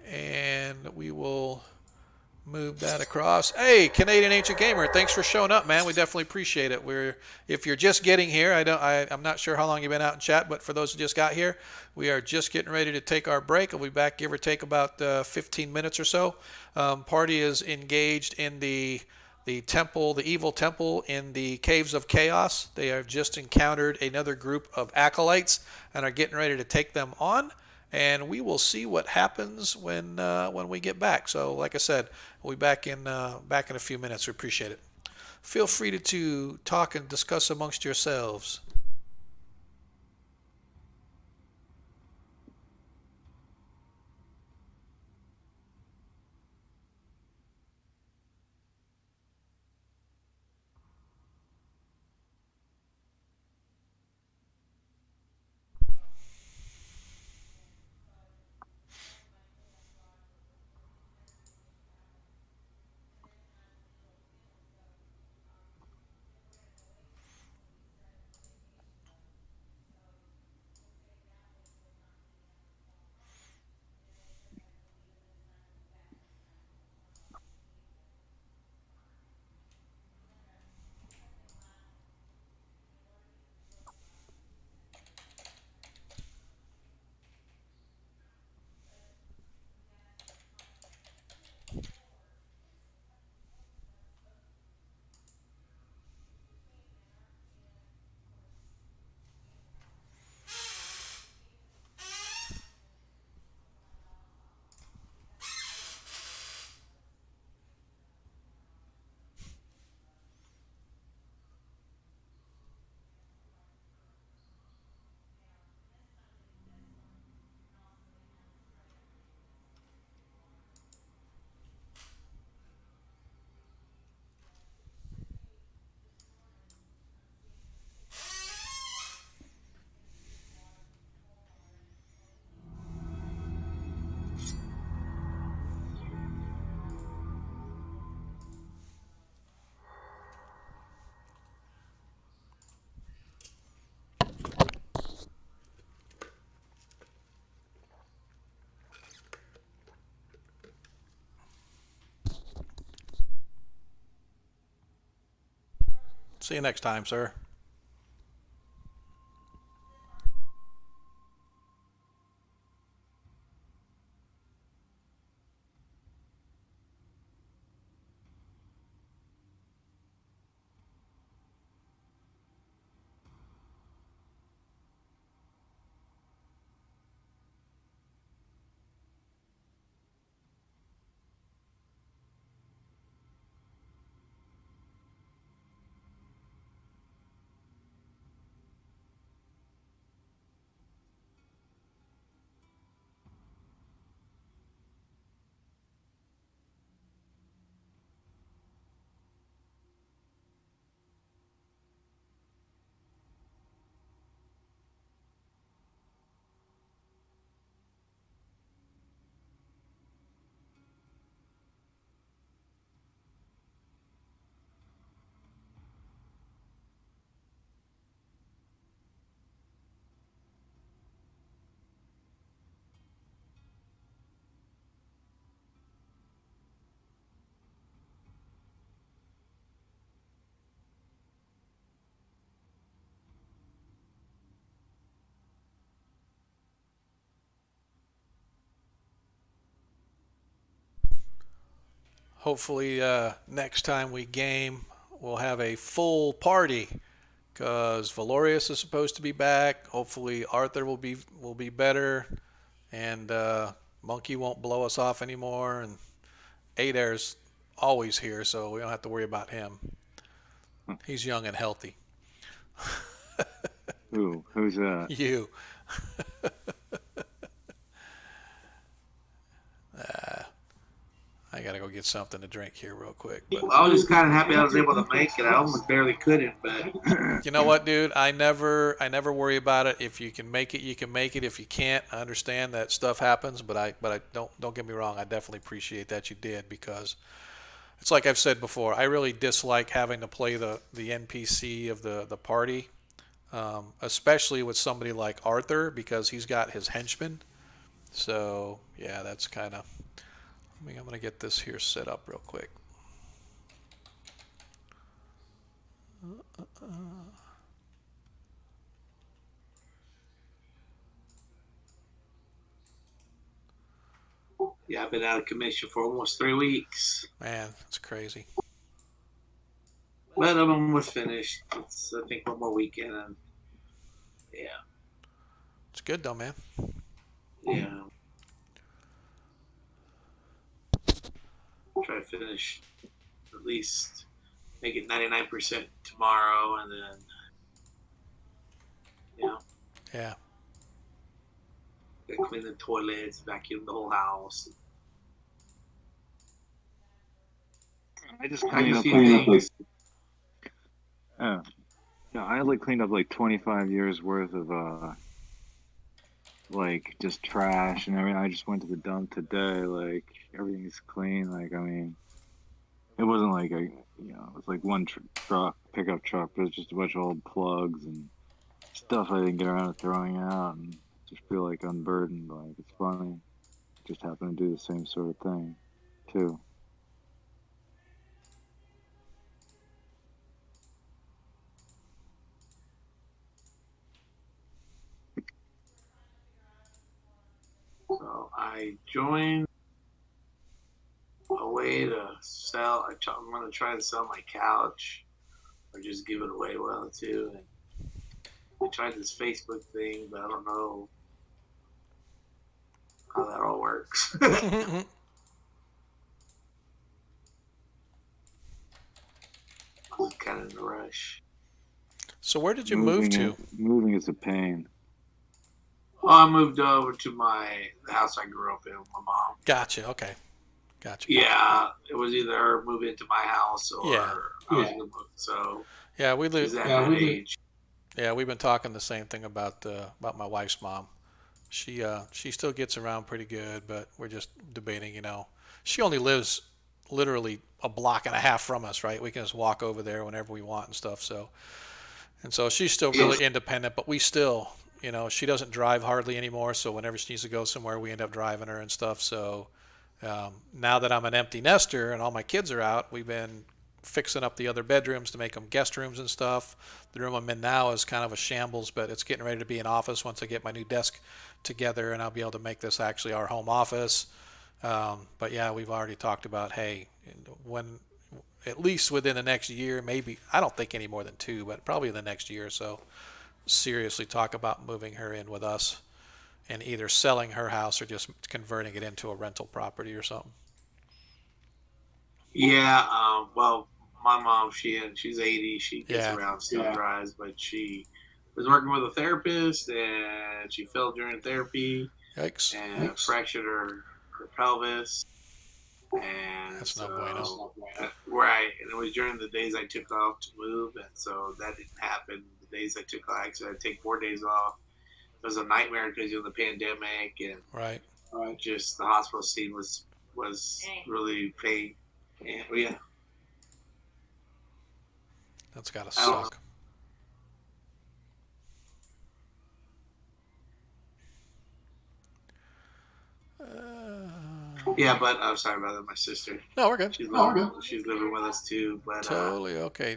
and we will move that across. Hey, Canadian Ancient Gamer, thanks for showing up, man. We definitely appreciate it. If you're just getting here, I'm not sure how long you've been out in chat, but for those who just got here, we are just getting ready to take our break. We'll be back, give or take, about 15 minutes or so. Party is engaged in the temple, the evil temple in the Caves of Chaos. They have just encountered another group of acolytes and are getting ready to take them on. And we will see what happens when we get back. So, like I said, we'll be back in a few minutes. We appreciate it. Feel free to talk and discuss amongst yourselves. See you next time, sir. Hopefully, next time we game, we'll have a full party because Valorius is supposed to be back. Hopefully, Arthur will be better, and Monkey won't blow us off anymore. And Adair's always here, so we don't have to worry about him. He's young and healthy. Who's that? You. I gotta go get something to drink here real quick. But I was just kind of happy I was able to make it. I almost barely couldn't, but you know what, dude? I never worry about it. If you can make it, you can make it. If you can't, I understand that stuff happens. But I don't get me wrong. I definitely appreciate that you did, because it's like I've said before. I really dislike having to play the NPC of the party, especially with somebody like Arthur, because he's got his henchmen. So yeah, that's kind of. I'm going to get this here set up real quick. yeah, I've been out of commission for almost 3 weeks. Man, that's crazy. But I'm almost finished. It's, I think, one more weekend. And yeah. It's good though, man. Yeah. Try to finish at least make it 99% tomorrow, and then Yeah. gotta clean the toilets, vacuum the whole house. I just How do cleaned you up. see things? Oh, no, I like cleaned up like 25 years worth of like just trash and everything. I just went to the dump today. Like everything's clean. Like I mean, it wasn't like it was like one truck, pickup truck, but it was just a bunch of old plugs and stuff I didn't get around to throwing out, and just feel like unburdened. Like it's funny, just happen to do the same sort of thing, too. So I joined a way to sell. I'm going to try to sell my couch or just give it away well too. And I tried this Facebook thing, but I don't know how that all works. I'm kind of in a rush. So where did you move to? Moving is a pain. Well, I moved over to the house I grew up in with my mom. Gotcha. Okay. Gotcha. Yeah, it was either move into my house or Yeah. I was gonna move. So Yeah, we live. is that that age? Yeah, we've been talking the same thing about my wife's mom. She still gets around pretty good, but we're just debating. She only lives literally a block and a half from us, right? We can just walk over there whenever we want and stuff. So she's still really independent, but we still, she doesn't drive hardly anymore. So whenever she needs to go somewhere, we end up driving her and stuff. So now that I'm an empty nester and all my kids are out, we've been fixing up the other bedrooms to make them guest rooms and stuff. The room I'm in now is kind of a shambles, but it's getting ready to be an office once I get my new desk together, and I'll be able to make this actually our home office. But yeah, we've already talked about, hey, when at least within the next year, maybe, I don't think any more than 2, but probably in the next year or so, seriously talk about moving her in with us and either selling her house or just converting it into a rental property or something. Yeah. Well, my mom, she's 80. She gets Yeah. around, still drives, but she was working with a therapist, and she fell during therapy Yikes. and fractured her pelvis. And That's so, no bueno. Right. And it was during the days I took off to move, and so that didn't happen. The days I took off, actually, I had to take 4 days off. It was a nightmare because of the pandemic, and Right. just the hospital scene was really pain. And yeah, That's got to I don't know. suck. Yeah, but I'm sorry about that. My sister, No, we're good. she's living with us too. But Totally okay.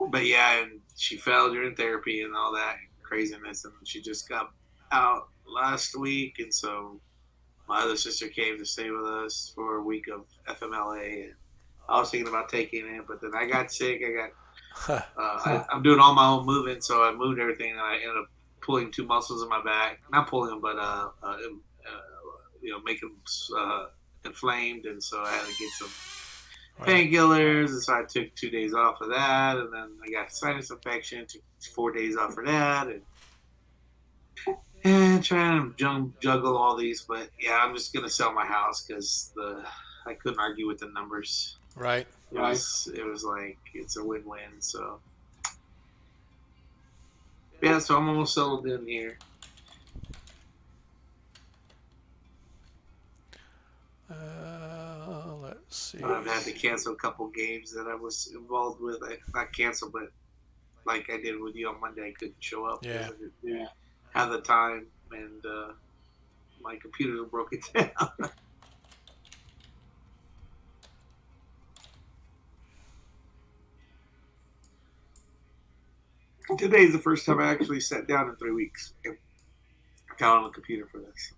but yeah, and she fell during therapy and all that craziness, and she just got out last week, and so my other sister came to stay with us for a week of FMLA, and I was thinking about taking it, but then I got sick. I'm doing all my own moving, so I moved everything, and I ended up pulling 2 muscles in my back. Not pulling them, but make them inflamed, and so I had to get some painkillers, and so I took 2 days off of that, and then I got sinus infection, took 4 days off for that, and trying to juggle all these. But yeah, I'm just gonna sell my house because I couldn't argue with the numbers. Right. It was like it's a win-win. So yeah, so I'm almost settled in here. Let's see. I've had to cancel a couple games that I was involved with. Not cancel, but like I did with you on Monday, I couldn't show up. Yeah. I didn't have the time, and my computer broke it down. Today is the first time I actually sat down in 3 weeks. I got on the computer for this.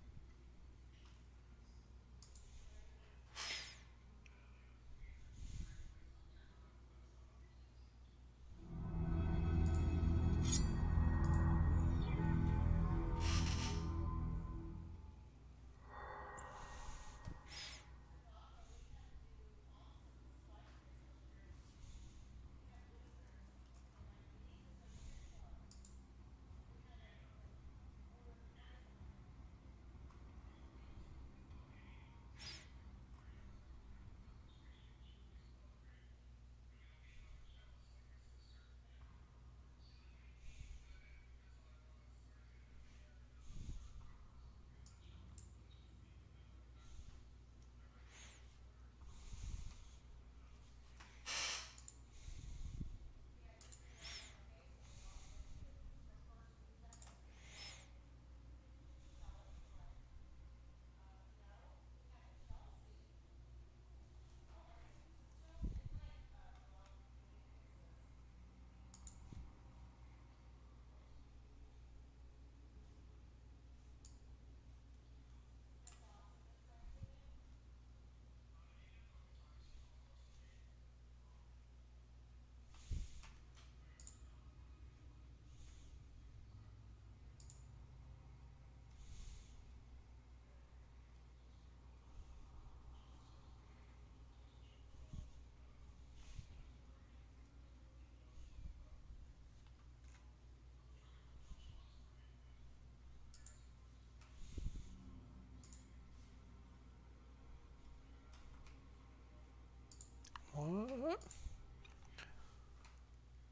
What?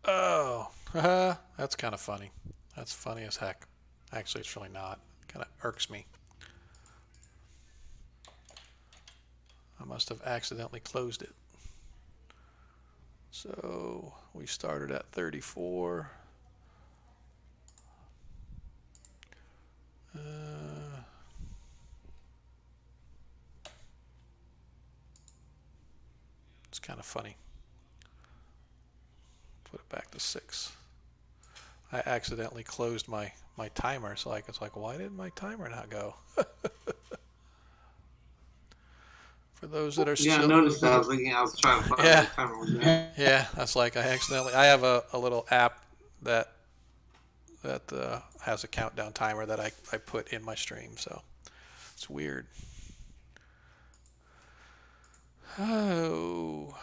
Oh, that's kind of funny. That's funny as heck. Actually, it's really not. Kind of irks me. I must have accidentally closed it. So we started at 34. It's kind of funny. put it back to 6. I accidentally closed my timer, so it's like, why did my timer not go? For those that are Yeah, I still, noticed that. I was thinking I was trying to find yeah, the timer was there. yeah, that's like I accidentally. I have a little app that has a countdown timer that I put in my stream, so it's weird. Oh,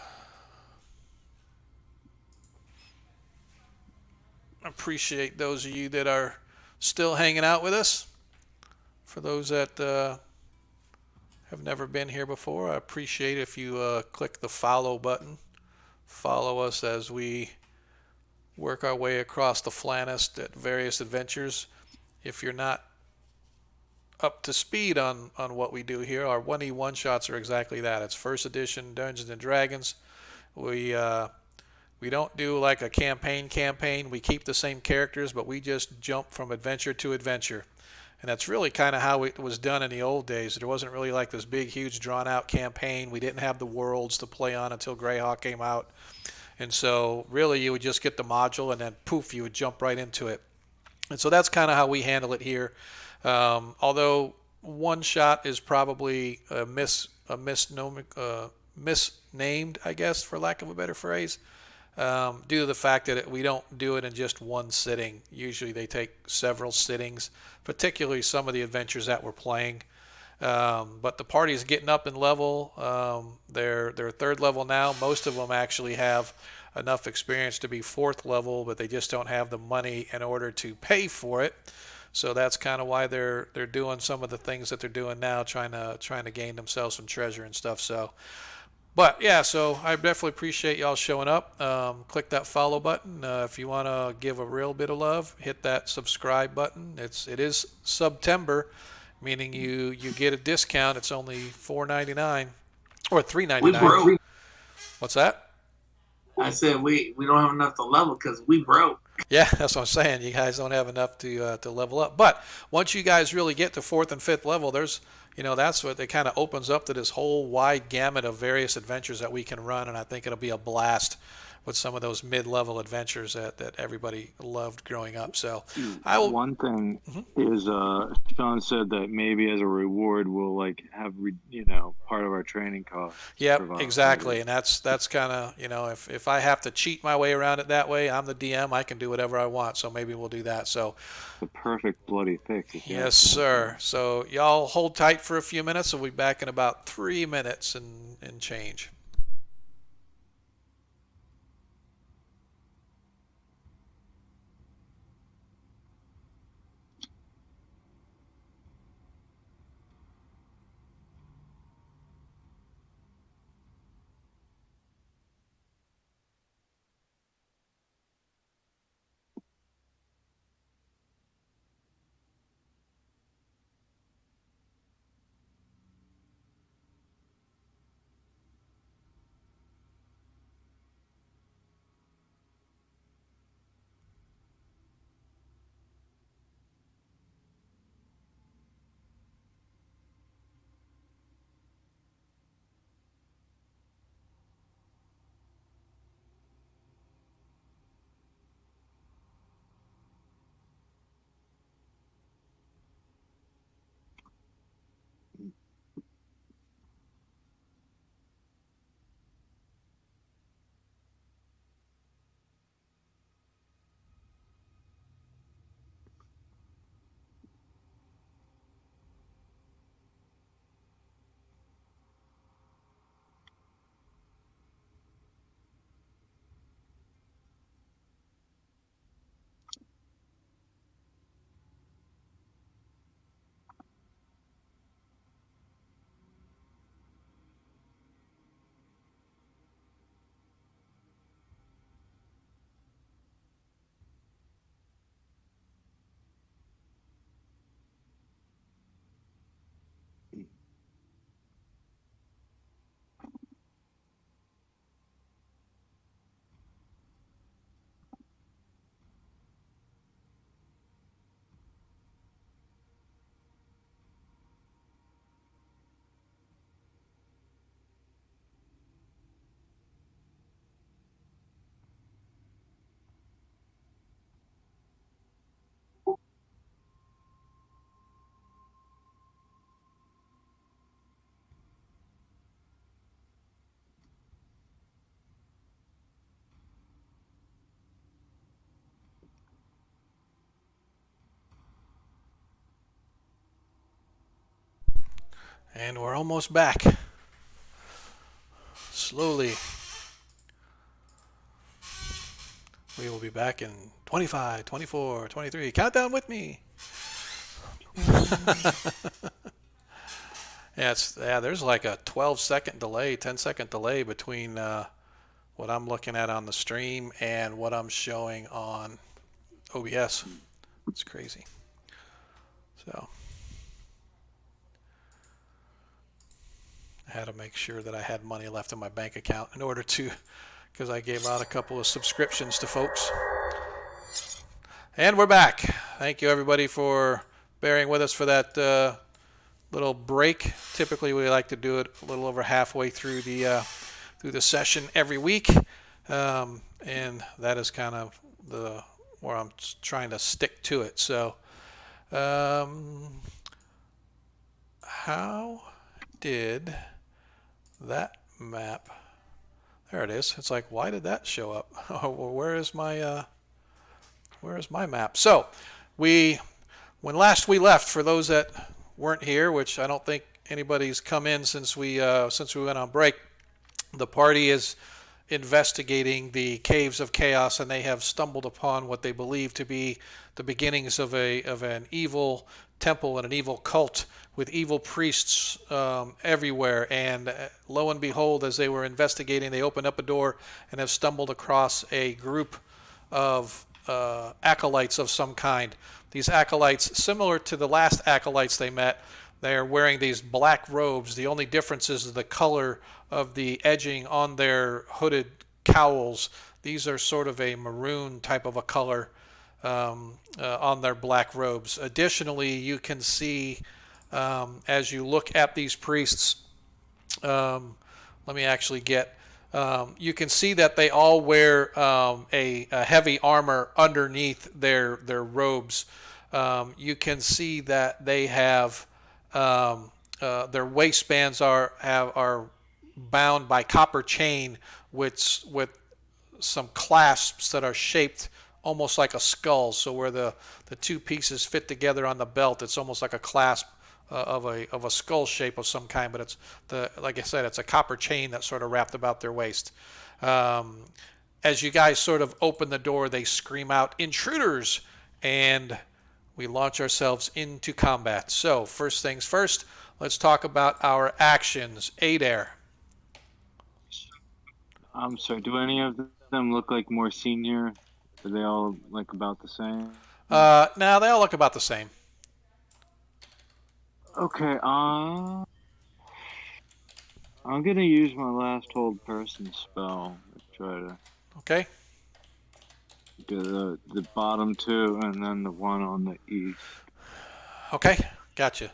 appreciate those of you that are still hanging out with us. For those that have never been here before, I appreciate if you click the follow button. Follow us as we work our way across the Flanist at various adventures. If you're not up to speed on what we do here, our 1E one-shots are exactly that. It's first edition Dungeons and Dragons. We don't do like a campaign. We keep the same characters, but we just jump from adventure to adventure. And that's really kind of how it was done in the old days. There wasn't really like this big, huge, drawn-out campaign. We didn't have the worlds to play on until Greyhawk came out. And so really you would just get the module and then poof, you would jump right into it. And so that's kind of how we handle it here. Although one shot is probably misnamed, I guess, for lack of a better phrase, due to the fact that we don't do it in just one sitting. Usually they take several sittings, particularly some of the adventures that we're playing. But the party is getting up in level. They're 3rd level now. Most of them actually have enough experience to be 4th level, but they just don't have the money in order to pay for it. So that's kind of why they're doing some of the things that they're doing now, trying to gain themselves some treasure and stuff. So, but yeah, so I definitely appreciate y'all showing up. Click that follow button. If you want to give a real bit of love, hit that subscribe button. It is September, meaning you get a discount. It's only $4.99 or $3.99. We broke. What's that? I said we don't have enough to level because we broke. Yeah, that's what I'm saying. You guys don't have enough to level up. But once you guys really get to 4th and 5th level, there's, that's what it kind of opens up to this whole wide gamut of various adventures that we can run, and I think it'll be a blast with some of those mid-level adventures that everybody loved growing up. So One thing is Sean said that maybe as a reward we'll have part of our training costs. Yep, exactly. And that's kind of, if I have to cheat my way around it that way, I'm the DM, I can do whatever I want. So maybe we'll do that. So the perfect bloody fix. Yes, sir. So y'all hold tight for a few minutes. We'll be back in about 3 minutes and change. And we're almost back. Slowly. We will be back in 25, 24, 23. Countdown with me. There's like a 12-second delay, 10-second delay between what I'm looking at on the stream and what I'm showing on OBS. It's crazy. So I had to make sure that I had money left in my bank account in order to, because I gave out a couple of subscriptions to folks. And we're back. Thank you everybody for bearing with us for that little break. Typically we like to do it a little over halfway through the session every week, and that is kind of where I'm trying to stick to it. So how did that map, there it is. It's like, why did that show up? Oh, well, where is my map? So when last we left, for those that weren't here, which I don't think anybody's come in since we went on break, the party is investigating the caves of chaos, and they have stumbled upon what they believe to be the beginnings of an evil temple and an evil cult with evil priests everywhere. And lo and behold, as they were investigating, they opened up a door and have stumbled across a group of acolytes of some kind. These acolytes, similar to the last acolytes they met, they are wearing these black robes. The only difference is the color of the edging on their hooded cowls. These are sort of a maroon type of a color on their black robes. Additionally, you can see as you look at these priests, let me actually get, you can see that they all wear a heavy armor underneath their robes. You can see that they have their waistbands are bound by copper chain with some clasps that are shaped almost like a skull. So where the two pieces fit together on the belt, it's almost like a clasp of a skull shape of some kind. But it's like I said, it's a copper chain that's sort of wrapped about their waist. As you guys sort of open the door, they scream out, "Intruders!" and we launch ourselves into combat. So first things first, let's talk about our actions. Adair. I'm sorry, do any of them look like more senior? Are they all like about the same? No, they all look about the same. Okay, I'm gonna use my last hold person spell to try to Okay. do the bottom two and then the one on the east. Okay, gotcha.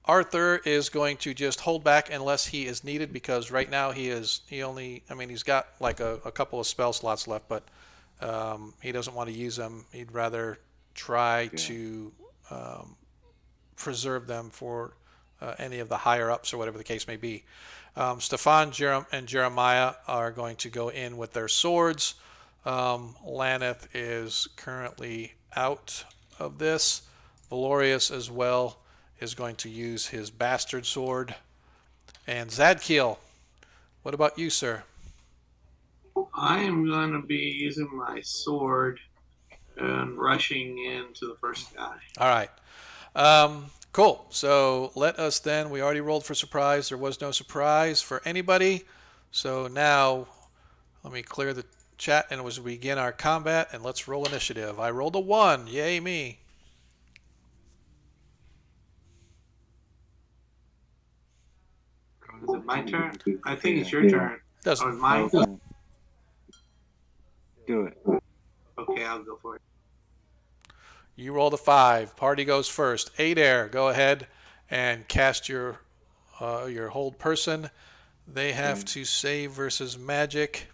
Arthur is going to just hold back unless he is needed, because right now he's got like a couple of spell slots left, but he doesn't want to use them. He'd rather try to preserve them for any of the higher ups or whatever the case may be. Stefan and Jeremiah are going to go in with their swords. Laneth is currently out of this. Valorius as well is going to use his bastard sword. And Zadkiel, what about you, sir? I am going to be using my sword and rushing into the first guy. All right. Cool. So let us then, we already rolled for surprise. There was no surprise for anybody. So now let me clear the chat and as we begin our combat, and let's roll initiative. I rolled a 1. Yay me. Is it my turn? I think it's your turn. Doesn't. Or mine? Okay. Do it. Okay, I'll go for it. You rolled a 5. Party goes first. Adair, go ahead and cast your hold person. They have to save versus magic.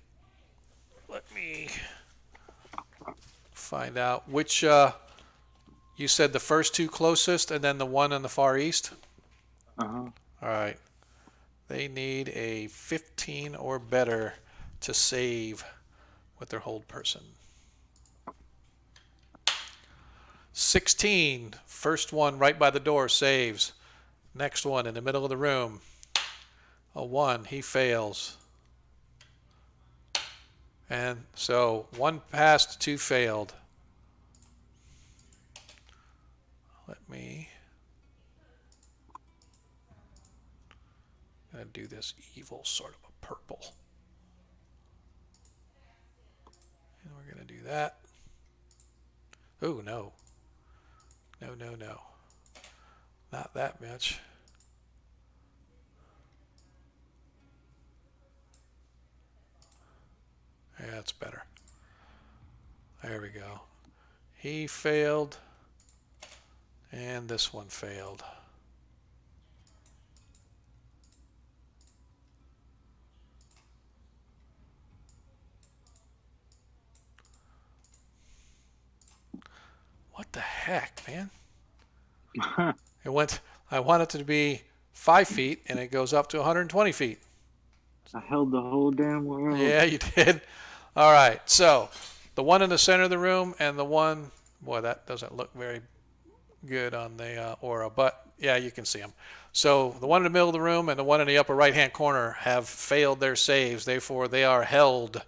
Let me find out which. You said the first two closest, and then the one on the far east. Uh-huh. All right. They need a 15 or better to save with their hold person. 16, first one right by the door, saves. Next one in the middle of the room. A 1. He fails. And so 1 passed, 2 failed. Let me do this evil sort of a purple. And we're going to do that. Oh, no. No, no, no. Not that much. Yeah, that's better. There we go. He failed. And this one failed. What the heck, man? It went, I want it to be 5 feet, and it goes up to 120 feet. I held the whole damn world. Yeah, you did. All right, so the one in the center of the room and the one, boy, that doesn't look very good on the aura, but yeah, you can see them. So the one in the middle of the room and the one in the upper right-hand corner have failed their saves. Therefore, they are held.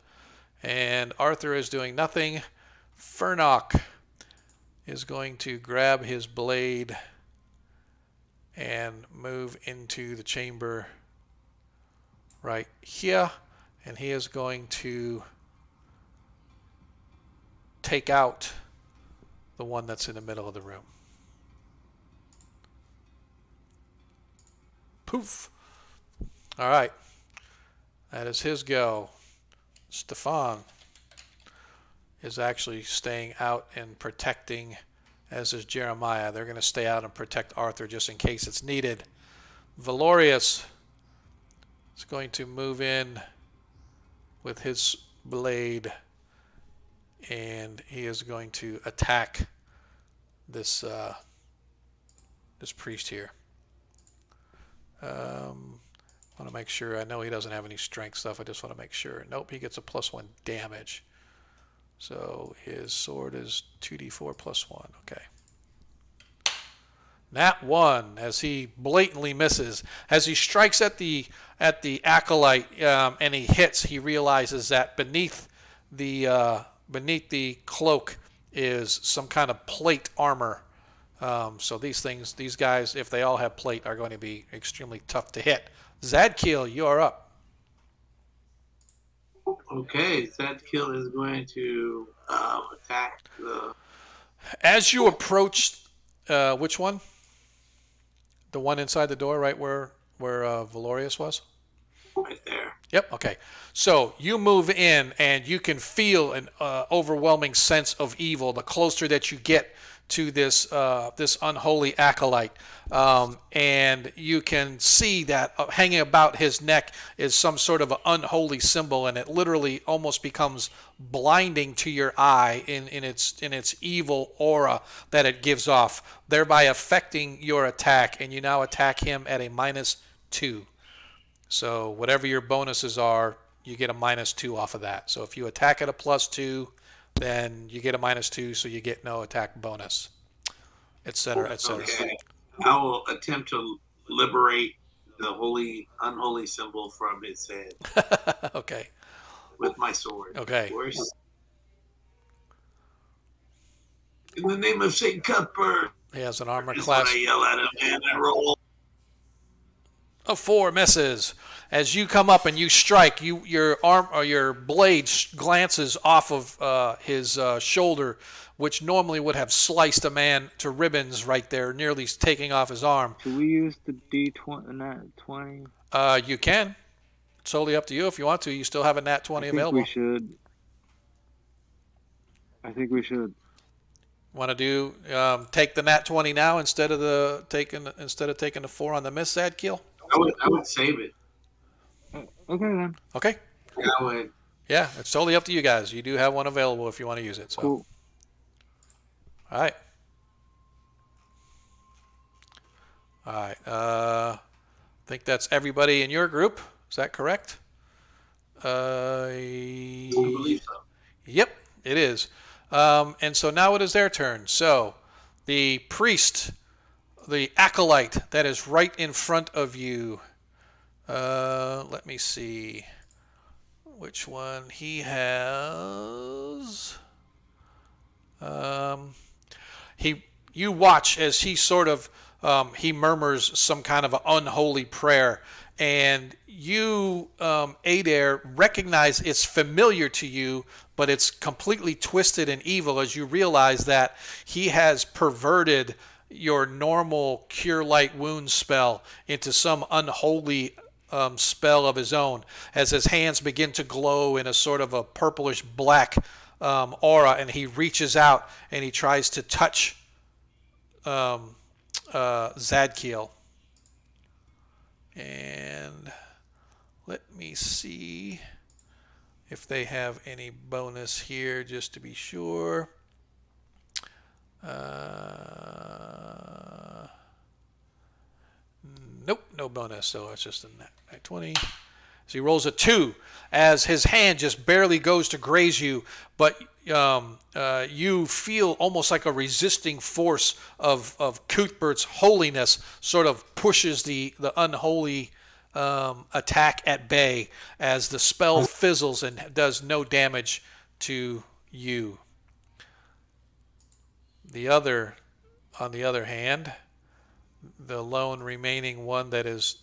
And Arthur is doing nothing. Furnock is going to grab his blade and move into the chamber right here. And he is going to take out the one that's in the middle of the room. Poof. All right. That is his go. Stefan is actually staying out and protecting, as is Jeremiah. They're going to stay out and protect Arthur just in case it's needed. Valorius is going to move in with his blade, and he is going to attack this this priest here. I want to make sure. I know he doesn't have any strength stuff. I just want to make sure. Nope, he gets a +1 damage. So his sword is 2d4 +1. Okay. Nat 1 as he blatantly misses. As he strikes at the acolyte and he hits, he realizes that beneath the cloak is some kind of plate armor. So these guys, if they all have plate, are going to be extremely tough to hit. Zadkiel, you are up. Okay, Zadkiel is going to attack the... As you approach, which one? The one inside the door, right where Valorius was? Right there. Yep, okay. So you move in, and you can feel an overwhelming sense of evil the closer that you get to this unholy acolyte. And you can see that hanging about his neck is some sort of an unholy symbol, and it literally almost becomes blinding to your eye in its evil aura that it gives off, thereby affecting your attack, and you now attack him at a -2. So whatever your bonuses are, you get a -2 off of that. So if you attack at a +2, then you get a -2, so you get no attack bonus, etc., etc. Okay. I will attempt to liberate the unholy symbol from his head. Okay. With my sword. Okay. Of course. In the name of St. Cuthbert. He has an armor Just class. when I yell at him and I roll. A 4 misses. As you come up and you strike, your arm or your blade glances off of his shoulder, which normally would have sliced a man to ribbons right there, nearly taking off his arm. Should we use the D20, nat 20? You can. It's totally up to you if you want to. You still have a nat 20 available. I think we should. Want to do take the nat 20 now instead of taking the 4 on the miss, Zadkiel? I would save it. Okay then. Okay. Yeah, I would. Yeah, it's totally up to you guys. You do have one available if you want to use it. So. Cool. All right. I think that's everybody in your group. Is that correct? I believe so. Yep, it is. And so now it is their turn. So the priest the acolyte that is right in front of you. Let me see which one he has. You watch as he sort of he murmurs some kind of an unholy prayer, and you, Adair, recognize it's familiar to you, but it's completely twisted and evil as you realize that he has perverted your normal cure light wound spell into some unholy spell of his own, as his hands begin to glow in a sort of a purplish black aura, and he reaches out and he tries to touch Zadkiel. And let me see if they have any bonus here, just to be sure. Nope, no bonus, so it's just a nat 20. So he rolls a 2 as his hand just barely goes to graze you, but you feel almost like a resisting force of Cuthbert's holiness sort of pushes the unholy attack at bay as the spell fizzles and does no damage to you. On the other hand, the lone remaining one that is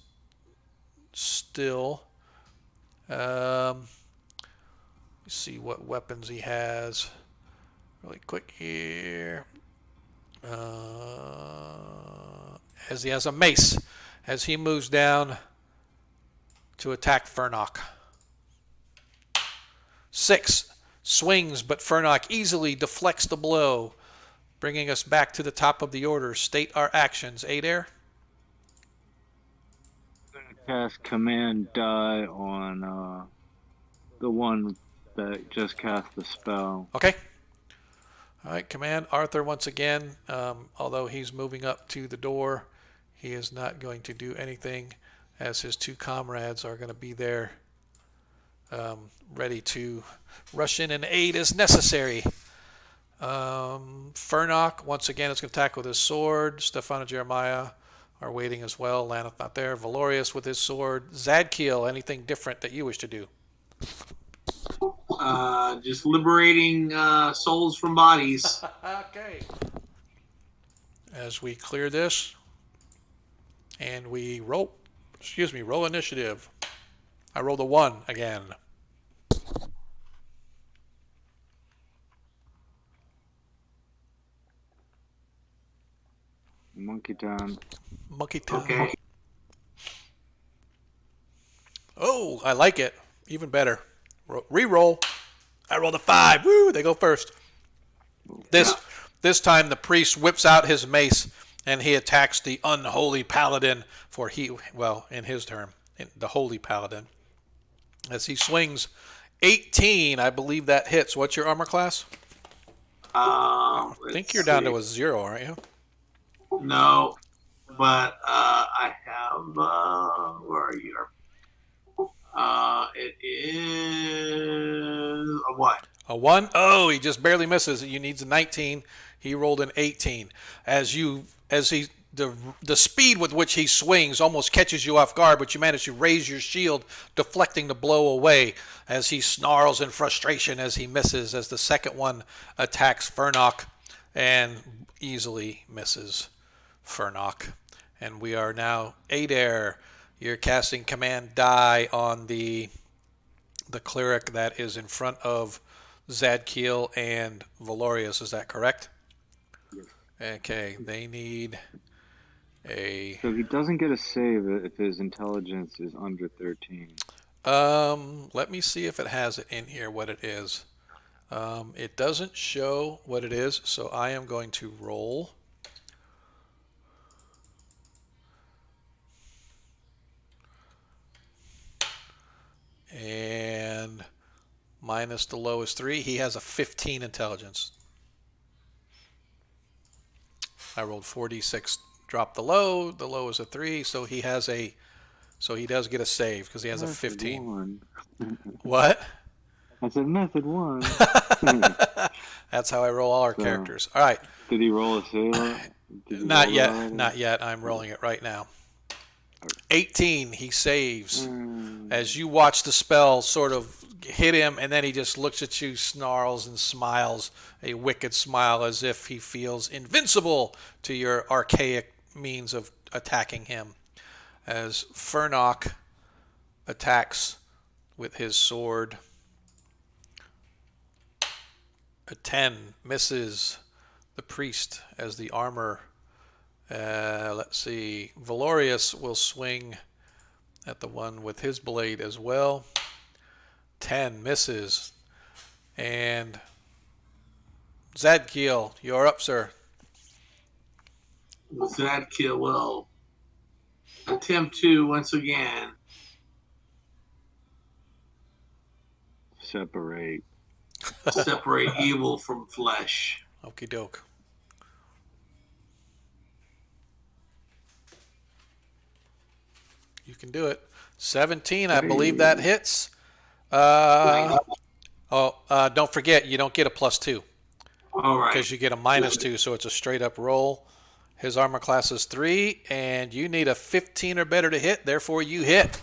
still, let's see what weapons he has really quick here. As he has a mace as he moves down to attack Fernok. 6 swings, but Fernok easily deflects the blow, bringing us back to the top of the order. State our actions. Adair? I'm going to cast Command Die on the one that just cast the spell. Okay. All right, Command Arthur once again. Although he's moving up to the door, he is not going to do anything, as his 2 comrades are going to be there ready to rush in and aid as necessary. Fernok, once again, is going to attack with his sword. Stefan and Jeremiah are waiting as well. Laneth not there. Valorius with his sword. Zadkiel, anything different that you wish to do? Just liberating souls from bodies. Okay. As we clear this, and we roll initiative. I rolled a 1 again. Monkey time. Monkey time. Okay. Oh, I like it. Even better. Reroll. I rolled a 5. Woo, they go first. This time the priest whips out his mace and he attacks the unholy paladin, in his term, the holy paladin. As he swings 18, I believe that hits. What's your armor class? I think you're down to a 0, aren't you? No, but I have. Where are you? It is a 1. A 1? Oh, he just barely misses. You needs a 19. He rolled an 18. The speed with which he swings almost catches you off guard, but you manage to raise your shield, deflecting the blow away as he snarls in frustration as he misses, as the second one attacks Fernok and easily misses Fernok. And we are now Adair. You're casting Command Die on the cleric that is in front of Zadkiel and Valorius. Is that correct? Yes. Okay, they need a... So he doesn't get a save if his intelligence is under 13. Let me see if it has it in here, what it is. It doesn't show what it is, so I am going to roll. And minus the lowest 3, he has a 15 intelligence. I rolled 46, dropped the low is a 3, so he does get a save because he has Method a 15. 1. What? I said method 1. That's how I roll all our characters. All right. Did he roll a save? Did you Not roll yet. already? Not yet. I'm rolling it right now. 18. He saves. Mm. As you watch the spell sort of hit him, and then he just looks at you, snarls, and smiles a wicked smile as if he feels invincible to your archaic means of attacking him. As Fernok attacks with his sword. A 10 misses the priest as the armor. Let's see. Valorius will swing at the one with his blade as well. 10 misses. And Zadkiel, you're up, sir. Zadkiel will attempt to once again Separate. separate evil from flesh. Okie doke. You can do it. 17, I believe that hits. Don't forget, you don't get a +2 All right. because you get a -2, so it's a straight up roll. His armor class is 3, and you need a 15 or better to hit. Therefore, you hit.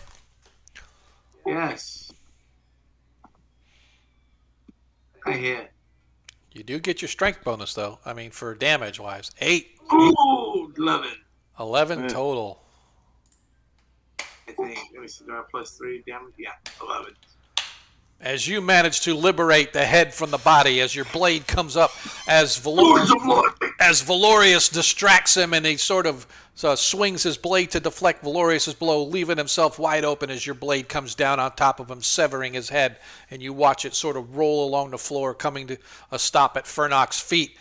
Yes. I hit. You do get your strength bonus, though. I mean, for damage-wise. 8. Ooh, 11. 11 total. I think. Let me see. Do I have +3 damage? Yeah, 11. As you manage to liberate the head from the body, as your blade comes up, as Lords of Lord. Valorius distracts him, and he sort of swings his blade to deflect Valorius's blow, leaving himself wide open as your blade comes down on top of him, severing his head, and you watch it sort of roll along the floor, coming to a stop at Fernok's feet.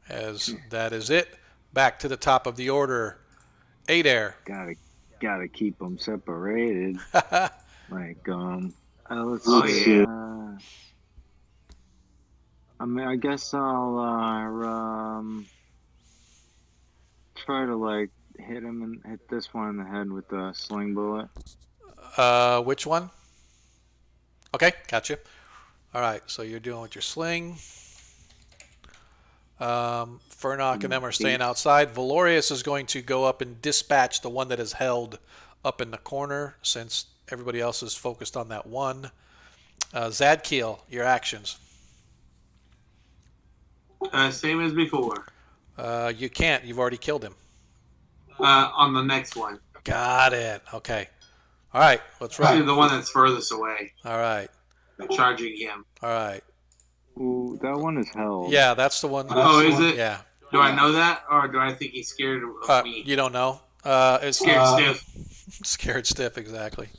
As that is it, back to the top of the order. Adair. Gotta keep them separated. Like, let's Oh, see. yeah. I mean, I guess I'll try to like hit him and hit this one in the head with a sling bullet. Which one? Okay, gotcha. All right, so you're doing with your sling. Fernok and them are staying outside. Valorius is going to go up and dispatch the one that is held up in the corner since everybody else is focused on that one. Zadkiel, your actions. Same as before. You can't. You've already killed him. On the next one. Got it. Okay. All right, let's Actually, rock. the one that's furthest away. All right. Charging him. All right. Ooh, that one is held. Yeah, that's the one. Oh, that's the is one. it? Yeah. Do I know that, or do I think he's scared of me? You don't know. It's Scared stiff. Scared stiff, exactly.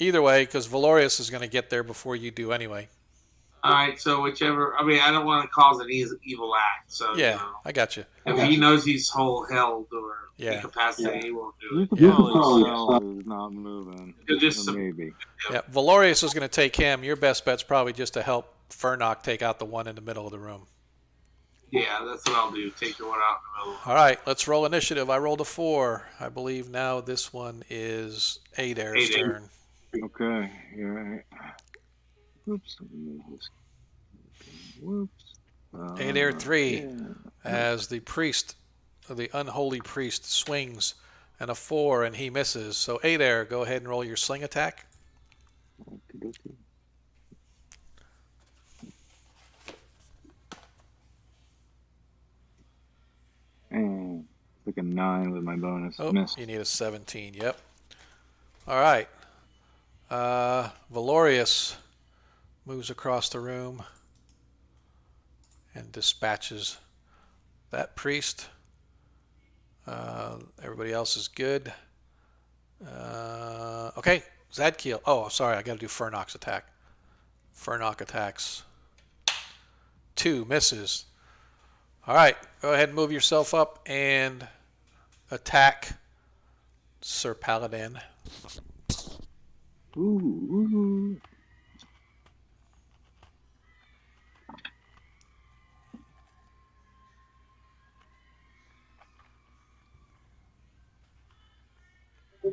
Either way, because Valorius is going to get there before you do anyway. All right, so whichever. I mean, I don't want to cause an evil act. So Yeah, you know, I got you. if he knows he's held or Yeah. incapacitated, he won't do You it. could probably tell who's not moving. Just some- Maybe. Yeah, Valorius is going to take him. Your best bet's probably just to help Fernok take out the one in the middle of the room. Yeah, that's what I'll do. Take the one out in the middle. All right, let's roll initiative. I rolled a 4. I believe now this one is Adair's Adair. turn. Okay, you're right. Oops. Let me move this. Whoops. Adair 3. Yeah. As the priest, the unholy priest, swings and a 4, and he misses. So Adair, go ahead and roll your sling attack. Okey-dokey. And like a 9 with my bonus. Oh, Missed. you need a 17. Yep. All right. Valorius moves across the room and dispatches that priest. Everybody else is good. Okay, Zadkiel. Oh, sorry, I got to do Fernok's attack. Fernok attacks. 2 misses. All right, go ahead and move yourself up and attack Sir Paladin. Ooh.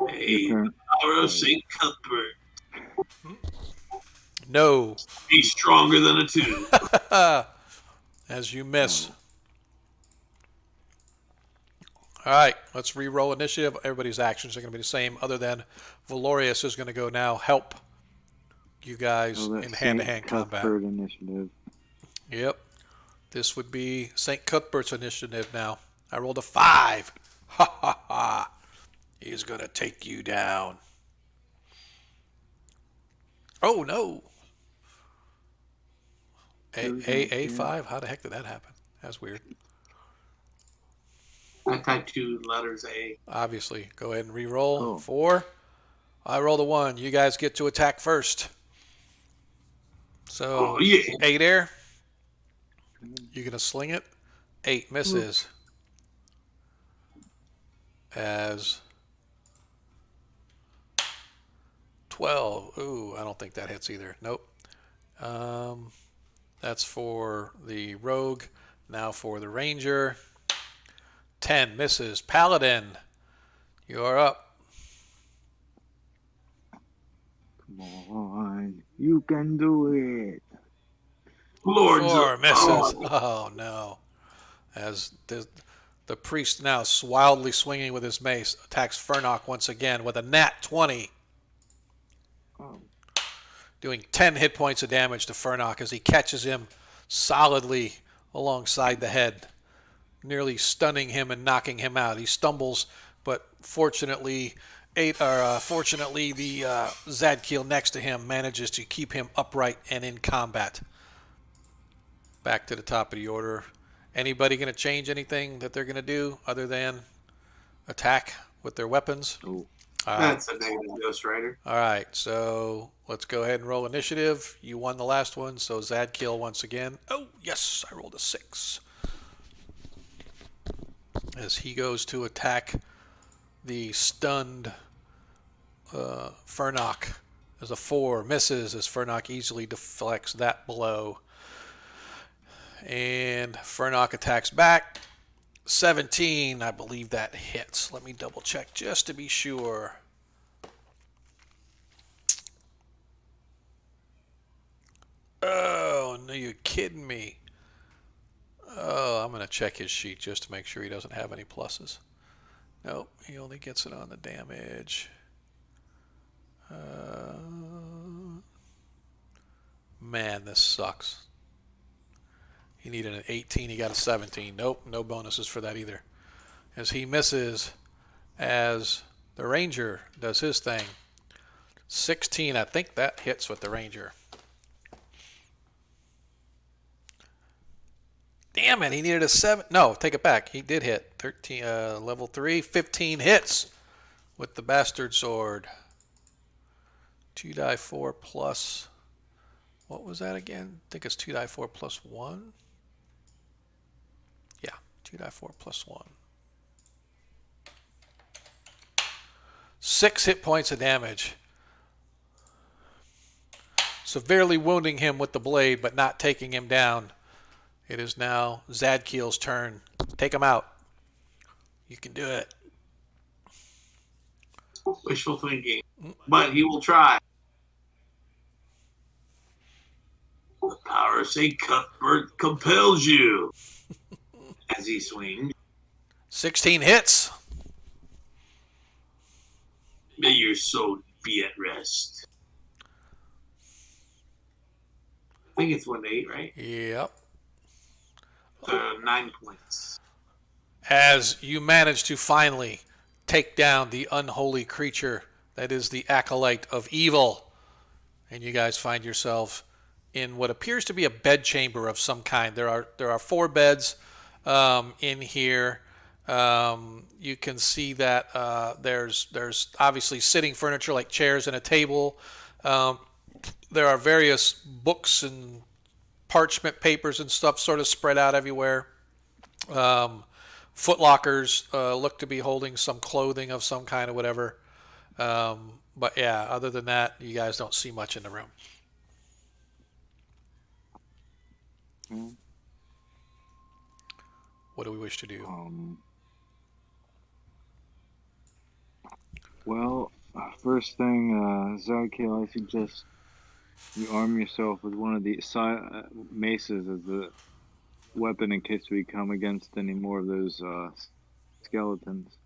Hey, Okay. power of St. Cuthbert. No. Be stronger than a 2. as you miss. All right, let's re-roll initiative. Everybody's actions are going to be the same, other than Valorius is going to go now help you guys in hand-to-hand combat. Cuthbert initiative. Yep. This would be St. Cuthbert's initiative now. I rolled a 5. Ha ha ha. He's going to take you down. Oh, no. A5? How the heck did that happen? That's weird. I typed 2 letters A. Obviously. Go ahead and re-roll. 4. I rolled a 1. You guys get to attack first. So, 8 air. You're going to sling it. 8 misses. As 12. Ooh, I don't think that hits either. Nope. That's for the rogue. Now for the ranger. 10 misses. Paladin, you're up. Come on. You can do it. Lords 4 of misses. Oh, no. As the priest now wildly swinging with his mace attacks Fernok once again with a nat 20. Doing 10 hit points of damage to Fernok as he catches him solidly alongside the head, nearly stunning him and knocking him out. He stumbles, but fortunately the Zadkiel next to him manages to keep him upright and in combat. Back to the top of the order. Anybody going to change anything that they're going to do other than attack with their weapons? Ooh. All right. That's a negative Ghost Rider. All right, so let's go ahead and roll initiative. You won the last one, so Zadkiel once again. Oh, yes, I rolled a 6. As he goes to attack the stunned Fernok. As a 4 misses, as Fernok easily deflects that blow. And Fernok attacks back. 17, I believe that hits. Let me double check just to be sure. Oh, no, you're kidding me. Oh, I'm going to check his sheet just to make sure he doesn't have any pluses. Nope, he only gets it on the damage. Man, this sucks. He needed an 18. He got a 17. Nope, no bonuses for that either. As he misses, as the ranger does his thing. 16, I think that hits with the ranger. Damn it, he needed a 7. No, take it back. He did hit. 13, level 3, 15 hits with the bastard sword. 2d4 plus, what was that again? I think it's 2d4 plus 1. Yeah, 2d4 plus 1. 6 hit points of damage. Severely wounding him with the blade, but not taking him down. It is now Zadkiel's turn. Take him out. You can do it. Wishful thinking. But he will try. The power of St. Cuthbert compels you. As he swings. 16 hits. May your soul be at rest. I think it's 1-8, right? Yep. 9 points. As you manage to finally take down the unholy creature that is the acolyte of evil, and you guys find yourself in what appears to be a bedchamber of some kind. There are 4 beds in here. You can see that there's obviously sitting furniture like chairs and a table. There are various books and parchment papers and stuff sort of spread out everywhere. Footlockers look to be holding some clothing of some kind or whatever. But yeah, other than that, you guys don't see much in the room. What do we wish to do? Well, first thing, Zadkiel, I suggest you arm yourself with one of the maces as the weapon in case we come against any more of those skeletons.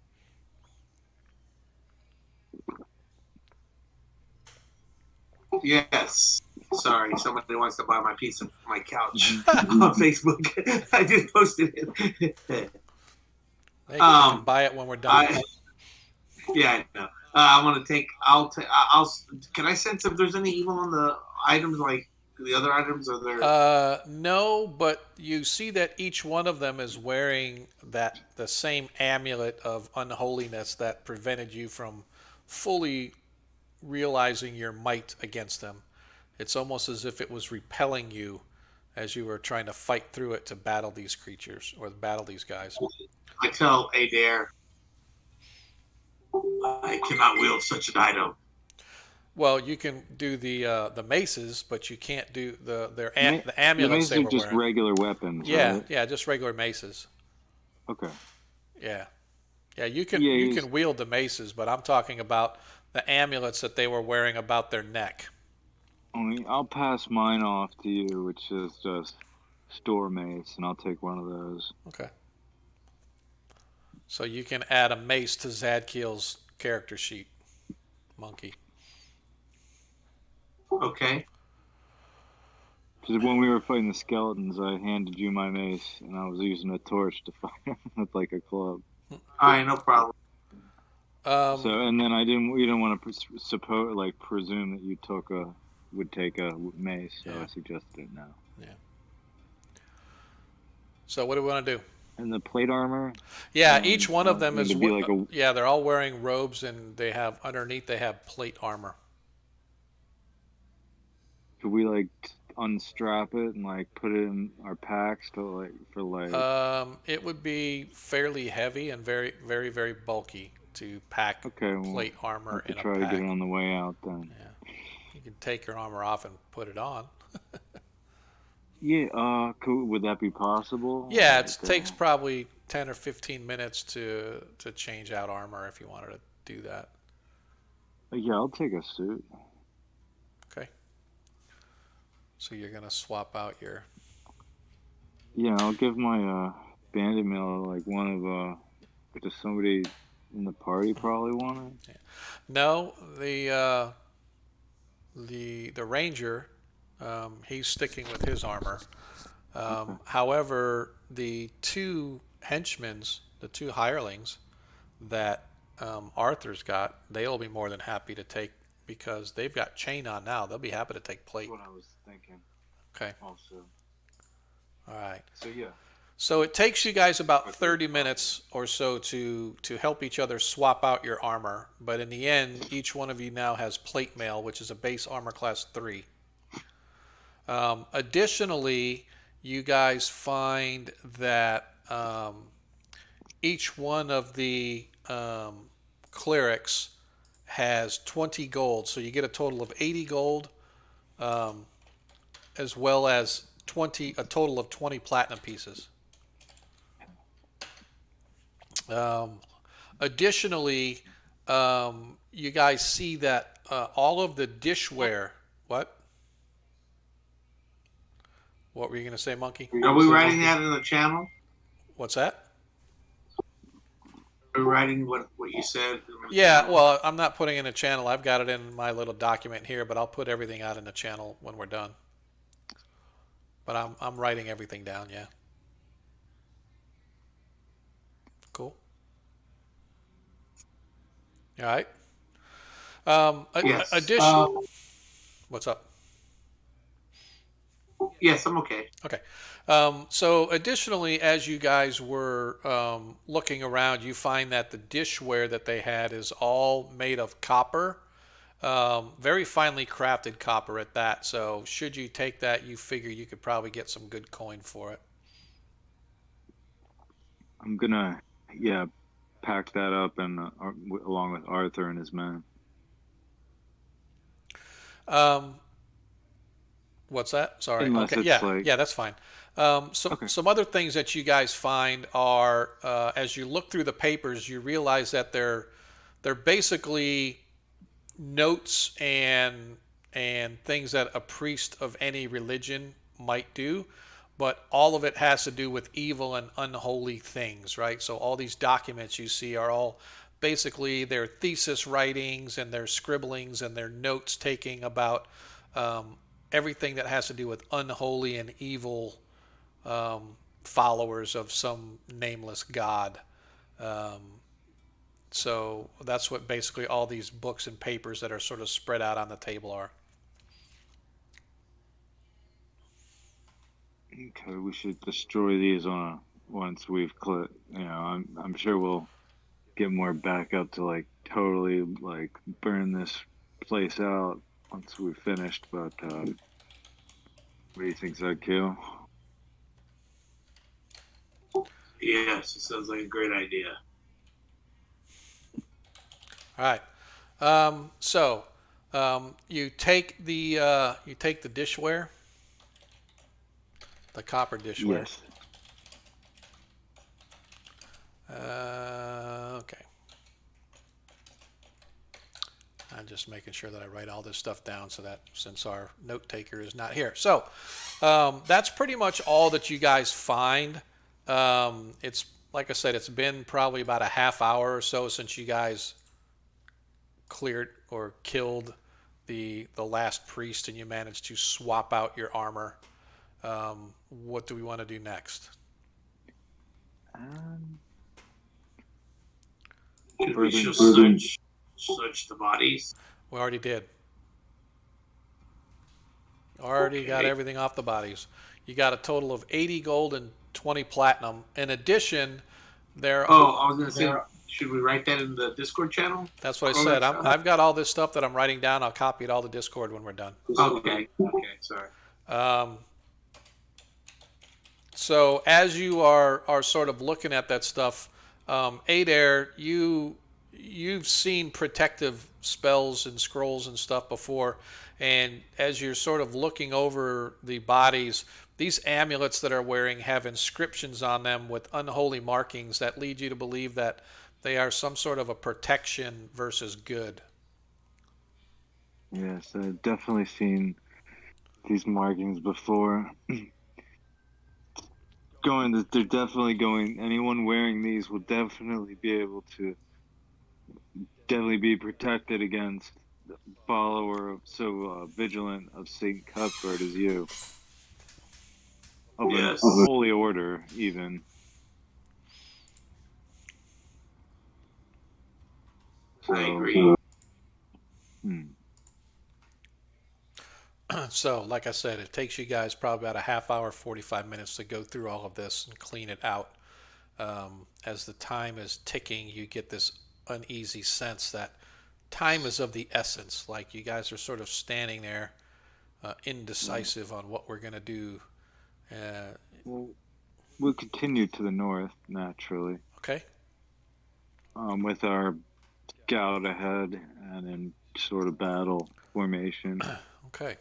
Yes. Sorry, somebody wants to buy my piece of my couch on Facebook. I just posted it. Hey, you can buy it when we're done. Yeah, I know. I'm gonna take. I'll. Can I sense if there's any evil on the items, like the other items? Are there? No, but you see that each one of them is wearing the same amulet of unholiness that prevented you from fully realizing your might against them. It's almost as if it was repelling you as you were trying to fight through it to battle these creatures or battle these guys. I tell Adair, I cannot wield such an item. Well, you can do the maces, but you can't do the amulets the maces they were are just wearing. regular weapons, Yeah, right? yeah, just regular maces. Okay. Yeah, yeah, you can wield the maces, but I'm talking about the amulets that they were wearing about their neck. I'll pass mine off to you, which is just store mace, and I'll take one of those. Okay. So you can add a mace to Zadkiel's character sheet, Monkey. Okay. Because when we were fighting the skeletons, I handed you my mace, and I was using a torch to fight them with like a club. All right, no problem. And then we didn't want to presume that you would take a mace, so Yeah. I suggested it now. Yeah. So what do we want to do? And the plate armor? Yeah, each one of them is yeah, they're all wearing robes, and they have underneath they have plate armor. Could we unstrap it and put it in our packs It would be fairly heavy and very, very, very bulky to pack plate armor in a try pack. to get it on the way out then. Yeah. You can take your armor off and put it on. Yeah, would that be possible? Yeah, it takes probably 10 or 15 minutes to change out armor if you wanted to do that. Yeah, I'll take a suit. Okay. So you're going to swap out your... Yeah, I'll give my bandit mail one of... does somebody in the party probably want it? Yeah. No, the ranger... he's sticking with his armor. However, the two henchmen, the two hirelings that Arthur's got, they'll be more than happy to take because they've got chain on now. They'll be happy to take plate. That's what I was thinking. Okay. Also. All right. So yeah. So it takes you guys about 30 minutes or so to help each other swap out your armor. But in the end, each one of you now has plate mail, which is a base armor class 3. Additionally, you guys find that each one of the clerics has 20 gold, so you get a total of 80 gold, as well as a total of 20 platinum pieces. Additionally, you guys see that all of the dishware. What were you going to say, Monkey? Are we writing that in the channel? What's that? Are we writing what you said? Yeah, well, I'm not putting it in a channel. I've got it in my little document here, but I'll put everything out in the channel when we're done. But I'm writing everything down, yeah. Cool. All right. Yes. What's up? Yes, I'm okay. Okay. So additionally, as you guys were looking around, you find that the dishware that they had is all made of copper, very finely crafted copper at that. So should you take that, you figure you could probably get some good coin for it. I'm gonna, pack that up and along with Arthur and his men. What's that? Sorry. Unless okay. Yeah, that's fine. Some other things that you guys find are, as you look through the papers, you realize that they're basically notes and things that a priest of any religion might do, but all of it has to do with evil and unholy things, right? So all these documents you see are all basically their thesis writings and their scribblings and their notes taking about everything that has to do with unholy and evil followers of some nameless god. Um, so that's what basically all these books and papers that are sort of spread out on the table are. Okay, we should destroy these once we've I'm sure we'll get more backup to like totally like burn this place out once we've finished. But what do you think, Q? Yes, it sounds like a great idea. All right. You take the dishware, the copper dishware. Yes. Okay. I'm just making sure that I write all this stuff down so that since our note taker is not here. So that's pretty much all that you guys find. It's like I said, it's been probably about a half hour or so since you guys cleared or killed the last priest and you managed to swap out your armor. What do we want to do next? Should we just search the bodies? We already did. Already got everything off the bodies. You got a total of 80 gold and 20 platinum. In addition, there. Oh, I was going to say, should we write that in the Discord channel? That's what I said. I've got all this stuff that I'm writing down. I'll copy it all to Discord when we're done. Okay. Sorry. So as you are sort of looking at that stuff, Adair, you've seen protective spells and scrolls and stuff before, and as you're sort of looking over the bodies, these amulets that are wearing have inscriptions on them with unholy markings that lead you to believe that they are some sort of a protection versus good. Yes, I've definitely seen these markings before. They're definitely going. Anyone wearing these will definitely be able to be protected against the follower so vigilant of Saint Cuthbert as you. Of Yes. a holy order, even. So, I agree. So, like I said, it takes you guys probably about a half hour, 45 minutes to go through all of this and clean it out. As the time is ticking, you get this uneasy sense that time is of the essence. Like you guys are sort of standing there, indecisive on what we're going to do. We'll continue to the north, naturally. Okay. With our scout ahead and in sort of battle formation. Okay.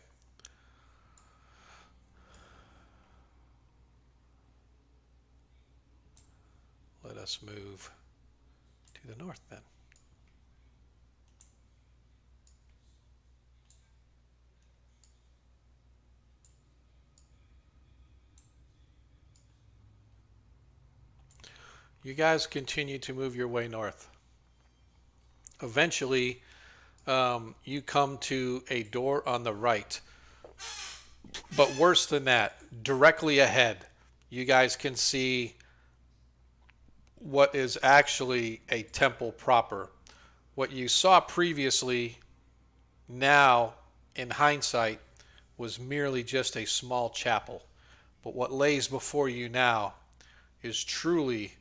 Let us move to the north then. You guys continue to move your way north. Eventually, you come to a door on the right. But worse than that, directly ahead, you guys can see what is actually a temple proper. What you saw previously, now in hindsight, was merely just a small chapel. But what lays before you now is truly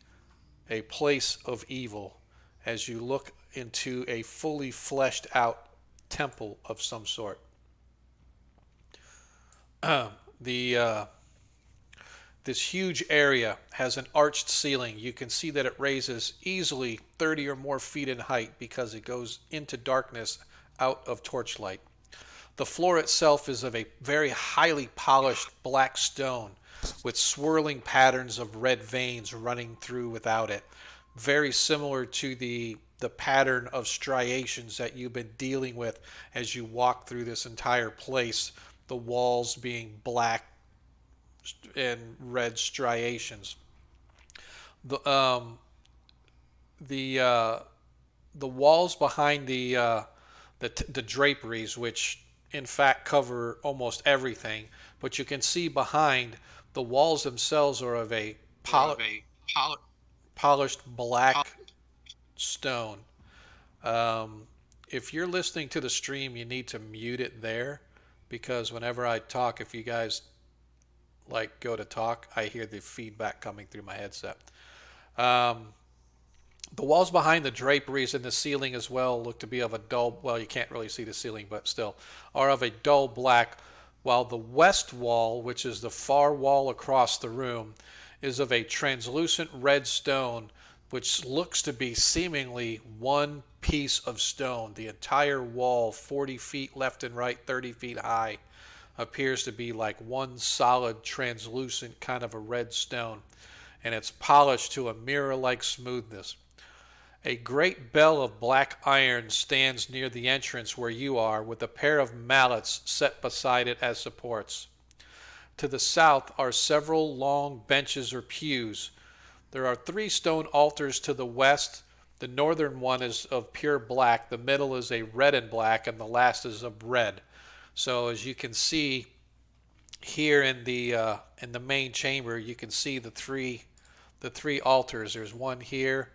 a place of evil as you look into a fully fleshed out temple of some sort. This huge area has an arched ceiling. You can see that it raises easily 30 or more feet in height because it goes into darkness out of torchlight. The floor itself is of a very highly polished black stone with swirling patterns of red veins running through without it. Very similar to the pattern of striations that you've been dealing with as you walk through this entire place. The walls being black and red striations. The um, the uh, the walls behind the draperies, which in fact cover almost everything, but you can see behind the walls themselves are of a polished black stone. Um, if you're listening to the stream, you need to mute it there because whenever I talk, if you guys like go to talk, I hear the feedback coming through my headset. Um, the walls behind the draperies and the ceiling as well look to be of a dull, well, you can't really see the ceiling, but still, are of a dull black, while the west wall, which is the far wall across the room, is of a translucent red stone, which looks to be seemingly one piece of stone. The entire wall, 40 feet left and right, 30 feet high, appears to be like one solid, translucent kind of a red stone, and it's polished to a mirror-like smoothness. A great bell of black iron stands near the entrance where you are, with a pair of mallets set beside it as supports. To the south are several long benches or pews. There are 3 stone altars to the west. The northern one is of pure black, the middle is a red and black, and the last is of red. So as you can see here in the main chamber, you can see the three altars. There's one here,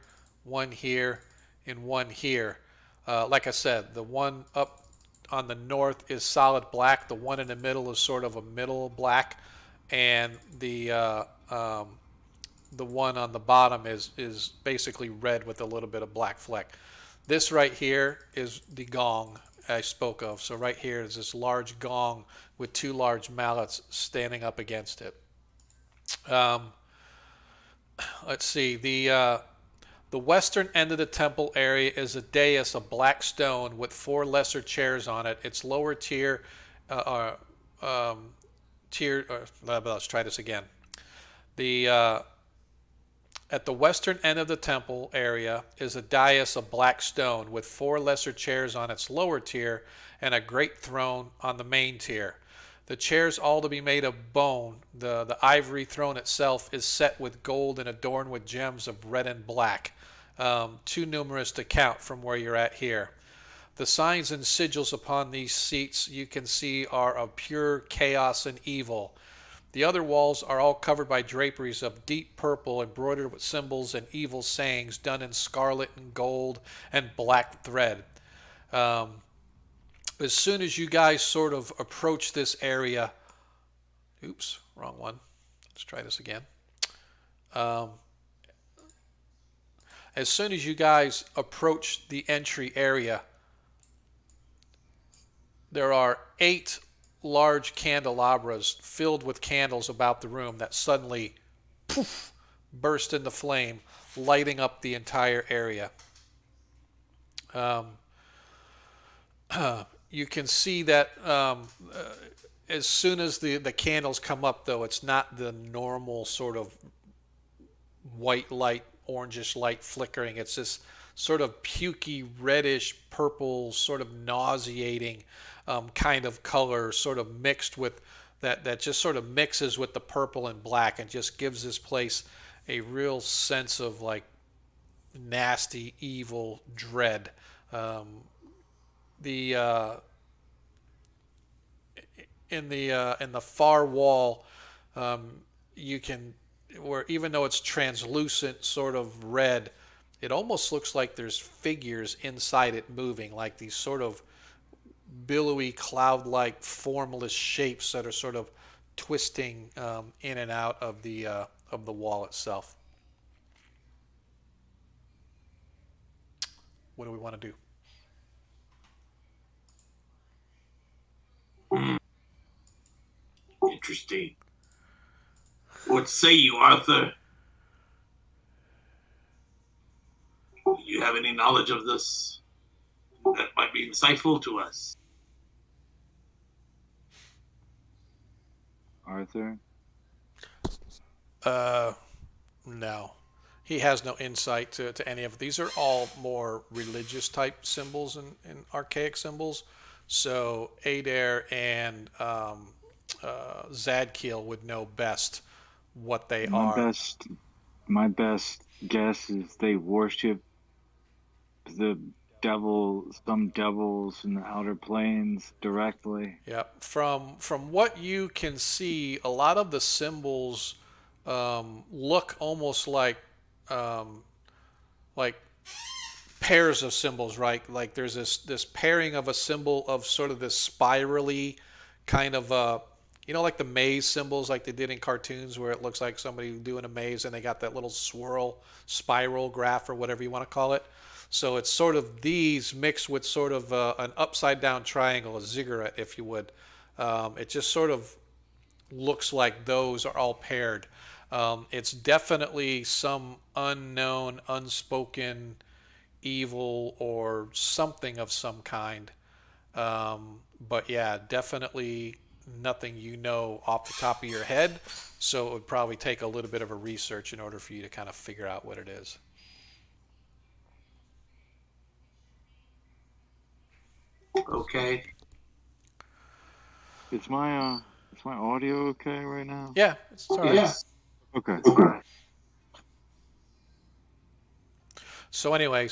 and one here. Like I said, the one up on the north is solid black. The one in the middle is sort of a middle black, and the one on the bottom is basically red with a little bit of black fleck. This right here is the gong I spoke of. So right here is this large gong with 2 large mallets standing up against it. Um, let's see. The western end of the temple area is a dais of black stone with 4 lesser chairs on it. Its lower tier, let's try this again. The At the western end of the temple area is a dais of black stone with 4 lesser chairs on its lower tier and a great throne on the main tier. The chairs all to be made of bone. The ivory throne itself is set with gold and adorned with gems of red and black, too numerous to count from where you're at here. The signs and sigils upon these seats you can see are of pure chaos and evil. The other walls are all covered by draperies of deep purple embroidered with symbols and evil sayings done in scarlet and gold and black thread. As soon as you guys sort of approach this area, oops, wrong one. Let's try this again. As soon as you guys approach the entry area, there are 8 large candelabras filled with candles about the room that suddenly poof, burst into flame, lighting up the entire area. You can see that as soon as the candles come up, though, it's not the normal sort of white light, orangish light flickering. It's this sort of pukey, reddish, purple, sort of nauseating kind of color, sort of mixed with that just sort of mixes with the purple and black and just gives this place a real sense of like nasty, evil dread. The in the far wall, you can, where even though it's translucent, sort of red, it almost looks like there's figures inside it moving, like these sort of billowy, cloud-like, formless shapes that are sort of twisting in and out of the wall itself. What do we want to do? Interesting. What say you, Arthur? Do you have any knowledge of this that might be insightful to us? Arthur? No. He has no insight to any of these. Are all more religious type symbols and archaic symbols. So Adair and Zadkiel would know best what they My are. best guess is they worship the some devils in the outer planes directly. Yep. From what you can see, a lot of the symbols look almost um, like pairs of symbols, right? Like there's this pairing of a symbol of sort of this spirally kind of like the maze symbols like they did in cartoons where it looks like somebody doing a maze and they got that little swirl spiral graph or whatever you want to call it. So it's sort of these mixed with sort of an upside down triangle, a ziggurat, if you would. It just sort of looks like those are all paired. It's definitely some unknown, unspoken evil or something of some kind. But yeah, definitely nothing you know off the top of your head. So it would probably take a little bit of a research in order for you to kind of figure out what it is. Okay. Is my audio okay right now? Yeah, it's all right. Yes. Okay. Fine. So anyway,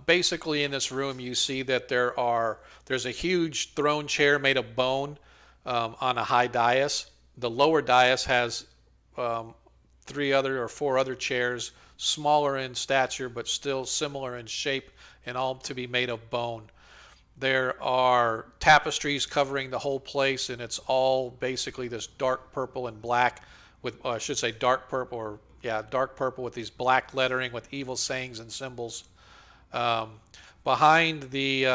basically in this room you see that there's a huge throne chair made of bone on a high dais. The lower dais has three other or four other chairs, smaller in stature but still similar in shape, and all to be made of bone. There are tapestries covering the whole place, and it's all basically this dark purple and black with, I should say dark purple, or yeah, dark purple with these black lettering with evil sayings and symbols. Um, behind the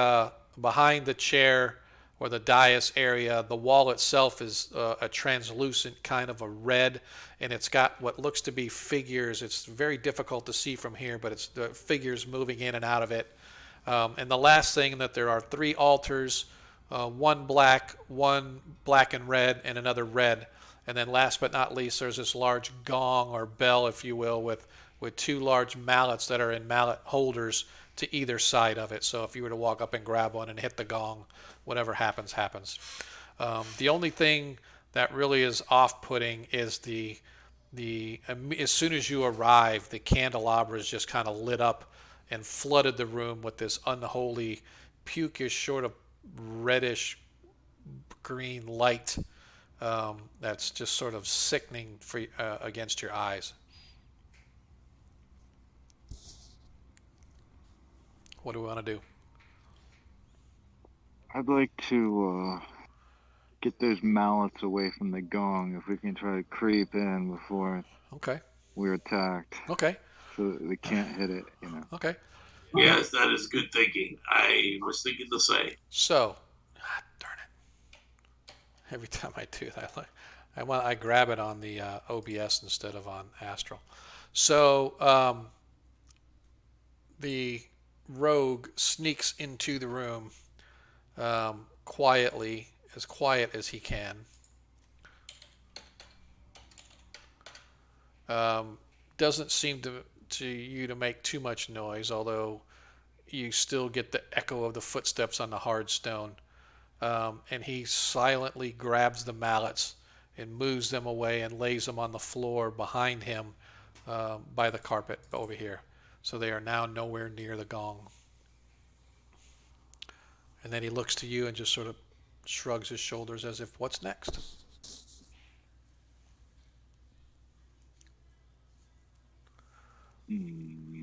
chair or the dais area, the wall itself is a translucent kind of a red, and it's got what looks to be figures. It's very difficult to see from here, but it's the figures moving in and out of it. And the last thing, that there are three altars, one black and red, and another red. And then last but not least, there's this large gong or bell, if you will, with two large mallets that are in mallet holders to either side of it. So if you were to walk up and grab one and hit the gong, whatever happens, happens. The only thing that really is off-putting is the as soon as you arrive, the candelabras just kind of lit up and flooded the room with this unholy, pukish, sort of reddish green light that's just sort of sickening against your eyes. What do we want to do? I'd like to get those mallets away from the gong if we can try to creep in before Okay. we're attacked. Okay. So that they can't hit it, you know. Okay. Yes, that is good thinking. I was thinking the same. So, darn it! Every time I do that, I grab it on the OBS instead of on Astral. So the rogue sneaks into the room quietly, as quiet as he can. Doesn't seem to you to make too much noise, although you still get the echo of the footsteps on the hard stone. And he silently grabs the mallets and moves them away and lays them on the floor behind him by the carpet over here. So they are now nowhere near the gong. And then he looks to you and just sort of shrugs his shoulders as if, what's next?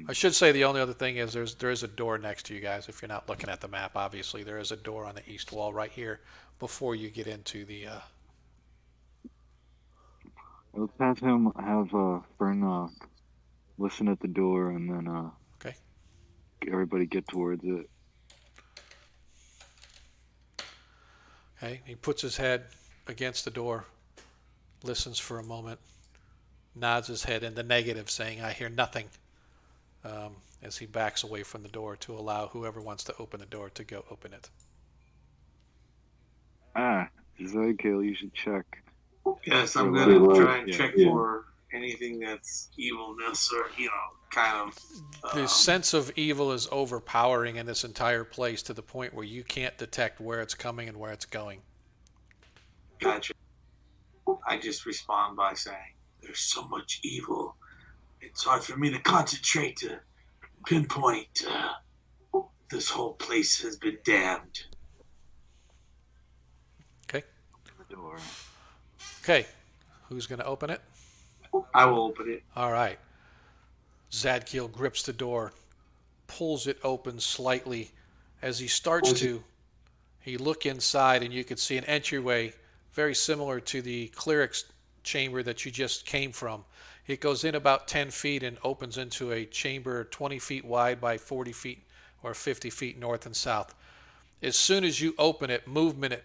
I should say the only other thing is there is a door next to you guys. If you're not looking at the map, obviously there is a door on the east wall right here before you get into the. Let's have him Fern listen at the door, and then Okay. everybody get towards it. Okay. He puts his head against the door, listens for a moment, nods his head in the negative, saying, "I hear nothing." As he backs away from the door to allow whoever wants to open the door to go open it. Zadkiel, you should check. Yes, I'm Right, going to right, try and yeah, check yeah. for anything that's evilness or, kind of. The sense of evil is overpowering in this entire place to the point where you can't detect where it's coming and where it's going. Gotcha. I just respond by saying, "There's so much evil. It's hard for me to concentrate to pinpoint. This whole place has been damned." Okay. The door. Okay. Who's going to open it? I will open it. All right. Zadkiel grips the door, pulls it open slightly. As he starts to, he look inside, and you can see an entryway very similar to the cleric's chamber that you just came from. It goes in about 10 feet and opens into a chamber 20 feet wide by 40 feet or 50 feet north and south. As soon as you open it, movement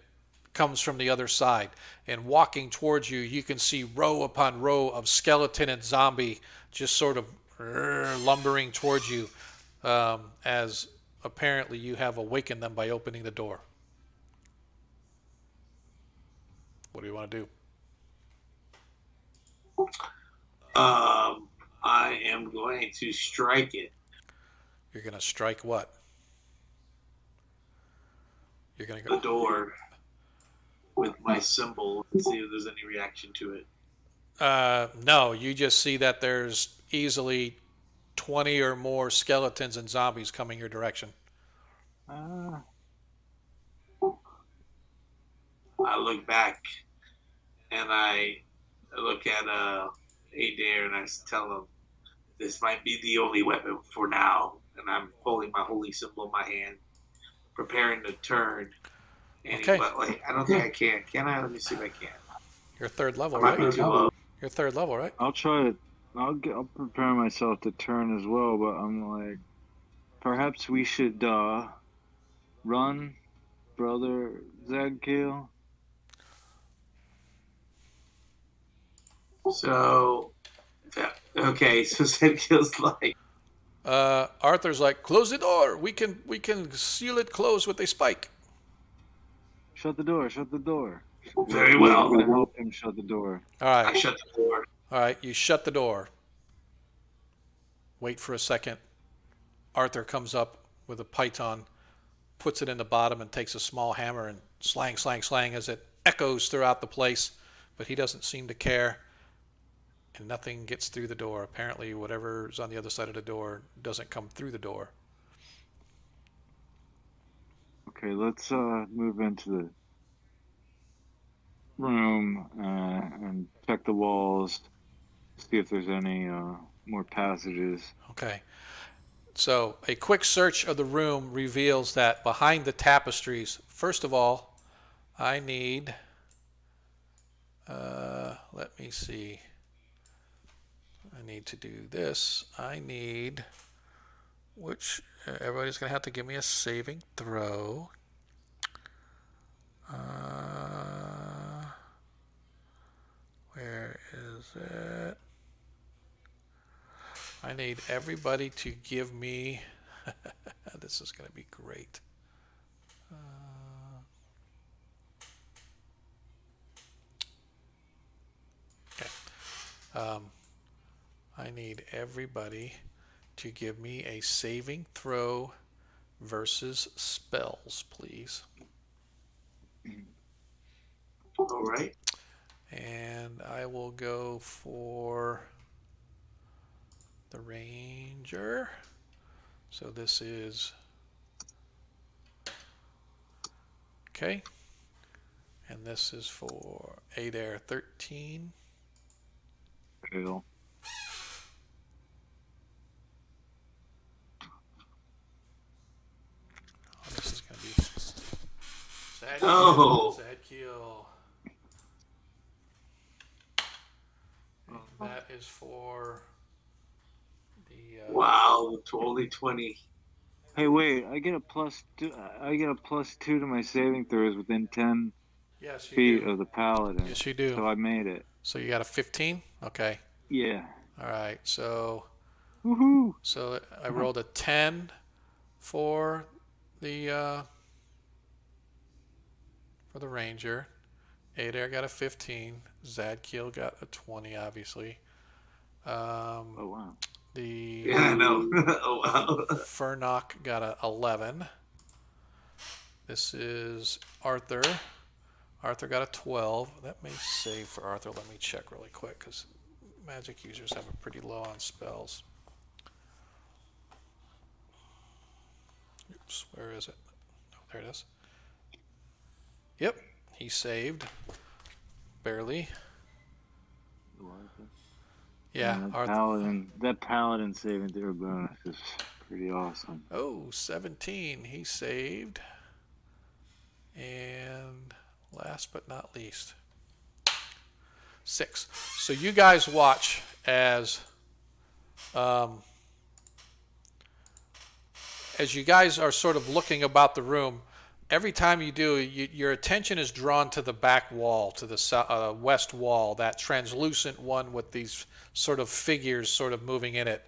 comes from the other side, and walking towards you, you can see row upon row of skeleton and zombie just sort of lumbering towards you, as apparently you have awakened them by opening the door. What do you want to do? I am going to strike it. You're going to strike what? You're going to The go door with my symbol and see if there's any reaction to it. No, you just see that there's easily 20 or more skeletons and zombies coming your direction. I look back and I look at Adair and I tell him, "This might be the only weapon for now." And I'm holding my holy symbol in my hand, preparing to turn. And Okay. I don't think I can. Can I? Let me see if I can. You're third level, Might be right? too low. You're third level, right? I'll try it. I'll prepare myself to turn as well, but I'm like, perhaps we should run, brother Zadkiel. So, okay. So Zedkill's like, Arthur's like, close the door. We can seal it closed with a spike. Shut the door. Shut the door. very well. I'm gonna help him shut the door. All I right. shut the door. All right. You shut the door. Wait for a second. Arthur comes up with a python, puts it in the bottom, and takes a small hammer and slang, slang, slang as it echoes throughout the place. But he doesn't seem to care, and nothing gets through the door. Apparently, whatever's on the other side of the door doesn't come through the door. Okay, let's move into the room and check the walls, see if there's any more passages. Okay. So a quick search of the room reveals that behind the tapestries, first of all, I need, let me see. I need to do this. I need, which everybody's going to have to give me a saving throw. Where is it? I need everybody to give me, this is going to be great. Okay. I need everybody to give me a saving throw versus spells, please. All right. And I will go for the ranger. So this is okay. And this is for Adair 13. Fail. Oh, this is going to be Zadkiel. Oh. Zadkiel. And that is for the. Wow, only 20. Hey, wait! I get a +2. I get a +2 to my saving throws within 10 Yes, you feet do. of the paladin. Yes, you do. So I made it. So you got a 15? Okay. Yeah. All right. So Woohoo! I rolled a 10 for the ranger. Adair got a 15. Zadkiel got a 20, obviously. Oh wow. The Yeah, I know. Oh, wow. Furnock got a 11. This is Arthur. Arthur got a 12. That may save for Arthur. Let me check really quick because magic users have a pretty low on spells. Oops, where is it? Oh, there it is. Yep, he saved. Barely. Yeah, Arthur. That paladin saving throw bonus is pretty awesome. Oh, 17. He saved. And last but not least, 6. So you guys watch as you guys are sort of looking about the room. Every time you do, your attention is drawn to the back wall, to the west wall, that translucent one with these sort of figures sort of moving in it.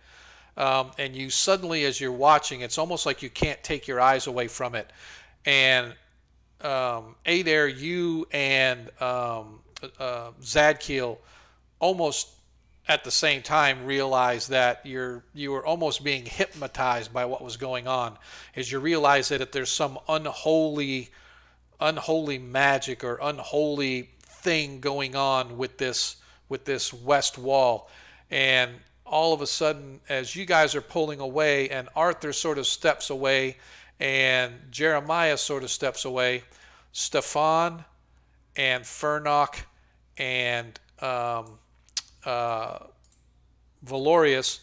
And you suddenly, as you're watching, it's almost like you can't take your eyes away from it. And Adair, you and Zadkiel almost at the same time realized that you were almost being hypnotized by what was going on, as you realize that there's some unholy magic or unholy thing going on with this west wall. And all of a sudden, as you guys are pulling away and Arthur sort of steps away and Jeremiah sort of steps away, Stefan and Fernok and Valorius,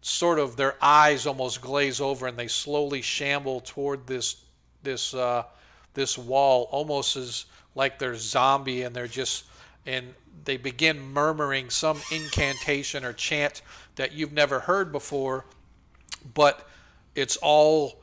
sort of their eyes almost glaze over and they slowly shamble toward this wall, almost as like they're zombie, and they begin murmuring some incantation or chant that you've never heard before, but it's all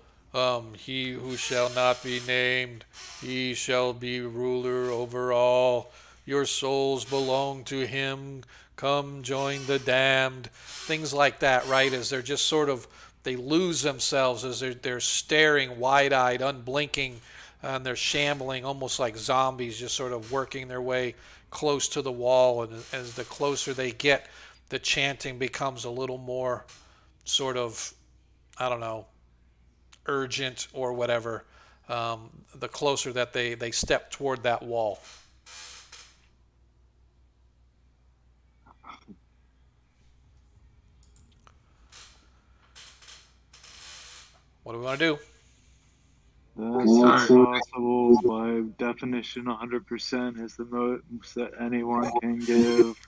he who shall not be named, he shall be ruler over all. Your souls belong to him. Come join the damned. Things like that, right? As they're just sort of, they lose themselves as they're staring wide-eyed, unblinking, and they're shambling almost like zombies, just sort of working their way close to the wall. And as the closer they get, the chanting becomes a little more sort of, I don't know, urgent or whatever, the closer that they step toward that wall. What do we want to do? That's impossible by definition. 100% is the most that anyone can give.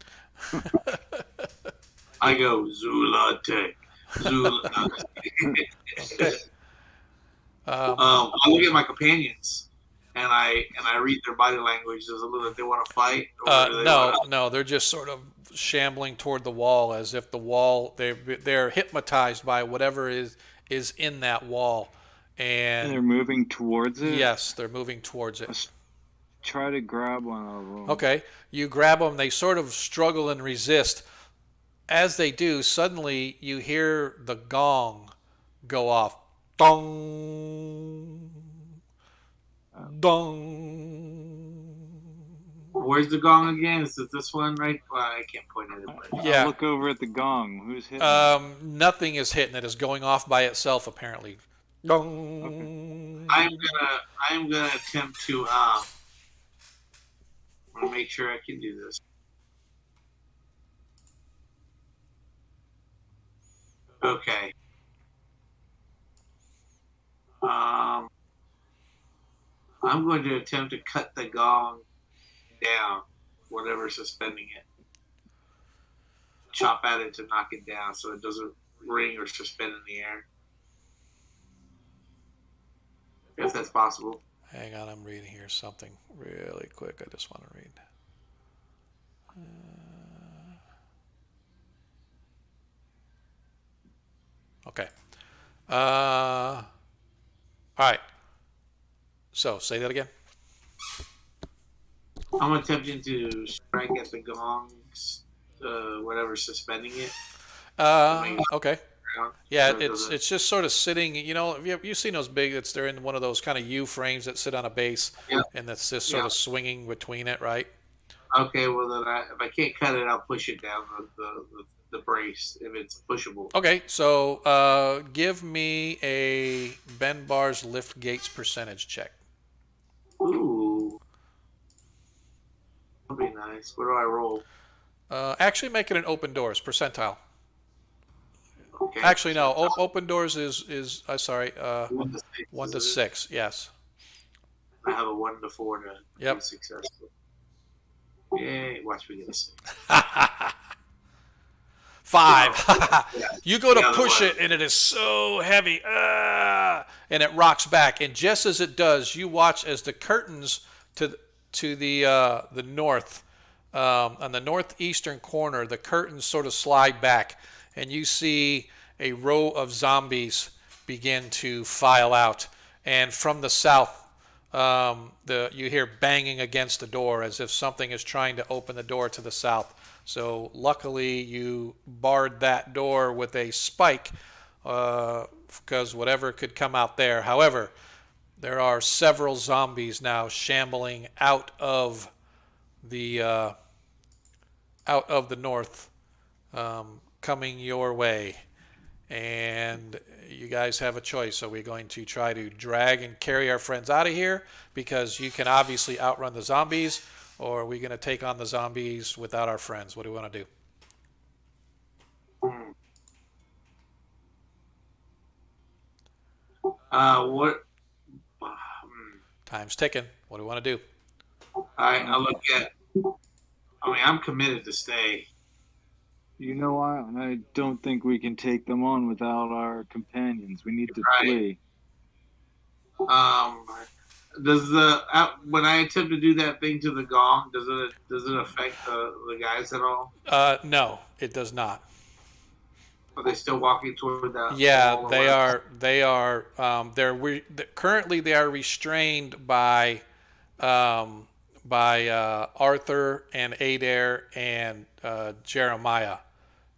I go Zulate. Okay. I look at my companions and I read their body language. Does it look like they want to fight? No, they're just sort of shambling toward the wall, as if the wall, they're hypnotized by whatever is in that wall. And they're moving towards it? Yes, they're moving towards it. Let's try to grab one of them. Okay, you grab them. They sort of struggle and resist. As they do, suddenly you hear the gong go off. Dong. Dong. Where's the gong again? Is it this one, right? Well, I can't point at it. Yeah. I'll look over at the gong. Who's hitting it? Nothing is hitting it. It's going off by itself, apparently. Okay. I'm gonna attempt to I want to make sure I can do this. Okay. I'm going to attempt to cut the gong down, whatever's suspending it. Chop at it to knock it down so it doesn't ring or suspend in the air. If that's possible. Hang on, I'm reading here something really quick. I just want to read. Okay. All right. So, say that again. I'm attempting to strike at the gongs, whatever's suspending it. Okay. Yeah, it's just sort of sitting. You know, you've seen those big. They're in one of those kind of U frames that sit on a base, and that's just sort of swinging between it, right? Okay, well then, if I can't cut it, I'll push it down the brace if it's pushable. Okay, so give me a Ben Bar's lift gates percentage check. Ooh. be nice. What do I roll? Actually, make it an open doors percentile. Okay. Actually, no. Open doors is sorry. 1 to 6. 1 to Isn't it? 6. Yes. I have a 1 to 4 to Yep. be successful. Yay! Watch me get a 6. 5. Yeah. You go to The other push one. it, and it is so heavy, and it rocks back. And just as it does, you watch as the curtains to the north, on the northeastern corner, the curtains sort of slide back, and you see a row of zombies begin to file out. And from the south, you hear banging against the door as if something is trying to open the door to the south. So luckily you barred that door with a spike, because whatever could come out there. However, there are several zombies now shambling out of the north, coming your way. And you guys have a choice. Are we going to try to drag and carry our friends out of here because you can obviously outrun the zombies, or are we going to take on the zombies without our friends? What do we want to do? What? Time's ticking. What do we want to do? I look at. I mean, I'm committed to stay. You know, I don't think we can take them on without our companions. We need to Right. flee. Does the when I attempt to do that thing to the gong, does it affect the guys at all? No, it does not. Are they still walking toward that? Yeah, wall they or- are. They are. Currently they are restrained by Arthur and Adair and Jeremiah.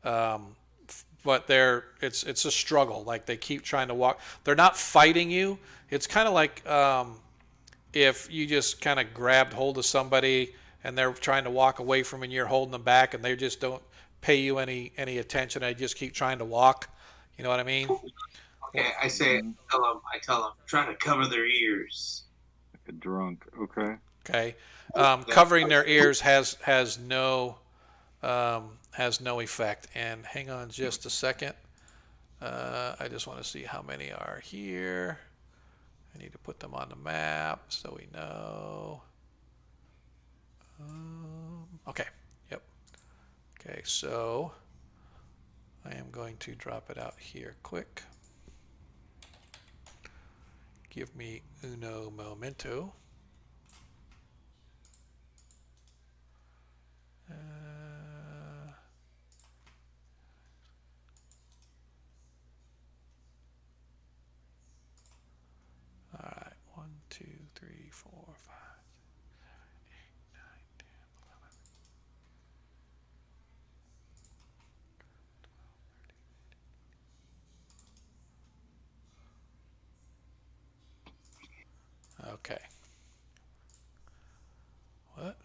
But it's a struggle. Like, they keep trying to walk. They're not fighting you. It's kind of like if you just kind of grabbed hold of somebody and they're trying to walk away from you and you're holding them back, and they just don't pay you any attention. They just keep trying to walk. You know what I mean? Okay, I tell them, try to cover their ears. Like a drunk. Okay. Okay. Covering their ears has no effect. And hang on just a second. I just want to see how many are here. I need to put them on the map so we know. Okay. Yep. Okay, so I am going to drop it out here quick. Give me uno momento. All right, 1, 2, 3, 4, 5, 6, 7, 8, 9, 10, 11. Okay. What?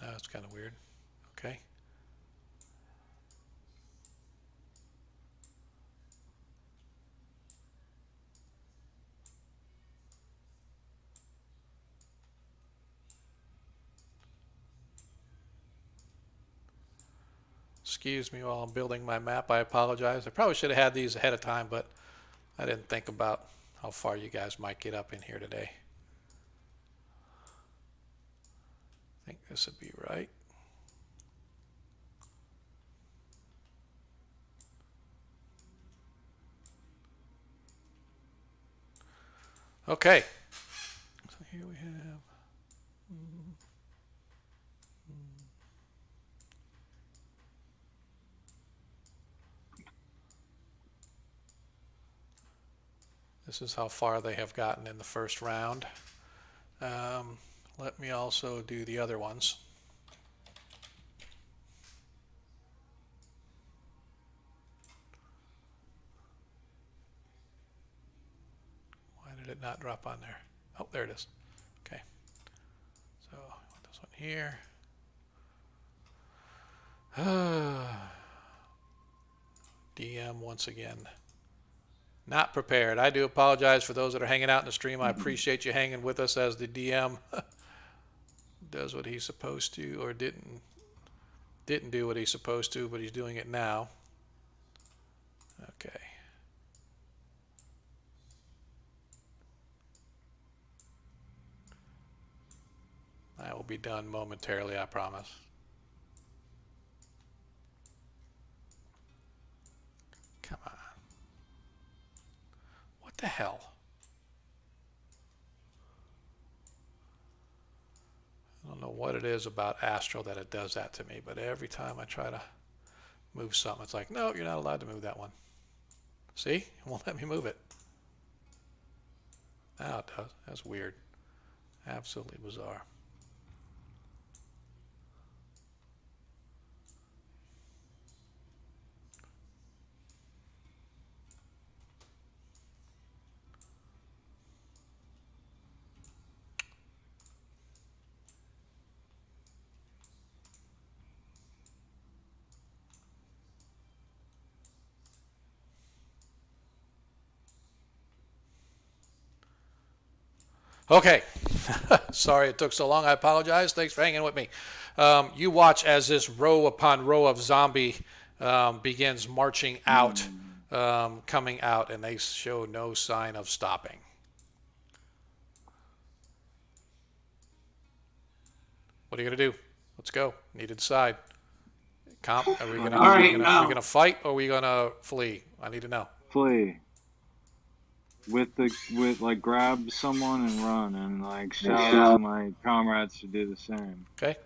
That's kind of weird. Okay. Excuse me while I'm building my map. I apologize. I probably should have had these ahead of time, but I didn't think about how far you guys might get up in here today. I think this would be right. Okay. So here we have. This is how far they have gotten in the first round. Let me also do the other ones. Why did it not drop on there? Oh, there it is. Okay. So I want this one here. DM once again Not prepared. I do apologize for those that are hanging out in the stream. I appreciate you hanging with us as the DM does what he's supposed to, or didn't do what he's supposed to, but he's doing it now. Okay. That will be done momentarily, I promise. Come on. What the hell? I don't know what it is about Astro that it does that to me, but every time I try to move something, it's like, no, you're not allowed to move that one. See? It won't let me move it. Now it does. That's weird. Absolutely bizarre. Okay. Sorry it took so long. I apologize. Thanks for hanging with me. You watch as this row upon row of zombie begins marching out, coming out, and they show no sign of stopping. What are you going to do? Let's go. Need to decide. Comp, are we going to fight or are we going to flee? I need to know. Flee. With like grab someone and run and like shout out to my comrades to do the same. Okay.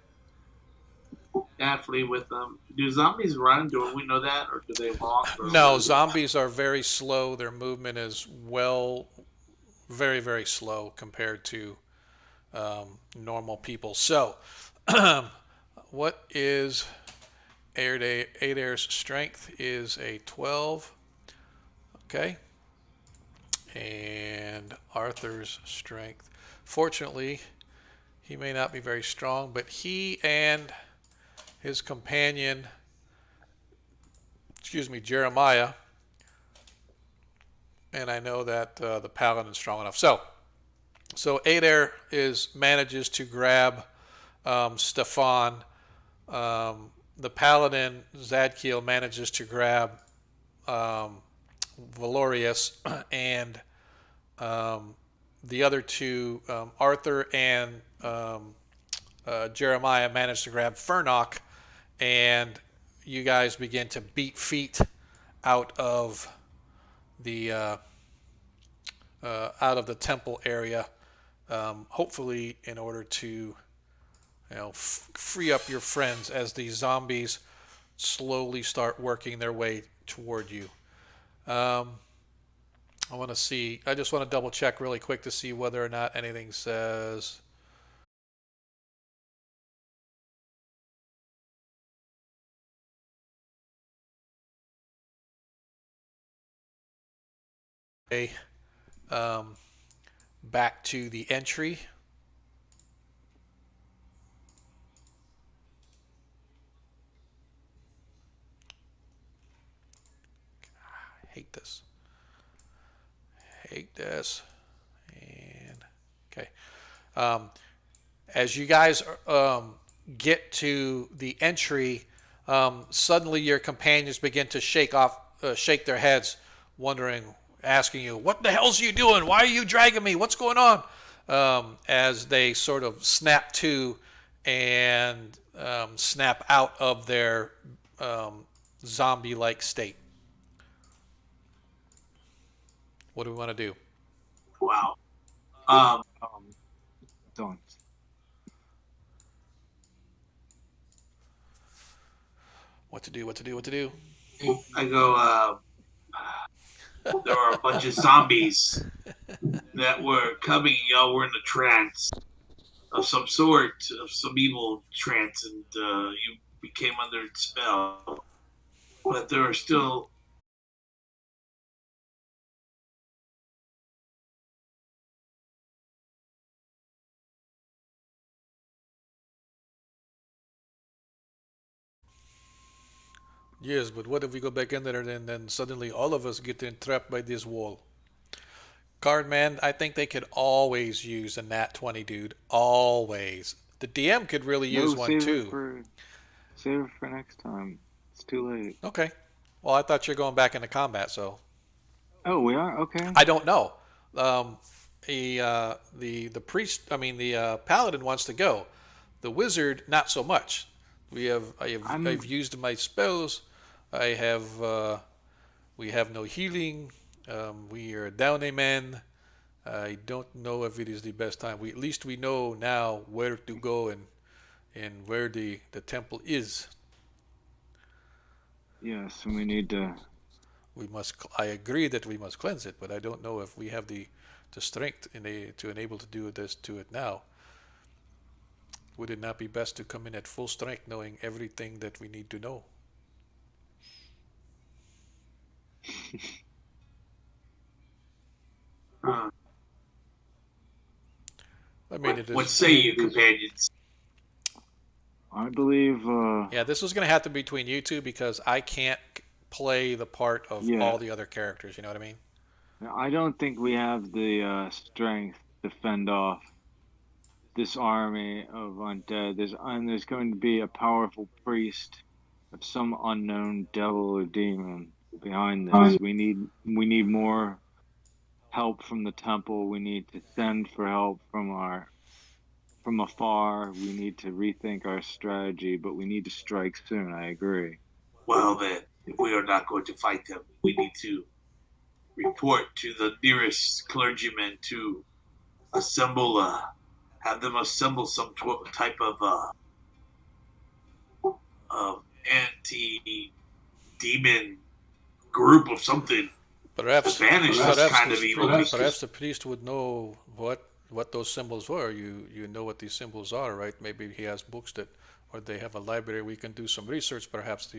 Yeah, flee with them. Do zombies run? Do we know that, or do they walk? No, zombies are very slow. Their movement is very, very slow compared to normal people. So, what is Adair's strength? Is a 12. Okay. And Arthur's strength. Fortunately, he may not be very strong, but he and his companion, Jeremiah, and I know that the paladin's strong enough. So Adair manages to grab Stefan. The paladin, Zadkiel, manages to grab Valorius, and the other two, Arthur and Jeremiah, managed to grab Furnock, and you guys begin to beat feet out of the temple area, hopefully in order to free up your friends as these zombies slowly start working their way toward you. I just want to double check really quick to see whether or not anything says back to the entry. Hate this. And okay. As you guys get to the entry, suddenly your companions begin to shake their heads, wondering, asking you, "What the hell's you doing? Why are you dragging me? What's going on?" As they sort of snap to and snap out of their zombie-like state. What do we want to do? Wow. Don't. What to do? I go, there were a bunch of zombies that were coming, and y'all were in a trance of some sort, of some evil trance, and you became under its spell. But there are still... Yes, but what if we go back in there and then suddenly all of us get entrapped by this wall? Card man, I think they could always use a nat 20, dude. Always. The DM could really use No, one too. save it for next time. It's too late. Okay. Well, I thought you're going back into combat, so Oh, we are okay. I don't know. Um, the priest, I mean the paladin wants to go. The wizard, not so much. I've I'm used my spells. I have we have no healing. We are down a man. I don't know if it is the best time. We at least we know now where to go and where the temple is. yes, and we need to. We must. I agree that we must cleanse it, but I don't know if we have the strength to enable to do this to it now. Would it not be best to come in at full strength, knowing everything that we need to know? Uh, I mean, what say you, companions? I believe. Yeah, this is going to have to be between you two because I can't play the part of Yeah, all the other characters. You know what I mean? I don't think we have the strength to fend off this army of undead. There's going to be a powerful priest of some unknown devil or demon behind this. We need more help from the temple. We need to send for help from afar. We need to rethink our strategy, but we need to strike soon. I agree. Well, then, if we are not going to fight them, we need to report to the nearest clergyman to assemble, have them assemble some type of anti-demon group of something to Perhaps, banish this perhaps, kind of evil. perhaps the priest would know what those symbols were. You know what these symbols are, right? Maybe he has books that, or they have a library. We can do some research. Perhaps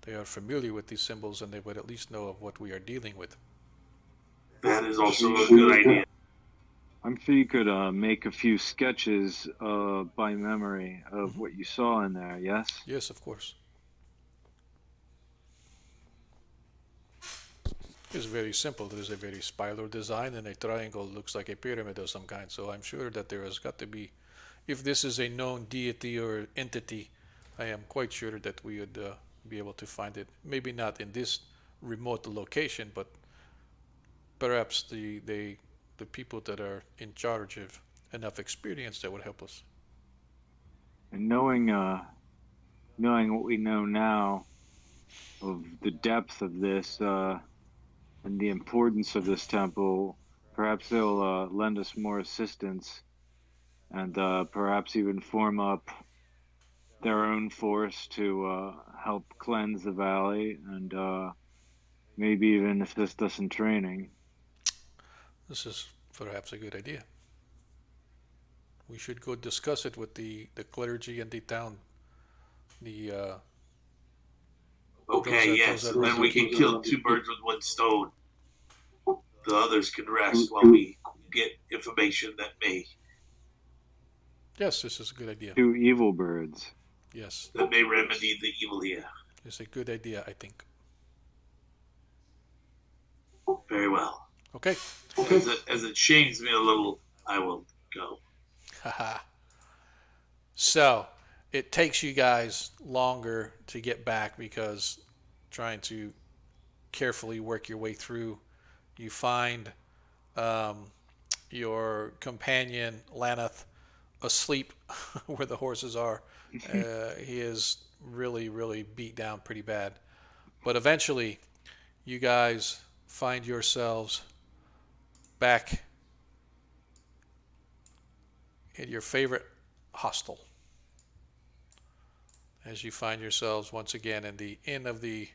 they are familiar with these symbols and they would at least know of what we are dealing with. That is also a good idea. I'm sure you could make a few sketches by memory of Hmm. what you saw in there. Yes. Yes, of course. It's very simple. There's a very spiral design, and a triangle looks like a pyramid of some kind. So I'm sure that there has got to be, if this is a known deity or entity, I am quite sure that we would be able to find it. Maybe not in this remote location, but perhaps the people that are in charge of enough experience that would help us. And knowing what we know now of the depth of this and the importance of this temple, perhaps they'll lend us more assistance and perhaps even form up their own force to help cleanse the valley and maybe even assist us in training. This is perhaps a good idea. We should go discuss it with the clergy and the town. The Okay, yes, those that and run then the we can keep. kill two birds with one stone. The others can rest while we get information that may Yes, this is a good idea. Two evil birds. Yes, remedy the evil here. it's a good idea. I think. Very well. Okay. As it shames me a little, I will go. Haha. So it takes you guys longer to get back because trying to carefully work your way through, you find um, your companion Lanath asleep where the horses are. He is really, really beat down pretty bad. But eventually, you guys find yourselves back in your favorite hostel as you find yourselves once again in the Inn of the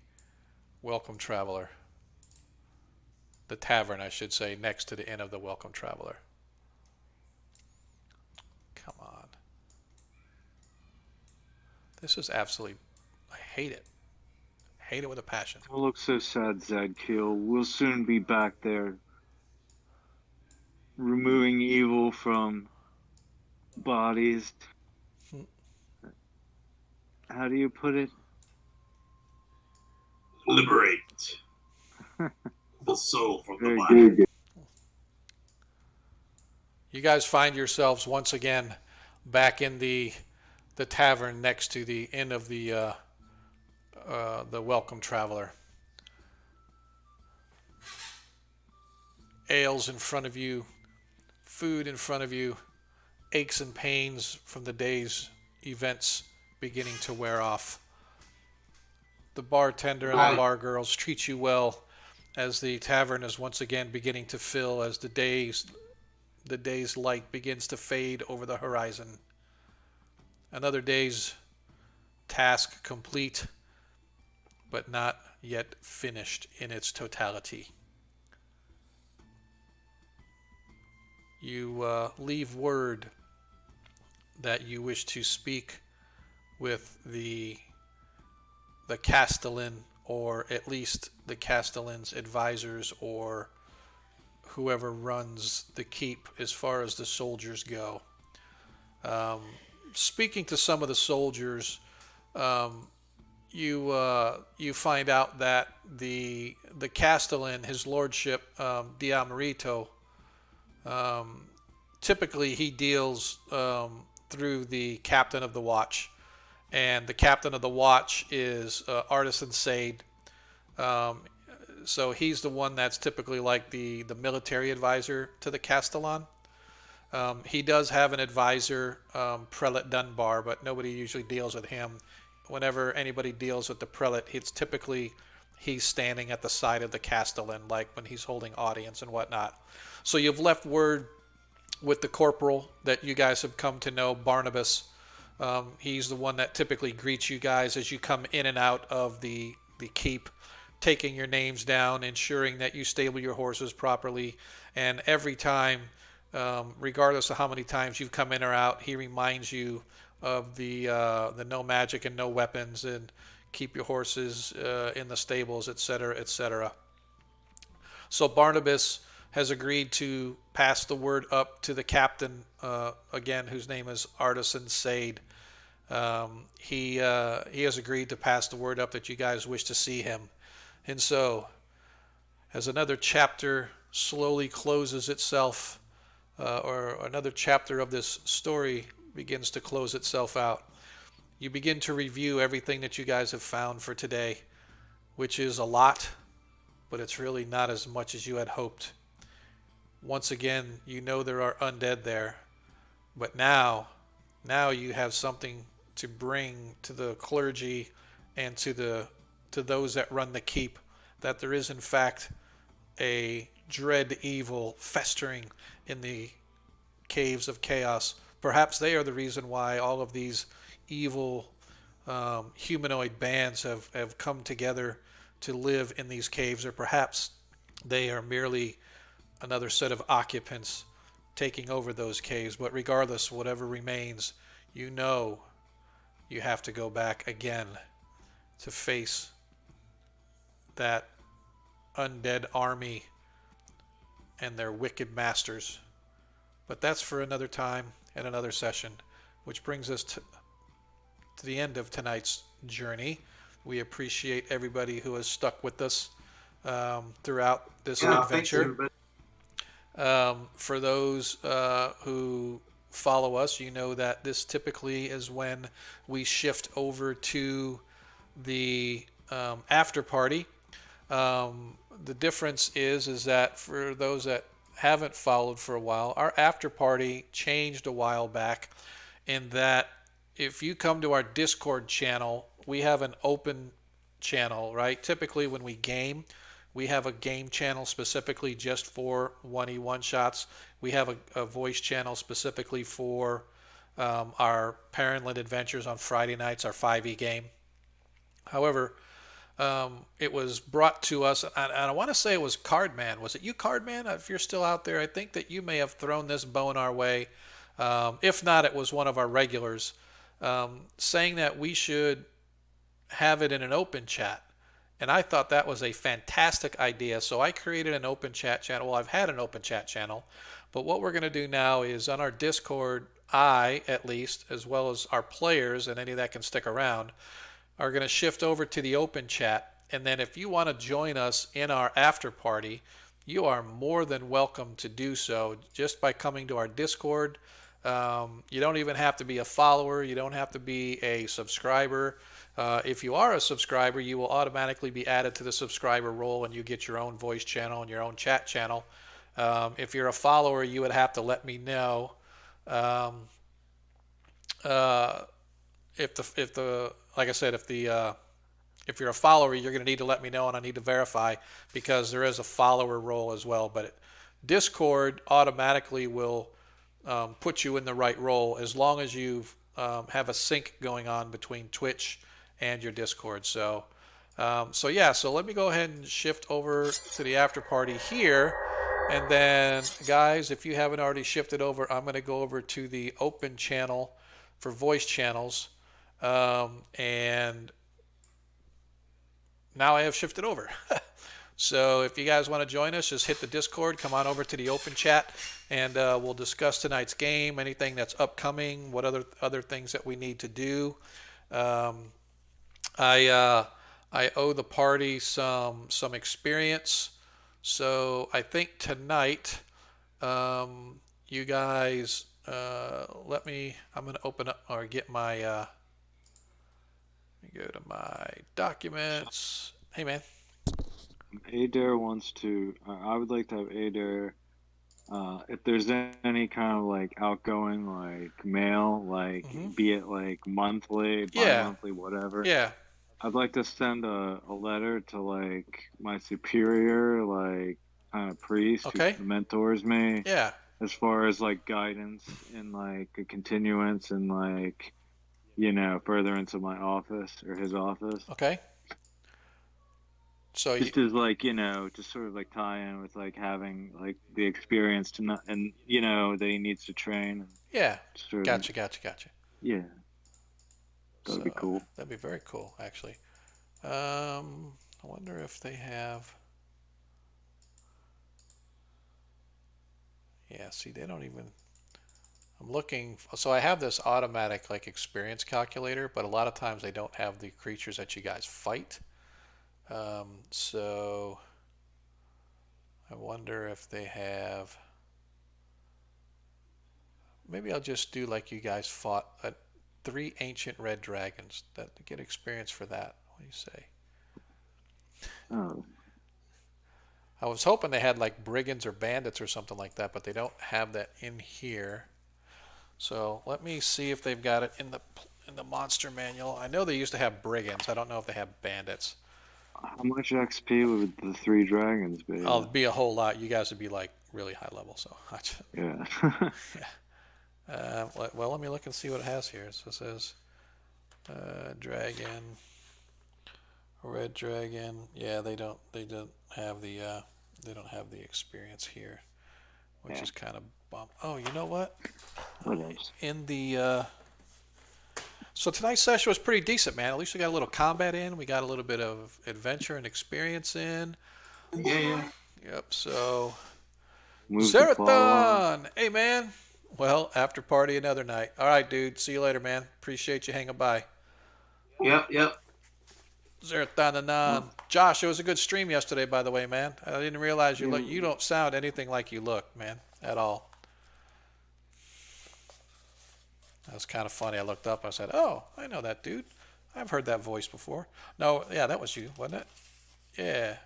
Welcome Traveler. The tavern, I should say, next to the Inn of the Welcome Traveler. Come on. This is absolutely. I hate it. Hate it with a passion. Don't look so sad, Zadkiel. We'll soon be back there, removing evil from bodies. How do you put it? liberate the soul from the Very body. good. You guys find yourselves once again back in the tavern next to the inn of the Welcome Traveler. Ales in front of you, food in front of you, aches and pains from the day's events beginning to wear off. The bartender and the bar girls treat you well as the tavern is once again beginning to fill as the day's light begins to fade over the horizon. Another day's task complete, but not yet finished in its totality. You leave word that you wish to speak with the Castellan, or at least the Castellan's advisors, or whoever runs the keep as far as the soldiers go. Speaking to some of the soldiers, you find out that the Castellan, his lordship, Diamarito, typically he deals through the captain of the watch, and the captain of the watch is Artisan Sade. So he's the one that's typically like the military advisor to the Castellan. He does have an advisor, Prelate Dunbar, but nobody usually deals with him. Whenever anybody deals with the prelate, it's typically he's standing at the side of the Castellan, like when he's holding audience and whatnot. So you've left word with the corporal that you guys have come to know, Barnabas. He's the one that typically greets you guys as you come in and out of the keep, taking your names down, ensuring that you stable your horses properly, and every time, regardless of how many times you've come in or out, he reminds you of the no magic and no weapons, and keep your horses in the stables, etc., etc. So Barnabas has agreed to pass the word up to the captain, again, whose name is Artisan Sade. He has agreed to pass the word up that you guys wish to see him. And so, as another chapter slowly closes itself, or another chapter of this story begins to close itself out, you begin to review everything that you guys have found for today, which is a lot, but it's really not as much as you had hoped. Once again, you know there are undead there, but now you have something to bring to the clergy and to those that run the keep, that there is in fact a dread evil festering in the caves of chaos. Perhaps they are the reason why all of these evil humanoid bands have come together to live in these caves, or perhaps they are merely another set of occupants taking over those caves. But regardless, whatever remains, you know you have to go back again to face that undead army and their wicked masters. But that's for another time and another session, which brings us to the end of tonight's journey. We appreciate everybody who has stuck with us throughout this adventure. For those who follow us, you know that this typically is when we shift over to the after party. The difference is that for those that haven't followed for a while, our after party changed a while back, in that if you come to our Discord channel, we have an open channel, right? Typically when we game, we have a game channel specifically just for 1E1 shots. We have a voice channel specifically for our Parentland Adventures on Friday nights, our 5E game. However, it was brought to us, and I want to say it was Cardman. Was it you, Cardman? If you're still out there, I think that you may have thrown this bone our way. If not, it was one of our regulars, saying that we should have it in an open chat. And I thought that was a fantastic idea, so I created an open chat channel. Well, I've had an open chat channel, but what we're going to do now is on our Discord, I, at least, as well as our players and any that can stick around, are going to shift over to the open chat, And then if you want to join us in our after party, you are more than welcome to do so just by coming to our Discord. You don't even have to be a follower. You don't have to be a subscriber. If you are a subscriber, you will automatically be added to the subscriber roll and you get your own voice channel and your own chat channel. If you're a follower, you would have to let me know. If the like I said, if you're a follower, you're going to need to let me know, and I need to verify because there is a follower role as well. But Discord automatically will put you in the right role as long as you have a sync going on between Twitch and your Discord. So let me go ahead and shift over to the after party here. And then, guys, if you haven't already shifted over, I'm going to go over to the open channel for voice channels. And now I have shifted over. So if you guys want to join us, just hit the Discord, come on over to the open chat, and we'll discuss tonight's game, anything that's upcoming, what other things that we need to do. I owe the party some experience. So I think tonight, you guys, I'm going to open up or get my, let me go to my documents. Hey, man. Adair wants to, I would like to have Adair, if there's any kind of like outgoing, like mail, like be it like monthly, bi-monthly, whatever. Yeah. I'd like to send a letter to like my superior, like kind of priest who mentors me. Yeah. As far as like guidance and like a continuance and like, you know, further into my office or his office. Okay. So just as like, you know, just sort of like tie in with like having like the experience to not, and you know that he needs to train. Yeah. Gotcha. Yeah. That'd be cool. That'd be very cool, actually. I wonder if they have. Yeah, see, they don't even. I'm looking. So I have this automatic like experience calculator, but a lot of times they don't have the creatures that you guys fight. So I wonder if they have. Maybe I'll just do like you guys fought 3 ancient red dragons. That get experience for that. What do you say? Oh. I was hoping they had like brigands or bandits or something like that, but they don't have that in here. So let me see if they've got it in the monster manual. I know they used to have brigands. I don't know if they have bandits. How much XP would the 3 dragons be? Oh, it'd be a whole lot. You guys would be like really high level. So yeah. Yeah. Well, let me look and see what it has here. So it says dragon, red dragon. Yeah, they don't have the experience here, which is kind of bummed. Oh, you know what? What else? In the so tonight's session was pretty decent, man. At least we got a little combat in. We got a little bit of adventure and experience in. Yeah. Yep. So Move the claw on. Zerathon! Hey, man. Well, after party another night. All right, dude. See you later, man. Appreciate you hanging by. Yep. Zerathon Anon. Josh, it was a good stream yesterday, by the way, man. I didn't realize you don't sound anything like you look, man, at all. That was kind of funny. I looked up. I said, "Oh, I know that dude. I've heard that voice before." No, yeah, that was you, wasn't it? Yeah.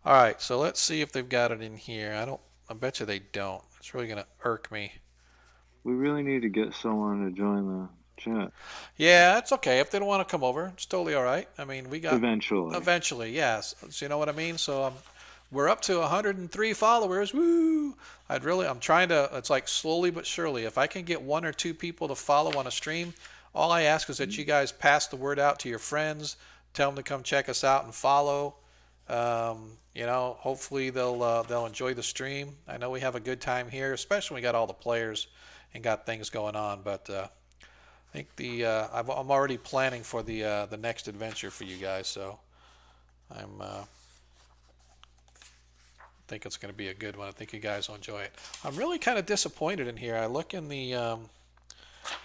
All right, so let's see if they've got it in here. I bet you they don't. It's really gonna irk me. We really need to get someone to join the chat. Yeah, it's okay if they don't want to come over. It's totally all right. I mean, we got eventually, yes. So you know what I mean. So we're up to 103 followers. Woo! I'm trying to. It's like slowly but surely. If I can get 1 or 2 people to follow on a stream, all I ask is that you guys pass the word out to your friends. Tell them to come check us out and follow. You know, hopefully they'll enjoy the stream. I know we have a good time here, especially when we got all the players and got things going on. But I think I'm already planning for the next adventure for you guys. So I'm think it's going to be a good one. I think you guys will enjoy it. I'm really kind of disappointed in here. I look in the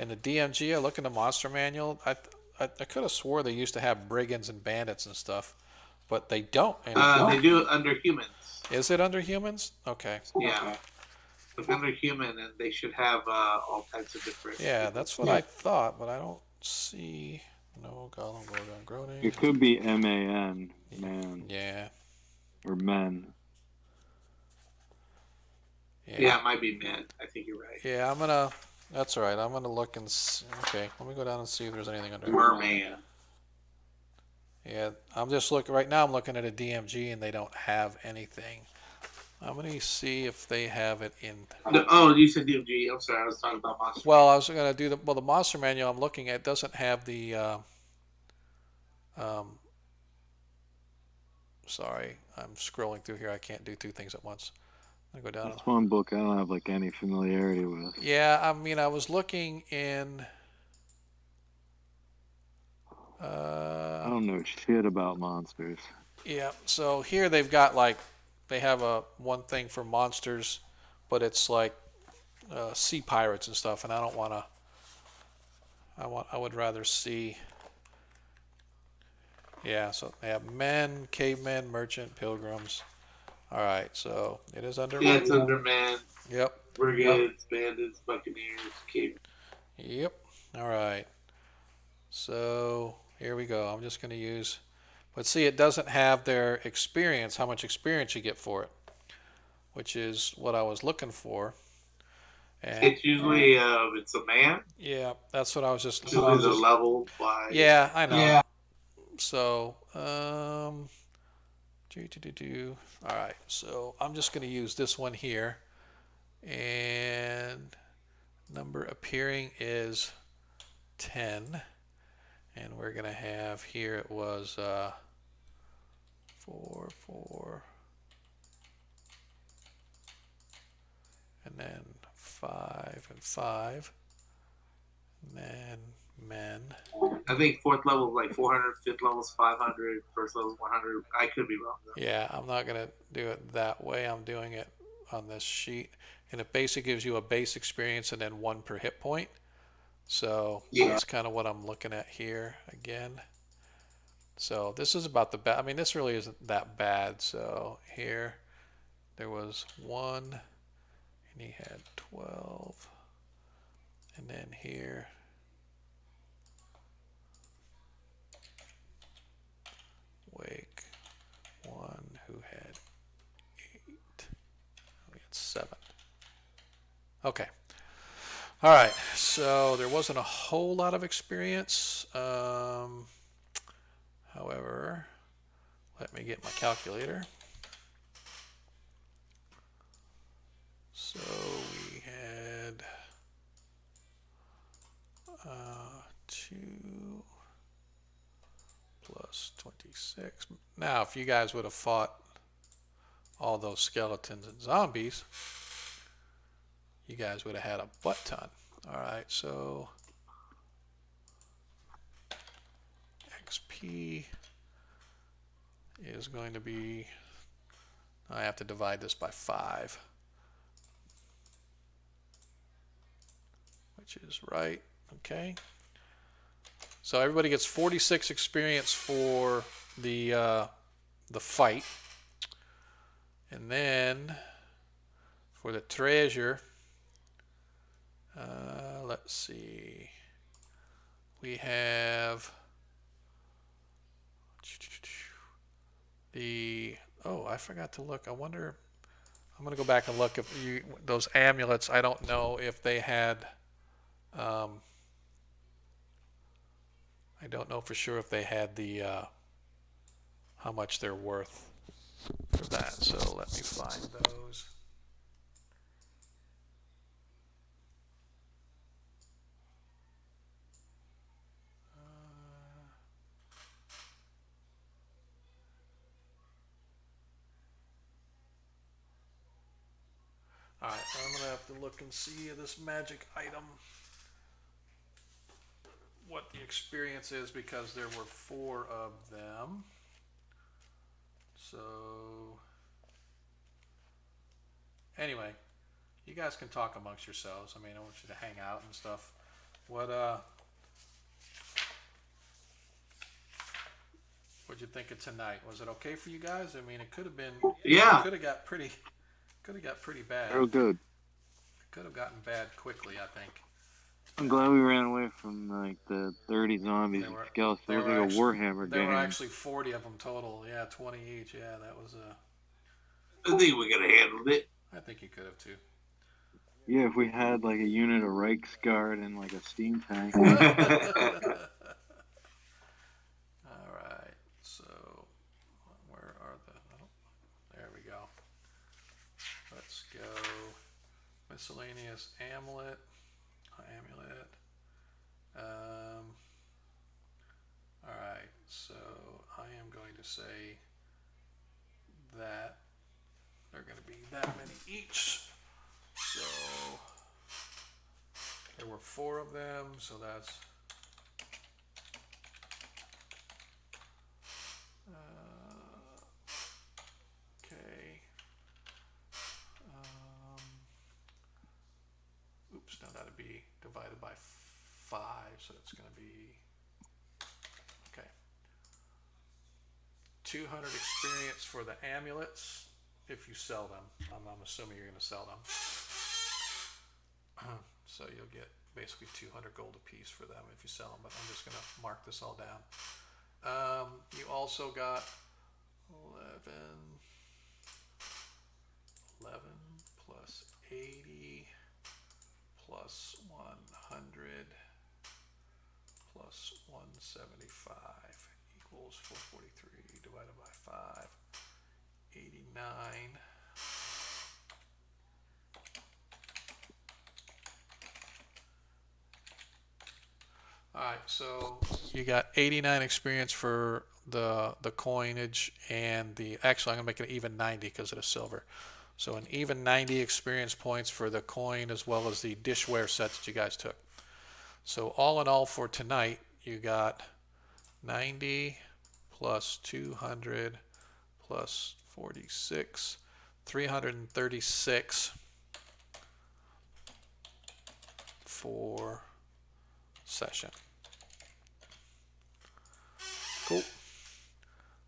DMG. I look in the monster manual. I could have swore they used to have brigands and bandits and stuff. but they don't anymore. They do it under humans. Is it under humans? Okay. Yeah. Look under human, and they should have all types of different. Yeah, that's what I thought, but I don't see. No, Gollum, Gorgon, Groaning. It could be man, man. Yeah. Or men. Yeah, it might be men. I think you're right. Yeah, that's all right. I'm gonna look and see. Okay, let me go down and see if there's anything under. Merman. Yeah, I'm just looking right now. I'm looking at a DMG and they don't have anything. I'm gonna see if they have it in. Oh, you said DMG. I'm sorry, I was talking about Monster. Well, I was gonna do the Monster Manual I'm looking at doesn't have the. Sorry, I'm scrolling through here. I can't do two things at once. I'm gonna go down. That's one book I don't have like any familiarity with. Yeah, I mean, I was looking in. I don't know shit about monsters. Yeah, so here they've got like, they have one thing for monsters, but it's like sea pirates and stuff, and I don't want to. I would rather see. Yeah, so they have men, cavemen, merchant, pilgrims. All right, so it is under. Yeah, it's under man. Yep. Brigands, bandits, buccaneers, cavemen. Yep. All right. So here we go. I'm just going to use, but see, it doesn't have their experience, how much experience you get for it, which is what I was looking for. And it's usually it's a man. Yeah, that's what I was just. Usually the level by. Yeah, I know. Yeah. So, all right. So I'm just going to use this one here, and number appearing is 10. And we're going to have here, it was 4, 4, and then 5 and 5, and then men. I think fourth level is like 400, fifth level is 500, first level is 100. I could be wrong though. Yeah, I'm not going to do it that way. I'm doing it on this sheet. And it basically gives you a base experience and then 1 per hit point. So that's kind of what I'm looking at here again. So this is about the bad. I mean, this really isn't that bad. So here there was 1 and he had 12. And then here Wake 1 who had 8. We had 7. Okay. All right, so there wasn't a whole lot of experience. However, let me get my calculator. So we had 2 plus 26. Now, if you guys would have fought all those skeletons and zombies, you guys would have had a butt ton. All right, so XP is going to be, I have to divide this by 5, which is right. Okay. So everybody gets 46 experience for the fight, and then for the treasure. Let's see. We have the. Oh, I forgot to look. I wonder. I'm going to go back and look if those amulets. I don't know if they had. I don't know for sure if they had the how much they're worth for that. So let me find those. All right, so I'm going to have to look and see this magic item, what the experience is, because there were 4 of them. So, anyway, you guys can talk amongst yourselves. I mean, I want you to hang out and stuff. What What'd you think of tonight? Was it okay for you guys? I mean, it could have been. Yeah. Could have got pretty. Could have got pretty bad. Real good. Could have gotten bad quickly, I think. I'm glad we ran away from like the 30 zombies and skeletons. There was like a Warhammer There game. were actually 40 of them total. Yeah, 20 each. Yeah, that was I think we could have handled it. I think you could have too. Yeah, if we had like a unit of Reichsguard and like a steam tank. All right, so where are the? Oh, there we go. Let's go. Miscellaneous amulet. All right, so I am going to say that they're going to be that many each. So there were 4 of them, so that's okay. Oops, now that'd be divided by 5, so it's going to be okay. 200 experience for the amulets if you sell them. I'm assuming you're going to sell them. So you'll get basically 200 gold apiece for them if you sell them, but I'm just going to mark this all down. You also got 11 plus 80 plus 100 plus 175 equals 443 divided by 5, 89. All right, so you got 89 experience for the coinage and actually I'm gonna make it even 90 because of the silver. So an even 90 experience points for the coin as well as the dishware sets that you guys took. So all in all for tonight, you got 90 plus 200 plus 46, 336 for session. Cool.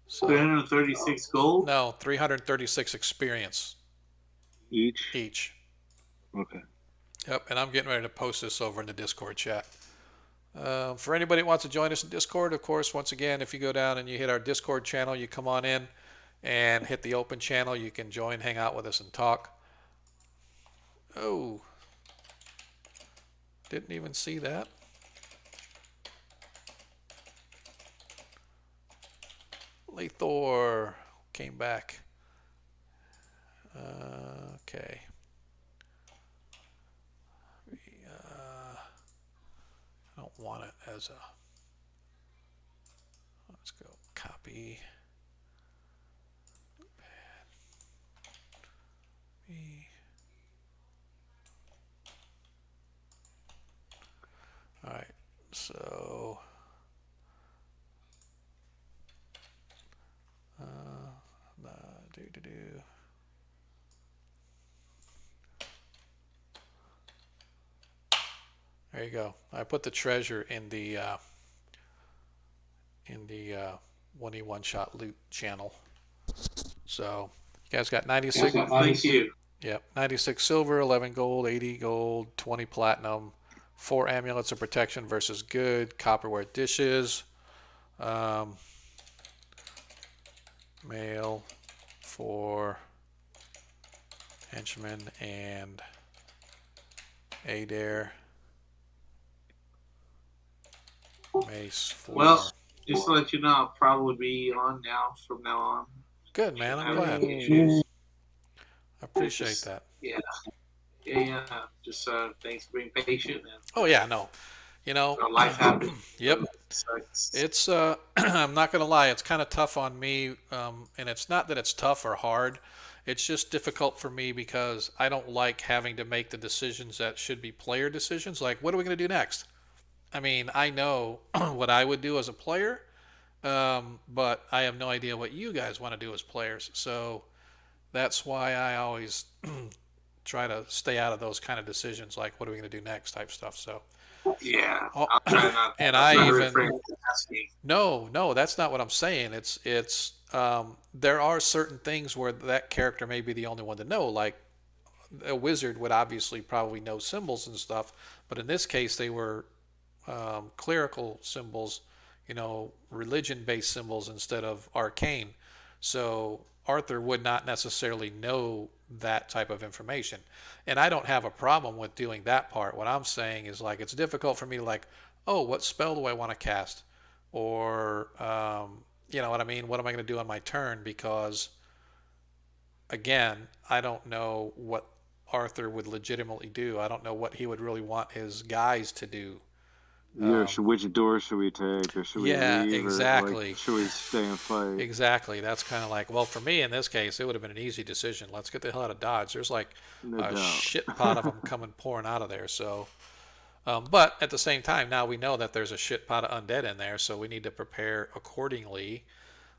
So 336 gold? no, 336 experience Each? Okay. Yep, and I'm getting ready to post this over in the Discord chat. For anybody that wants to join us in Discord, of course, once again, if you go down and you hit our Discord channel, you come on in and hit the open channel. You can join, hang out with us, and talk. Oh, didn't even see that. Lathor came back. Okay. I don't want it as a. Let's go copy. All right, so there you go. I put the treasure in the 1E one-shot loot channel. So you guys got 96. Thank you. Yep, 96 silver, 11 gold, 80 gold, 20 platinum, 4 amulets of protection versus good, copperware dishes, mail for Henchman and Adair, mace for. Well, just to let you know, I'll probably be on now from now on. Good, man. I'm glad. I appreciate that. Yeah. Just thanks for being patient. And, oh yeah, no, life happens. Yep. It's I'm not gonna lie, it's kind of tough on me, and it's not that it's tough or hard. It's just difficult for me because I don't like having to make the decisions that should be player decisions. Like, what are we gonna do next? I mean, I know what I would do as a player, but I have no idea what you guys want to do as players. So that's why I always try to stay out of those kind of decisions, like what are we going to do next type stuff. So Yeah, Oh, I'll try not. and I'll I try to even refrain from asking. no, that's not what I'm saying. It's there are certain things where that character may be the only one to know. Like a wizard would obviously probably know symbols and stuff, but in this case they were clerical symbols, religion-based symbols instead of arcane. So Arthur would not necessarily know that type of information. And I don't have a problem with doing that part. What I'm saying is like it's difficult for me to like, oh, what spell do I want to cast? Or you know what I mean? What am I going to do on my turn? Because again, I don't know what Arthur would legitimately do. I don't know what he would really want his guys to do. Yeah, which door should we take, or should we Yeah, leave, or like exactly. should we stay and fight? Exactly. That's kind of like, well, for me in this case, it would have been an easy decision. Let's get the hell out of Dodge. There's like No a doubt. shit pot of them coming pouring out of there. So, but at the same time, now we know that there's a shit pot of undead in there, so we need to prepare accordingly,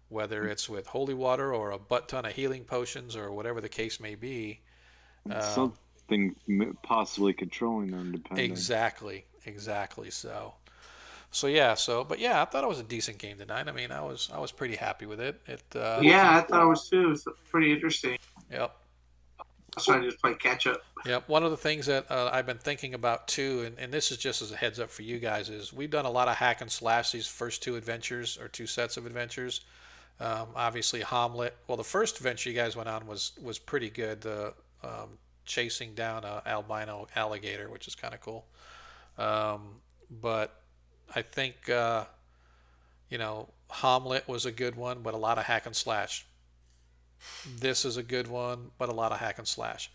whether it's with holy water or a butt ton of healing potions or whatever the case may be. Um, Something possibly controlling them, depending. exactly. So yeah, but yeah, I thought it was a decent game tonight. I mean, I was pretty happy with it. Yeah, I thought it was too. It was pretty interesting. Yep. I was trying to just play catch up. Yep. One of the things that I've been thinking about too, and this is just as a heads up for you guys, is we've done a lot of hack and slash these first two adventures or two sets of adventures. Obviously, Hamlet. Well, the first adventure you guys went on was pretty good. The chasing down a albino alligator, which is kind of cool. But I think Hamlet was a good one, but a lot of hack and slash. This is a good one, but a lot of hack and slash.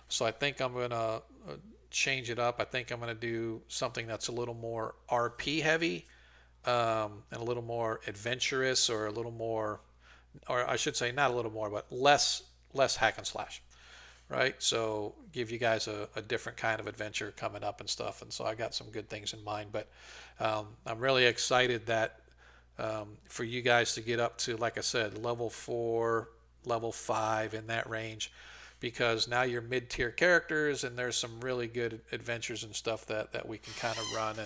So I think I'm gonna change it up. I think I'm gonna do something that's a little more RP heavy, and a little more adventurous, or a little more, or I should say not a little more, but less hack and slash. Right? So give you guys a different kind of adventure coming up and stuff. And so I got some good things in mind. But I'm really excited that for you guys to get up to, like I said, level 4, level 5 in that range, because now you're mid-tier characters and there's some really good adventures and stuff that we can kind of run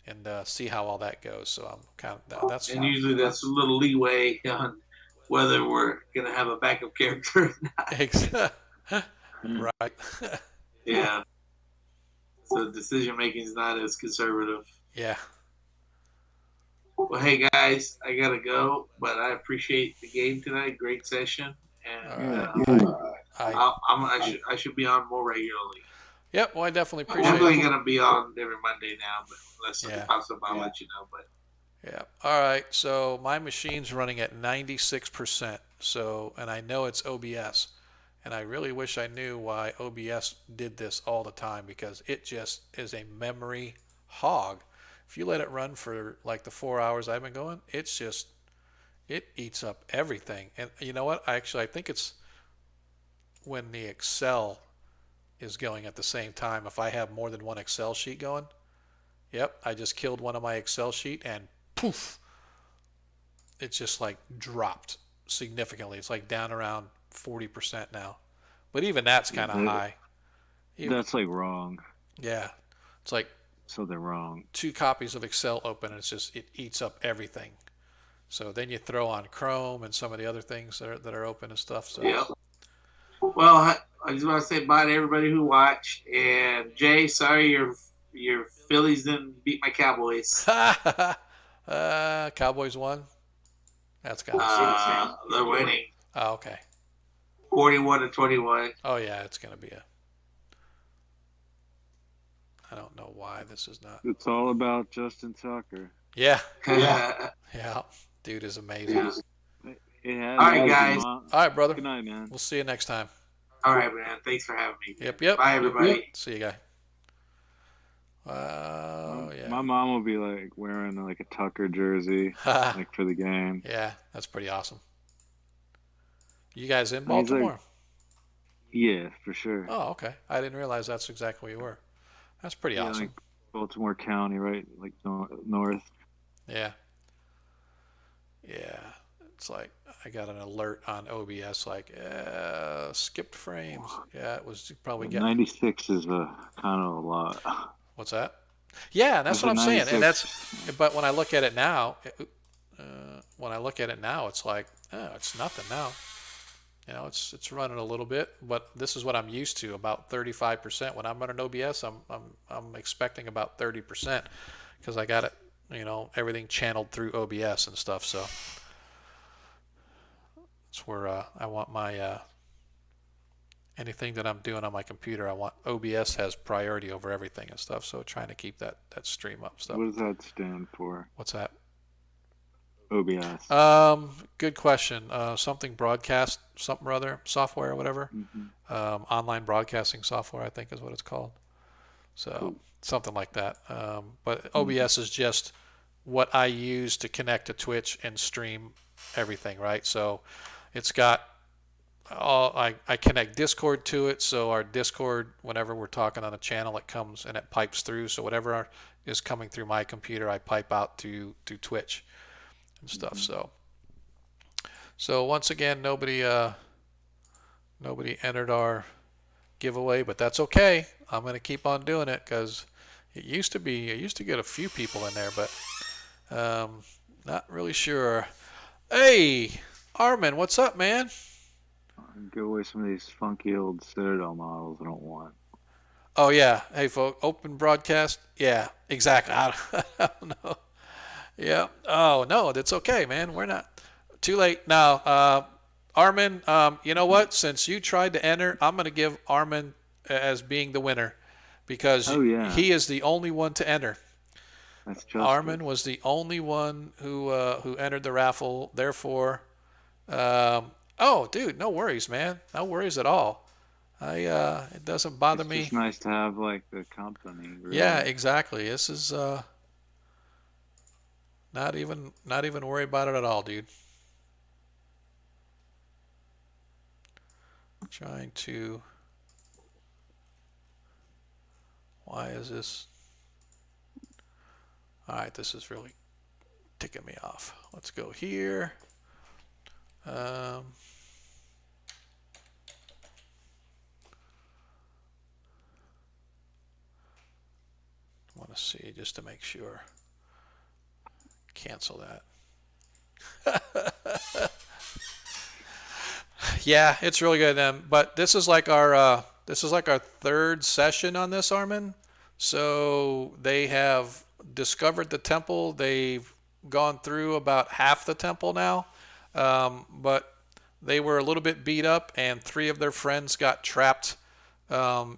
and see how all that goes. So I'm kind of that's And usually that's a little leeway on whether we're gonna have a backup character or not. right. Yeah. So decision making is not as conservative. Yeah. Well, hey guys, I gotta go, but I appreciate the game tonight. Great session, and I should be on more regularly. Yep. Well, I definitely I'm appreciate definitely it. gonna be on every Monday now, but unless something pops up, I'll let you know. But Yeah. All right. So my machine's running at 96%. So, and I know it's OBS. And I really wish I knew why OBS did this all the time, because it just is a memory hog. If you let it run for like the 4 hours I've been going, it eats up everything. And you know what? I think it's when the Excel is going at the same time. If I have more than one Excel sheet going, yep, I just killed one of my Excel sheet and poof, it's just like dropped significantly. It's like down around 40% now. But even that's kind of high. That's like wrong. Yeah. It's like So they're wrong. 2 copies of Excel open and it eats up everything. So then you throw on Chrome and some of the other things that are open and stuff. So yeah. Well, I just want to say bye to everybody who watched. And Jay, sorry your Phillies didn't beat my Cowboys. Cowboys won. That's kind of they're winning. Oh, okay. 41-21. Oh yeah, it's gonna be I don't know why this is not. It's all about Justin Tucker. Yeah. Yeah. Yeah. Dude is amazing. Yeah. All right, guys. All right, brother. Good night, man. We'll see you next time. All right, man. Thanks for having me. Yep. Bye, everybody. See you, guy. Yeah. My mom will be like wearing like a Tucker jersey like for the game. Yeah, that's pretty awesome. You guys in Baltimore? Like, yeah, for sure. Oh, okay. I didn't realize that's exactly where you were. That's pretty awesome. Like Baltimore County, right? Like north. Yeah. Yeah. It's like I got an alert on OBS like skipped frames. Yeah, it was probably getting 96 is a kind of a lot. What's that? Yeah, that's That's what a I'm saying. nice And ex- but when I look at it now, it's like, oh, it's nothing now. It's running a little bit, but this is what I'm used to, about 35%. When I'm running OBS, I'm expecting about 30% because I got it, everything channeled through OBS and stuff. So it's where I want my anything that I'm doing on my computer. I want OBS has priority over everything and stuff. So trying to keep that stream up stuff. What does that stand for? What's that? OBS. Good question. Something broadcast, something or other, software or whatever. Mm-hmm. Online broadcasting software, I think is what it's called. So Cool. something like that. But OBS is just what I use to connect to Twitch and stream everything, right? So it's got I connect Discord to it. So our Discord, whenever we're talking on a channel, it comes and it pipes through. So whatever is coming through my computer, I pipe out to Twitch and stuff. Mm-hmm. So once again, nobody entered our giveaway, but that's okay. I'm gonna keep on doing it because I used to get a few people in there, but not really sure. Hey, Armin, what's up, man? Go away some of these funky old Citadel models I don't want. Oh yeah, hey folks, open broadcast. Yeah, exactly. I don't know. Yeah. Oh no, that's okay, man. We're not too late now. Armin, you know what? Since you tried to enter, I'm going to give Armin as being the winner because he is the only one to enter. That's justice. Armin was the only one who entered the raffle. Therefore, oh, dude, no worries, man. No worries at all. It doesn't bother me. It's just nice to have like the company. Really. Yeah, exactly. This is not even worry about it at all, dude. Trying to. Why is this? All right, this is really ticking me off. Let's go here. I want to see just to make sure. Cancel that. Yeah, it's really good. But this is like our third session on this, Armin. So they have discovered the temple. They've gone through about half the temple now, but they were a little bit beat up, and 3 of their friends got trapped,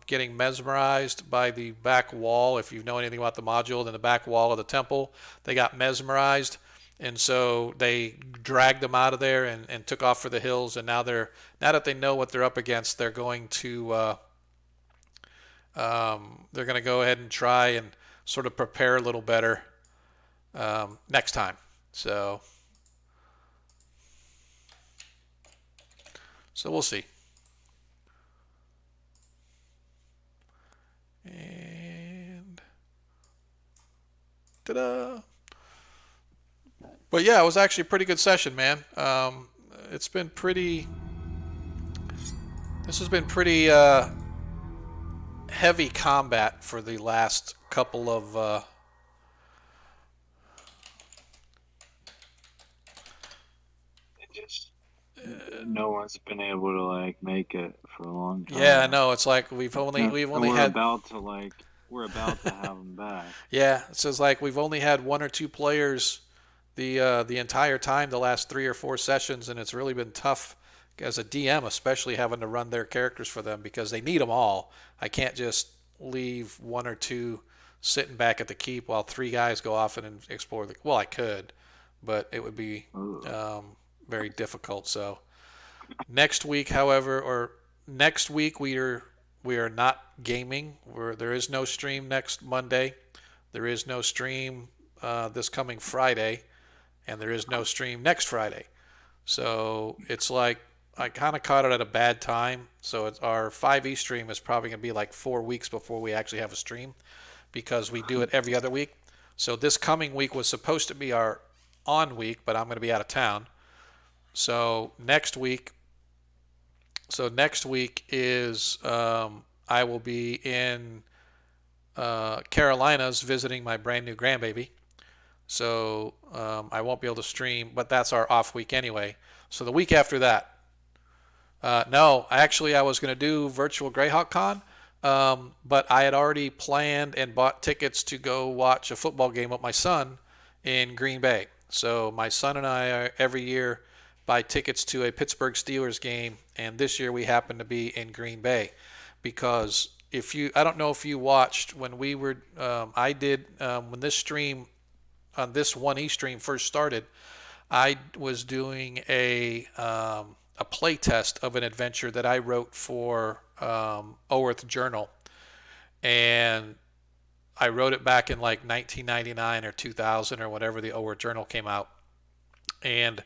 getting mesmerized by the back wall. If you know anything about the module, in the back wall of the temple, they got mesmerized. And so they dragged them out of there and took off for the hills. And now that they know what they're up against, they're going to go ahead and try and sort of prepare a little better next time. So we'll see. And ta-da! But yeah, it was actually a pretty good session, man. This has been pretty heavy combat for the last couple of no one's been able to like make it for a long time. Yeah, no, it's like we've only had we're about to have them back. Yeah, it's just like we've only had 1 or 2 players the entire time, the last 3 or 4 sessions, and it's really been tough as a DM, especially having to run their characters for them because they need them all. I can't just leave 1 or 2 sitting back at the keep while 3 guys go off and explore the. Well, I could, but it would be very difficult. So next week, however, we are not gaming. There is no stream next Monday. There is no stream this coming Friday. And there is no stream next Friday. So it's like I kind of caught it at a bad time. So our 5e stream is probably going to be like 4 weeks before we actually have a stream because we do it every other week. So this coming week was supposed to be our on week, but I'm going to be out of town. So next week is I will be in Carolinas visiting my brand new grandbaby. So I won't be able to stream, but that's our off week anyway. So the week after that, no, actually I was going to do virtual Greyhawk Con, but I had already planned and bought tickets to go watch a football game with my son in Green Bay. So my son and I every year buy tickets to a Pittsburgh Steelers game, and this year we happen to be in Green Bay because I don't know if you watched when we were, I did when this stream on this 1E stream first started. I was doing a play test of an adventure that I wrote for Oerth Journal, and I wrote it back in like 1999 or 2000 or whatever the Oerth Journal came out, and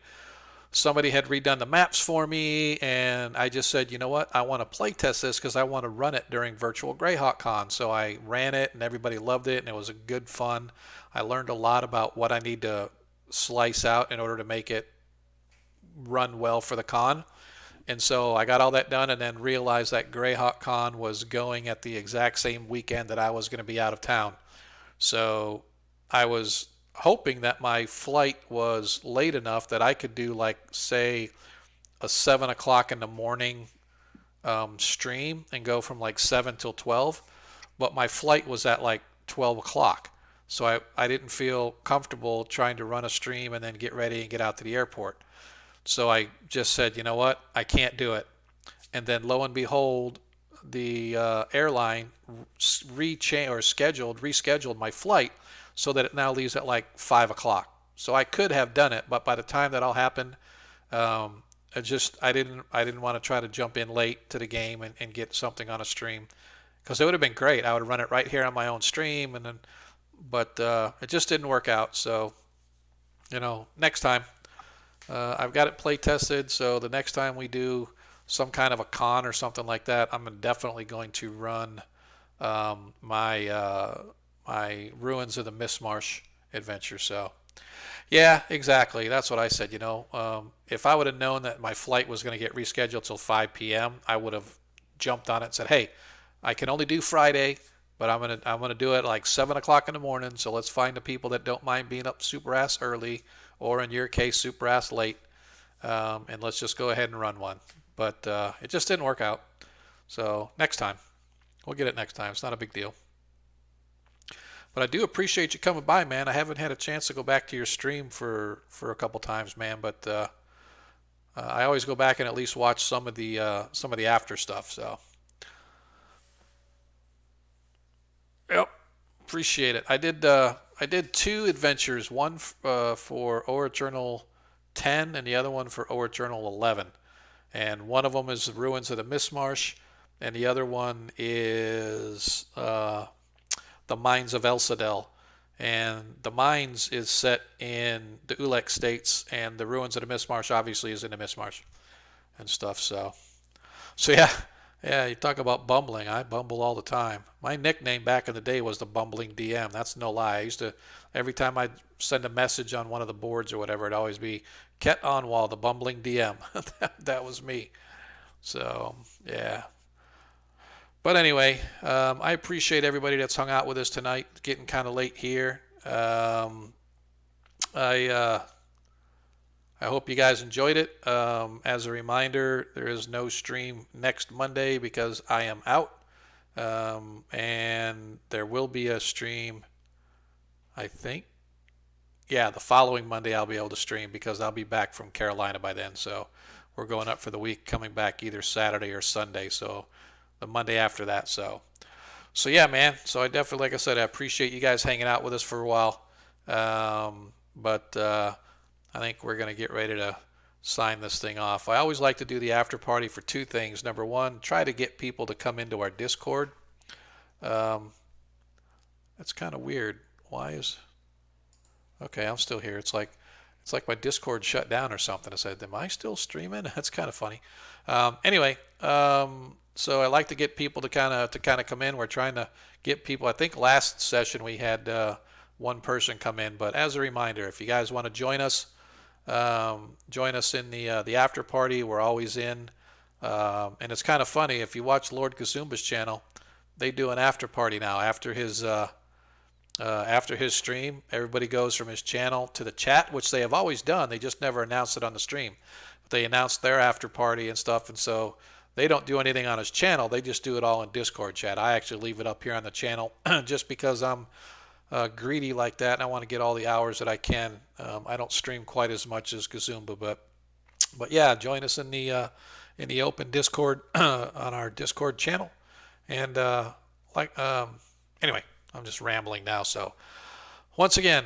somebody had redone the maps for me, and I just said, you know what, I want to play test this because I want to run it during virtual Greyhawk Con. So I ran it, and everybody loved it, and it was a good fun. I learned a lot about what I need to slice out in order to make it run well for the con. And so I got all that done and then realized that Greyhawk Con was going at the exact same weekend that I was going to be out of town. So I was hoping that my flight was late enough that I could do, like, say, a 7 o'clock in the morning stream and go from like 7 till 12. But my flight was at like 12 o'clock. So I didn't feel comfortable trying to run a stream and then get ready and get out to the airport. So I just said, you know what, I can't do it. And then lo and behold, the airline rescheduled my flight so that it now leaves at like 5 o'clock. So I could have done it, but by the time that all happened, I didn't want to try to jump in late to the game and get something on a stream, because it would have been great. I would run it right here on my own stream, but it just didn't work out. So, next time. I've got it play tested, so the next time we do some kind of a con or something like that, I'm definitely going to run my Ruins of the Mistmarsh adventure. So, yeah, exactly. That's what I said. If I would have known that my flight was going to get rescheduled till 5 p.m., I would have jumped on it and said, "Hey, I can only do Friday, but I'm gonna do it like 7 o'clock in the morning. So let's find the people that don't mind being up super ass early, or in your case, super ass late, and let's just go ahead and run one." But it just didn't work out. So next time, we'll get it next time. It's not a big deal. But I do appreciate you coming by, man. I haven't had a chance to go back to your stream for a couple times, man. But I always go back and at least watch some of the after stuff. So, yep, appreciate it. I did two adventures, one for Oerth Journal 10 and the other one for Oerth Journal 11. And one of them is the Ruins of the Mistmarsh, and the other one is the Mines of Elsadel. And the Mines is set in the Ulek states, and the Ruins of the Mistmarsh obviously is in the Mistmarsh and stuff. So yeah, you talk about bumbling. I bumble all the time. My nickname back in the day was the Bumbling DM. That's no lie. I used to, every time I'd send a message on one of the boards or whatever, it'd always be Ket Onwall, the Bumbling DM. That was me. So, yeah. But anyway, I appreciate everybody that's hung out with us tonight. It's getting kind of late here. I hope you guys enjoyed it. As a reminder, there is no stream next Monday because I am out. And there will be a stream, I think. Yeah, the following Monday I'll be able to stream because I'll be back from Carolina by then. So we're going up for the week, coming back either Saturday or Sunday. So the Monday after that. So yeah, man. So I definitely, like I said, I appreciate you guys hanging out with us for a while. But I think we're going to get ready to sign this thing off. I always like to do the after party for two things. Number one, try to get people to come into our Discord. That's kind of weird. Okay, I'm still here. It's like my Discord shut down or something. I said, am I still streaming? That's kind of funny. Anyway, so I like to get people to kind of come in. We're trying to get people. I think last session we had one person come in, but as a reminder, if you guys want to join us in the after party. We're always in, and it's kind of funny if you watch Lord Kazumba's channel. they do an after party now after his stream. Everybody goes from his channel to the chat, which they have always done. They just never announced it on the stream. But they announced their after party and stuff, and so they don't do anything on his channel. They just do it all in Discord chat. I actually leave it up here on the channel just because I'm greedy like that, and I want to get all the hours that I can. I don't stream quite as much as Kazumba, but yeah, join us in the open Discord on our Discord channel. And anyway, I'm just rambling now. So once again,